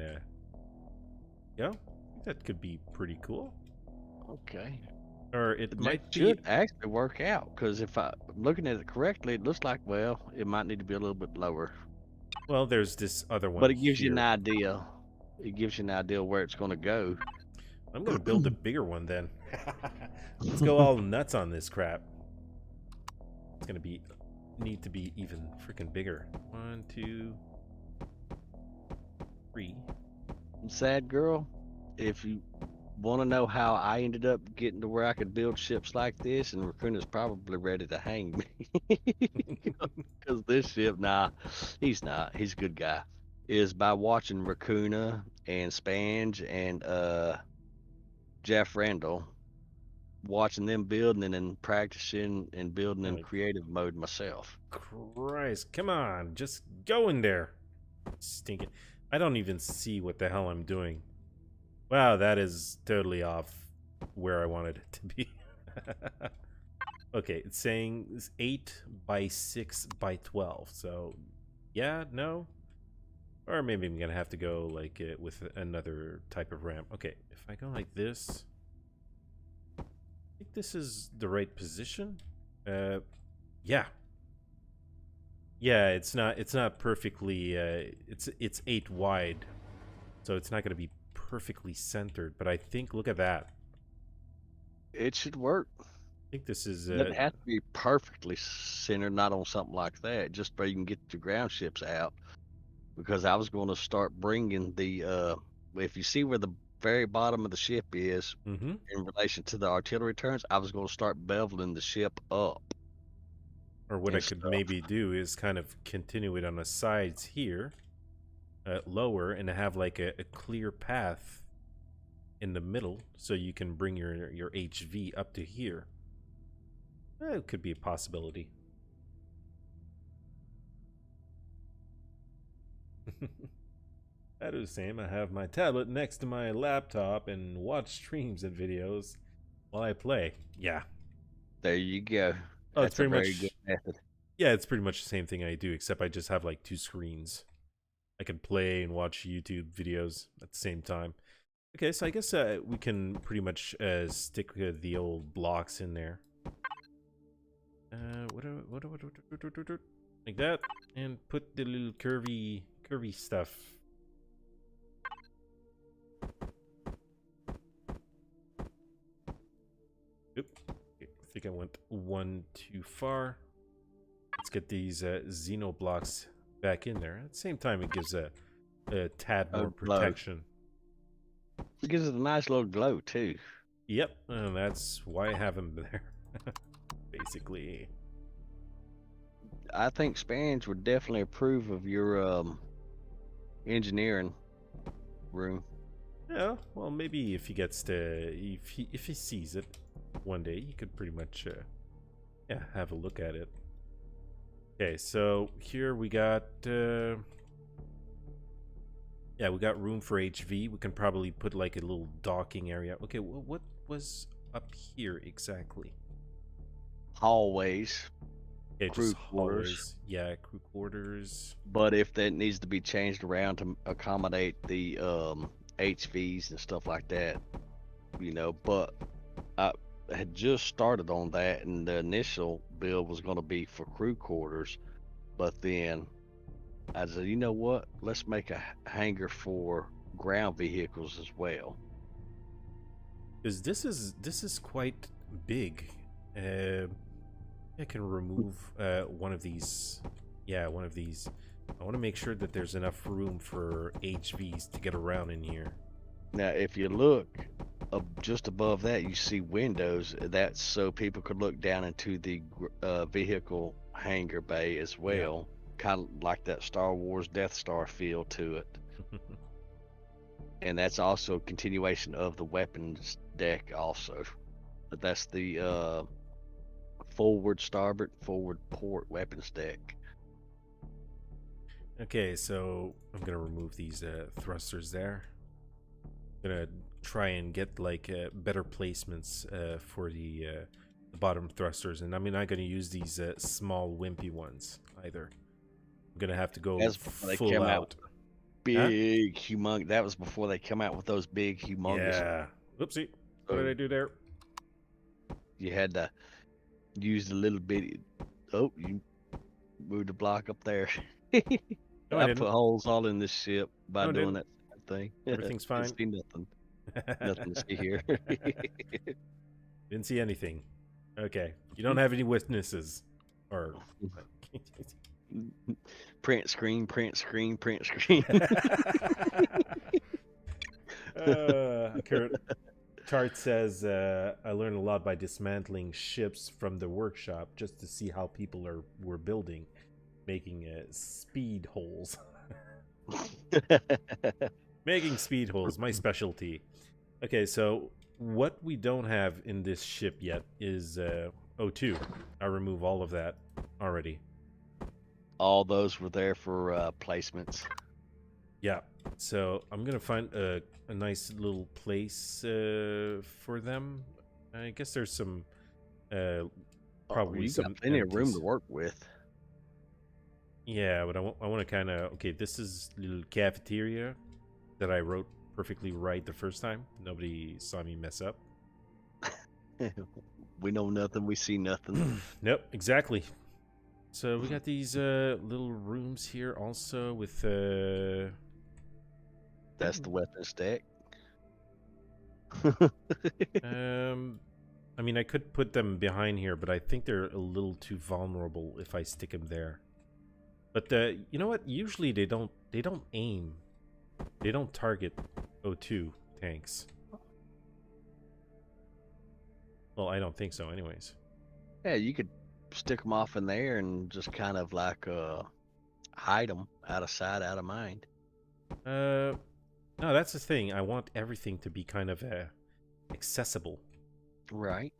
yeah, I think that could be pretty cool. Okay. Or it might should actually work out, because if I'm looking at it correctly, it looks like, well, it might need to be a little bit lower. Well, there's this other one. But it gives here. you an idea. It gives you an idea where it's going to go. I'm gonna build a bigger one then. Let's go all nuts on this crap. It's gonna need to be even freaking bigger. 1, 2, 3. Sad Girl, if you want to know how I ended up getting to where I could build ships like this, and Rakoona's probably ready to hang me, because this ship, nah, he's not. He's a good guy. Is by watching Rakoona and Spange and Jeff Randall, watching them building and then practicing and building in creative mode myself. Christ, come on, just go in there. Stinking. I don't even see what the hell I'm doing. Wow, that is totally off where I wanted it to be. Okay, it's saying it's 8 by 6 by 12. So, yeah, no. Or maybe I'm gonna have to go like with another type of ramp. Okay, if I go like this, I think this is the right position. Yeah. Yeah, it's not perfectly. It's 8 wide, so it's not gonna be perfectly centered. But I think, look at that. It should work. I think this is. It doesn't have to be perfectly centered, not on something like that. Just where you can get your ground ships out. Because I was going to start bringing the, if you see where the very bottom of the ship is in relation to the artillery turrets, I was going to start beveling the ship up. Or what I could maybe do is kind of continue it on the sides here, lower, and have like a clear path in the middle, so you can bring your HV up to here. It could be a possibility. I do the same. I have my tablet next to my laptop and watch streams and videos while I play. Yeah. There you go. Oh, it's That's a pretty very good much, method. yeah, it's pretty much the same thing I do, except I just have like two screens. I can play and watch YouTube videos at the same time. Okay, so I guess we can pretty much stick the old blocks in there. Like that, and put the little curvy stuff. Oop. Okay, I think I went one too far. Let's get these Xeno blocks back in there. At the same time, it gives a tad more Glow. protection. It gives it a nice little glow too. Yep, and that's why I have them there. Basically. I think Spanish would definitely approve of your engineering room. Yeah, well, maybe if he gets to, if he sees it one day, he could pretty much, yeah, have a look at it. Okay, so here we got, yeah, we got room for HV. We can probably put like a little docking area. Okay, what was up here exactly? Hallways. Okay, Crew just quarters. hallways. Yeah, crew quarters. But if that needs to be changed around to accommodate the HVs and stuff like that, you know, but I had just started on that, and the initial build was going to be for crew quarters, but then I said, you know what, let's make a hangar for ground vehicles as well. Because this is quite big. I can remove one of these. Yeah, one of these. I want to make sure that there's enough room for HVs to get around in here. Now, if you look just above that, you see windows. That's so people could look down into the vehicle hangar bay as well. Kind of like that Star Wars Death Star feel to it. And that's also a continuation of the weapons deck also. But that's the forward starboard, forward port weapons deck. Okay, so I'm gonna remove these thrusters there. I'm gonna try and get like better placements for the bottom thrusters, and I'm not gonna use these small wimpy ones either. I'm gonna have to go full out. Big humongous. That was before they come out with those big humongous. Yeah. Oopsie. What did I do there? You had to use the little bitty. Oh, you moved the block up there. No, I put holes all in this ship by doing didn't. that thing. Everything's fine. See nothing. Nothing to see here. Didn't see anything. Okay. You don't have any witnesses. Or print screen, print screen, print screen. Chart says, I learned a lot by dismantling ships from the workshop just to see how people were building, making speed holes. Making speed holes, my specialty. Okay, so what we don't have in this ship yet is O2. I remove all of that already. All those were there for placements. Yeah, so I'm gonna find a nice little place for them. I guess there's some probably you some got plenty of room empties. to work with. Yeah, but I want to kind of, okay, this is little cafeteria that I wrote perfectly right the first time. Nobody saw me mess up. We know nothing, we see nothing. Nope, exactly. So we got these little rooms here also with That's the weapons deck. I mean, I could put them behind here, but I think they're a little too vulnerable if I stick them there. But you know what? Usually they don't aim. They don't target O2 tanks. Well, I don't think so anyways. Yeah, you could stick them off in there and just kind of like hide them out of sight, out of mind. No, that's the thing. I want everything to be kind of accessible. Right.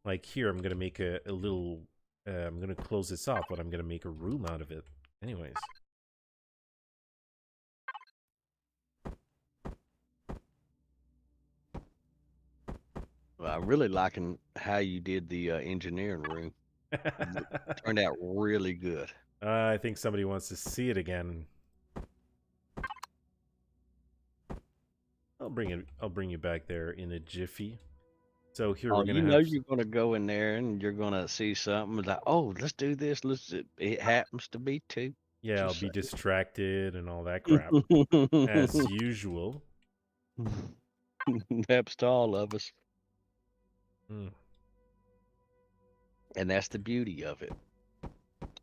Like here, I'm gonna make a little. I'm gonna close this off, but I'm gonna make a room out of it. Anyways. Well, I'm really liking how you did the engineering room. Turned out really good. I think somebody wants to see it again. I'll bring you back there in a jiffy. So here Oh, we're you gonna know have. you're gonna go in there and you're gonna see something like, oh, let's do this. It happens to be two. Yeah, I'll Just be say. distracted and all that crap as usual. Happens to all of us, Mm. and that's the beauty of it.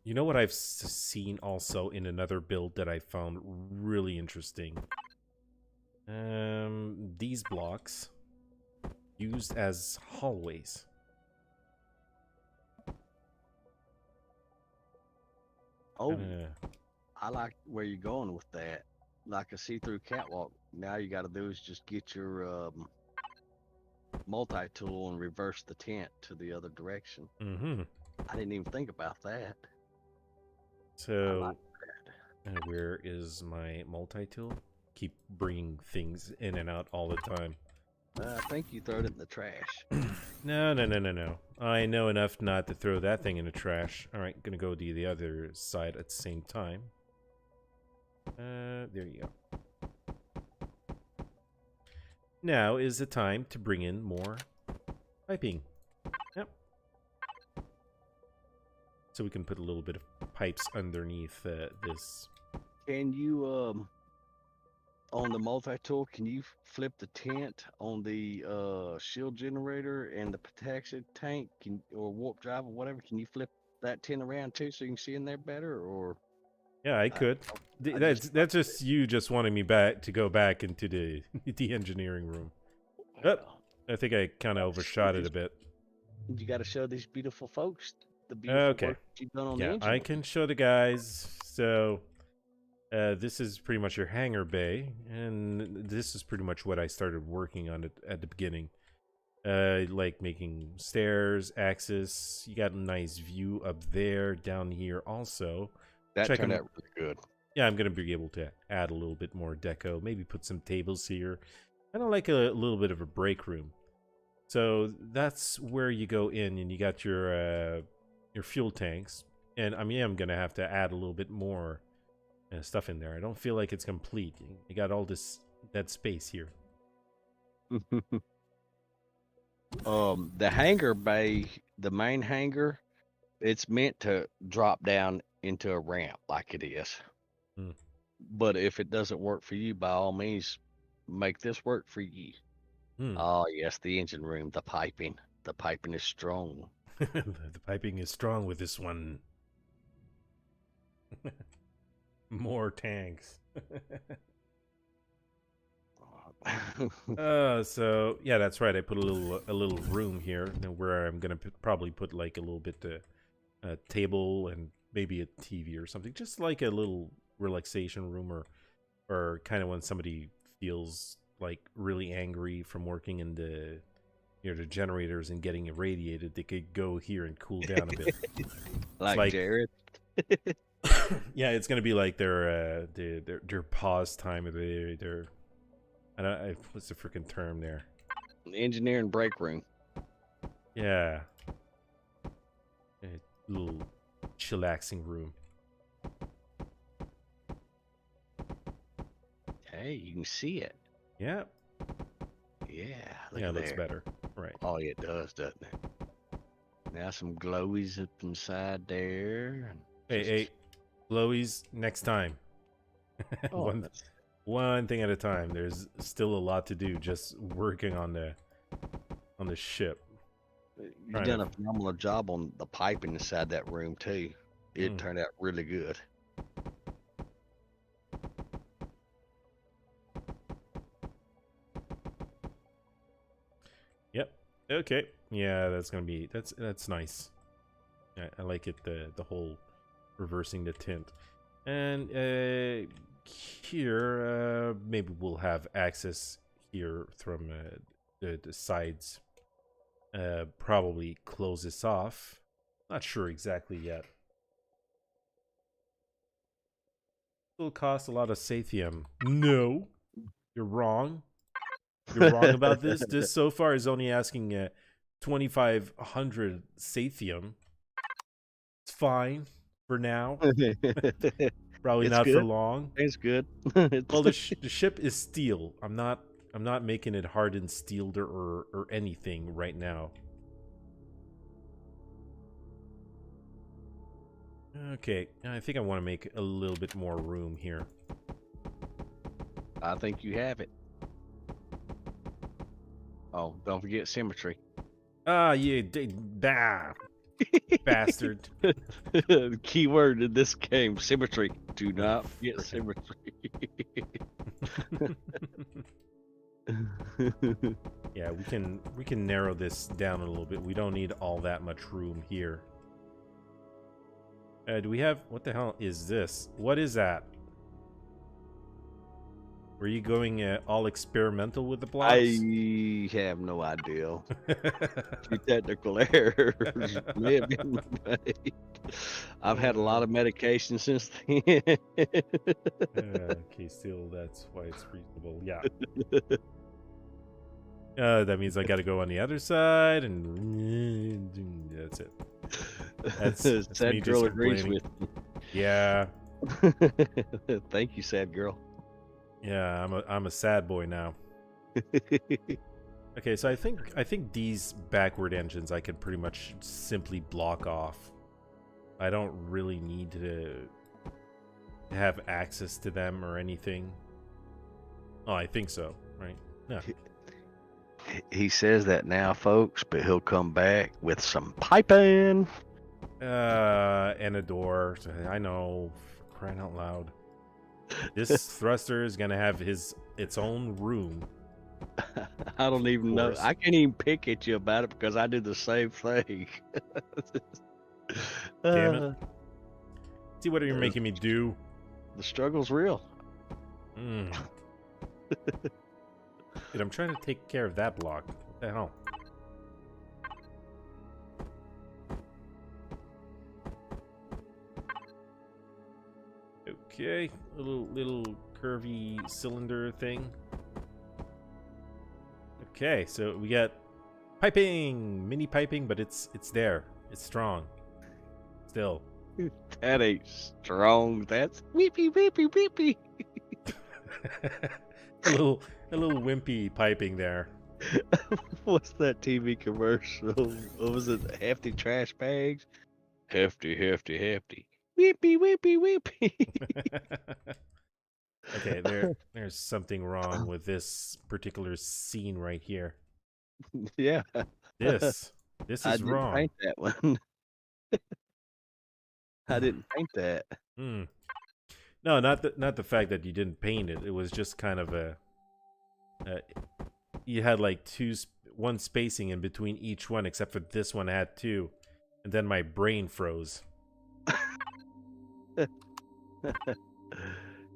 You know what I've seen also in another build that I found really interesting? These blocks used as hallways. Oh, Kinda, I like where you're going with that. Like a see-through catwalk. Now you got to do is just get your multi-tool and reverse the tent to the other direction. mm-hmm. I didn't even think about that. I like So, where is my multi-tool? Keep bringing things in and out all the time. I think you throw it in the trash. No. I know enough not to throw that thing in the trash. Alright, gonna go to the other side at the same time. There you go. Now is the time to bring in more piping. Yep. So we can put a little bit of pipes underneath this. Can you on the multi-tool, can you flip the tent on the shield generator and the protection tank or warp drive or whatever? Can you flip that tent around too so you can see in there better? Or Yeah, I I, could. I That's just you just wanting me back to go back into the the engineering room. Oh, well, I think I kind of overshot it a bit. you got to show these beautiful folks the beautiful Okay. work that you've done on the Yeah, engine I room. can show the guys. So, this is pretty much your hangar bay, and this is pretty much what I started working on at the beginning. Like making stairs, access. You got a nice view up there, down here also. That Check turned them. out really good. Yeah, I'm gonna be able to add a little bit more deco. Maybe put some tables here. Kind of like a little bit of a break room. So that's where you go in, and you got your fuel tanks. And I mean, I'm gonna have to add a little bit more stuff in there. I don't feel like it's complete. You got all this dead space here. The hangar bay, the main hangar, it's meant to drop down into a ramp like it is. Hmm. But if it doesn't work for you, by all means, make this work for you. Hmm. Oh, yes, the engine room, the piping. The piping is strong. The piping is strong with this one. More tanks. So yeah, that's right. I put a little room here where I'm gonna probably put like a little bit table and maybe a TV or something, just like a little relaxation room, or kind of when somebody feels like really angry from working in the the generators and getting irradiated, they could go here and cool down a bit. It's Like like Jared. yeah, it's gonna be like their pause time, or their what's the freaking term there? Engineering break room. Yeah, a little chillaxing room. Hey, you can see it. Yeah, Yeah, look yeah, at it looks there. better. Right. Oh, yeah, it does, doesn't it? Now some glowies up inside there. And Hey, just, hey, glowies next time. oh, one one thing at a time. There's still a lot to do. Just working on the ship. you've done a phenomenal job on the piping inside that room, too. It turned out really good. Yep. Okay. Yeah, that's gonna be that's nice. I like it. The whole reversing the tint, and here maybe we'll have access here from the sides. Probably close this off. Not sure exactly yet. It'll cost a lot of sathium. No, you're wrong. You're wrong about this. This so far is only asking 2,500 Sathium. It's fine for now. Probably It's not for good. long. It's good. Well, the ship is steel. I'm not making it hardened steel or anything right now. Okay, I think I want to make a little bit more room here. I think you have it. Oh, don't forget symmetry. Ah, yeah, bastard. The key word in this game, symmetry. Do not forget symmetry. Yeah, we can narrow this down a little bit. We don't need all that much room here. Do we have... What the hell is this? What is that? Were you going all experimental with the blocks? I have no idea. Few technical errors may have been made. I've had a lot of medication since then. Okay, still, that's why it's reasonable. Yeah. That means I got to go on the other side, and that's it. That's sad me girl just agrees complaining. with Yeah. me. Thank you, sad girl. Yeah, I'm a sad boy now. Okay, so I think these backward engines I can pretty much simply block off. I don't really need to have access to them or anything. Oh, I think so, right? Yeah. He says that now, folks, but he'll come back with some piping. And a door. I know, for crying out loud. This thruster is gonna have its own room. I don't even know. I can't even pick at you about it because I do the same thing. Damn it. See what you're making me do. The struggle's real. Dude, I'm trying to take care of that block. What the hell? Okay, little curvy cylinder thing. Okay, so we got piping, mini piping, but it's there. It's strong. Still. That ain't strong. That's weepy, weepy, weepy. a little wimpy piping there. What's that TV commercial? What was it? Hefty trash bags? Hefty, hefty, hefty. Weepy, weepy, weepy. Okay, there's something wrong with this particular scene right here. Yeah. This is wrong. I didn't paint that one. I didn't paint that. No, not the fact that you didn't paint it. It was just kind of a you had like one spacing in between each one, except for this one had two, and then my brain froze.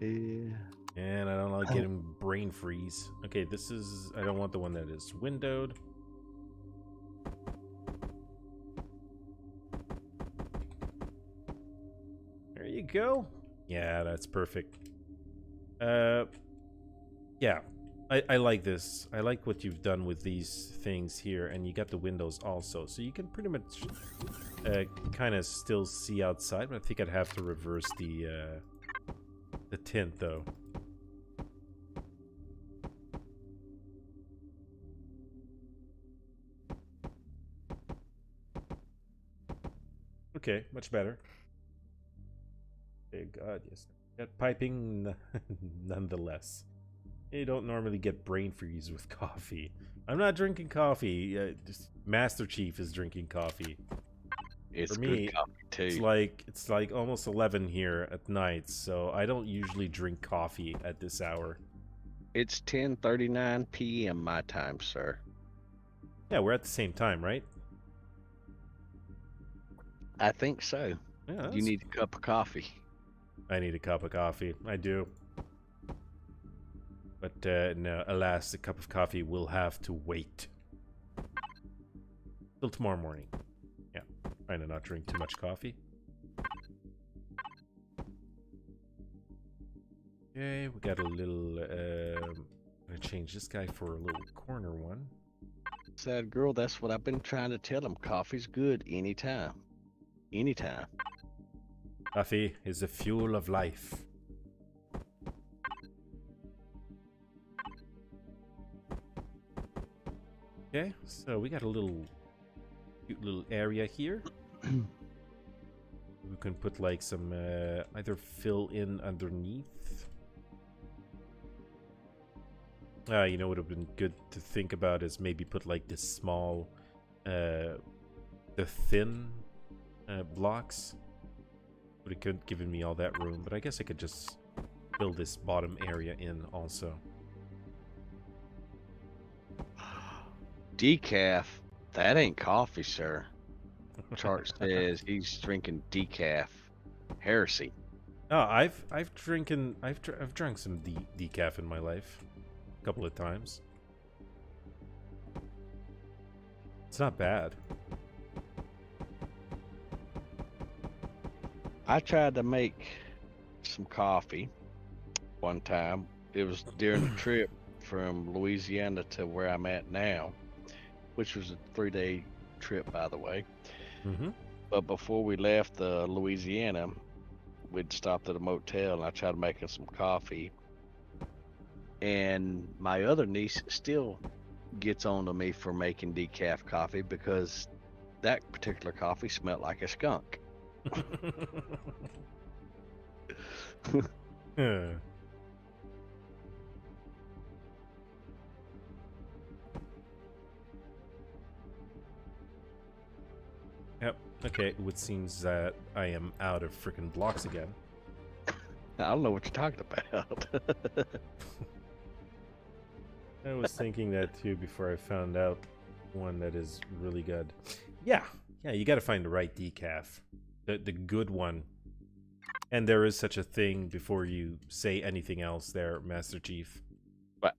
Yeah. And I don't like getting brain freeze. Okay, this is... I don't want the one that is windowed. There you go. Yeah, that's perfect. Yeah. I like this. I like what you've done with these things here, and you got the windows also, so you can pretty much kind of still see outside, but I think I'd have to reverse the tint, though. Okay, much better. Thank God, yes. Got piping nonetheless. You don't normally get brain freeze with coffee. I'm not drinking coffee. Masterchief is drinking coffee. It's For me, good coffee too. it's like almost 11 here at night, so I don't usually drink coffee at this hour. It's 10:39 p.m. my time, sir. Yeah, we're at the same time, right? I think so. Yeah, You need a cup of coffee. I need a cup of coffee. I do. But no, alas, the cup of coffee will have to wait till tomorrow morning. Yeah, trying to not drink too much coffee. Okay, we got a little change this guy for a little corner one. Sad girl, that's what I've been trying to tell him. Coffee's good anytime. Anytime. Coffee is the fuel of life. Okay, so we got a little cute little area here. We can put like some either fill in underneath. You know what would have been good to think about is maybe put like this small, the thin blocks. But it couldn't given me all that room. But I guess I could just fill this bottom area in also. Decaf? That ain't coffee, sir. Chart says he's drinking decaf. Heresy. Oh, I've drunk some decaf in my life, a couple of times. It's not bad. I tried to make some coffee one time. It was during the trip from Louisiana to where I'm at now, which was a 3-day trip, by the way. Mm-hmm. But before we left Louisiana, we'd stopped at a motel and I tried making some coffee. And my other niece still gets on to me for making decaf coffee because that particular coffee smelled like a skunk. Yep. Okay, it would seems that I am out of freaking blocks again. I don't know what you're talking about. I was thinking that too before I found out one that is really good. Yeah, you got to find the right decaf, the good one. And there is such a thing before you say anything else there, Marsterchief. What?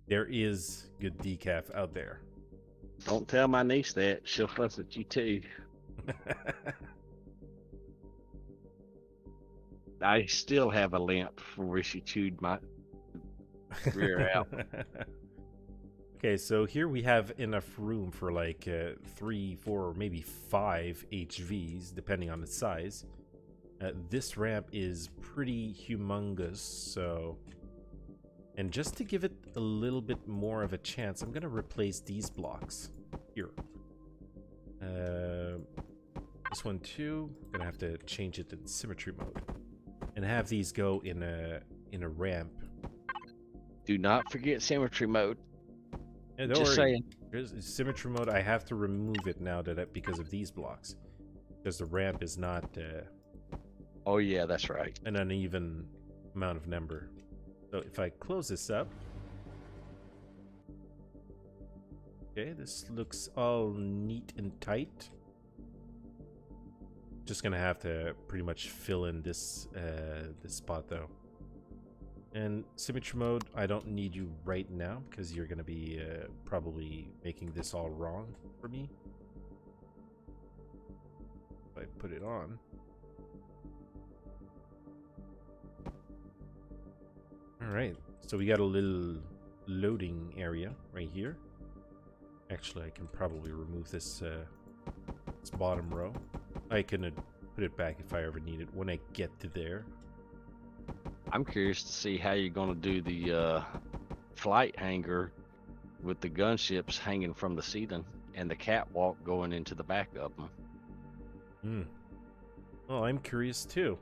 There is good decaf out there. Don't tell my niece that. She'll fuss at you too. I still have a limp from where she chewed my rear out. Okay, so here we have enough room for like 3, 4, maybe 5 HVs, depending on the size. This ramp is pretty humongous, so... And just to give it a little bit more of a chance, I'm going to replace these blocks here. This one too. I'm going to have to change it in symmetry mode. And have these go in a ramp. Do not forget symmetry mode. Yeah, Just saying. There's symmetry mode. I have to remove it now because of these blocks. Because the ramp is not... oh yeah, that's right. an uneven amount of number. So if I close this up, okay, this looks all neat and tight. Just gonna have to pretty much fill in this this spot though. And symmetry mode, I don't need you right now because you're gonna be probably making this all wrong for me. If I put it on. Alright, so we got a little loading area right here. Actually, I can probably remove this, this bottom row. I can put it back if I ever need it when I get to there. I'm curious to see how you're going to do the flight hangar with the gunships hanging from the ceiling and the catwalk going into the back of them. Hmm. Well, I'm curious too.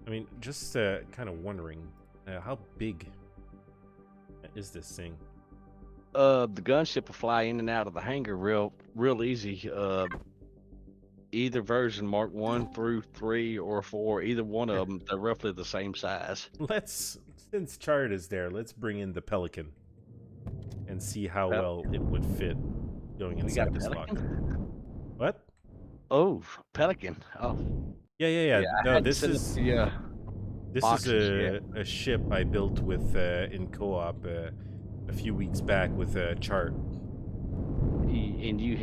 I mean, just kind of wondering, how big is this thing? The gunship will fly in and out of the hangar real easy. Either version, Mark 1 through 3 or 4, either one of them, they're roughly the same size. Since Chart is there, let's bring in the Pelican and see how well it would fit going inside this locker. What? Oh, Pelican. Oh. Yeah. No, this is a ship I built with in co-op a few weeks back with Chart. And you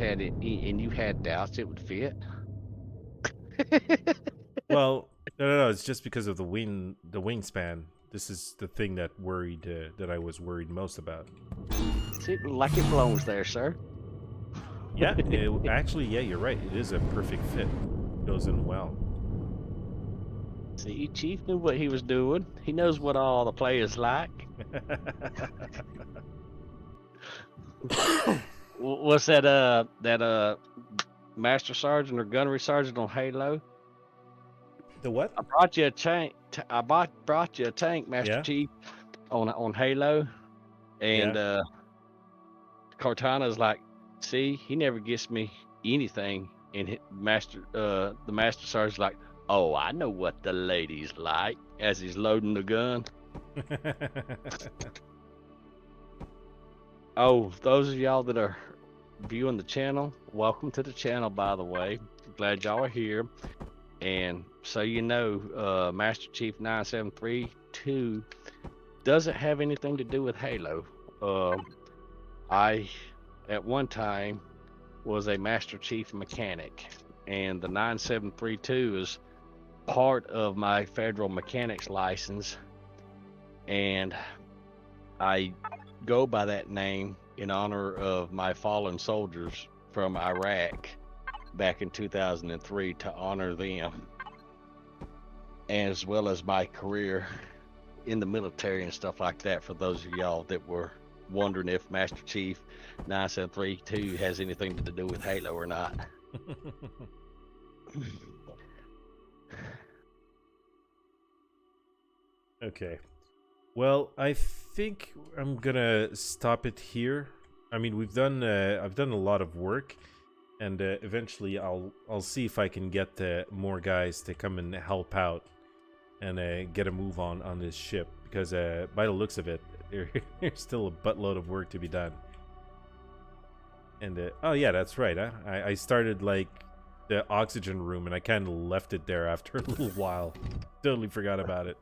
had doubts it would fit? Well, no, it's just because of the wingspan. This is the thing that that I was worried most about. See, like it belongs there, sir. Yeah, actually, yeah, you're right. It is a perfect fit. Goes in well. See, Chief knew what he was doing. He knows what all the players like. What's that Master Sergeant or Gunnery Sergeant on Halo? The what? I brought you a tank. Brought you a tank, Master Yeah. Chief, on Halo, and Yeah. Cortana's like, see, he never gets me anything. And the Master Sergeant's like, oh, I know what the ladies like, as he's loading the gun. Oh, those of y'all that are viewing the channel, welcome to the channel, by the way. Glad y'all are here. And so you know, Master Chief 9732 doesn't have anything to do with Halo. I, at one time, was a Master Chief mechanic, and the 9732 is part of my federal mechanics license, and I go by that name in honor of my fallen soldiers from Iraq back in 2003 to honor them, as well as my career in the military and stuff like that, for those of y'all that were wondering if Master Chief 9732 has anything to do with Halo or not. Okay. Well, I think I'm gonna stop it here. I mean, I've done a lot of work, and eventually I'll see if I can get more guys to come and help out and get a move on this ship, because by the looks of it, there's still a buttload of work to be done. And oh yeah, that's right. I started like the oxygen room, and I kind of left it there after a little while. Totally forgot about it.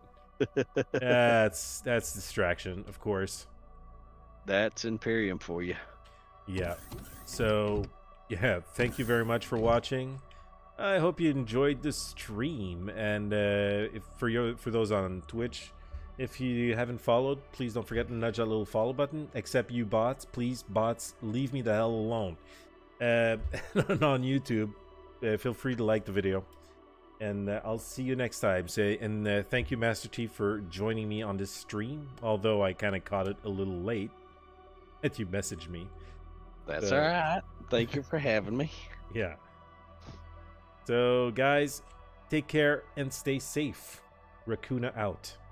That's distraction, of course. That's Empyrion for you. Yeah. So, yeah, thank you very much for watching. I hope you enjoyed the stream, and if for those on Twitch, if you haven't followed, please don't forget to nudge that little follow button. Except you bots, please, bots, leave me the hell alone. And on YouTube, feel free to like the video. And I'll see you next time. And thank you, Master Chief, for joining me on this stream. Although I kind of caught it a little late. And you messaged me. That's all right. Thank you for having me. Yeah. So, guys, take care and stay safe. Rakoona out.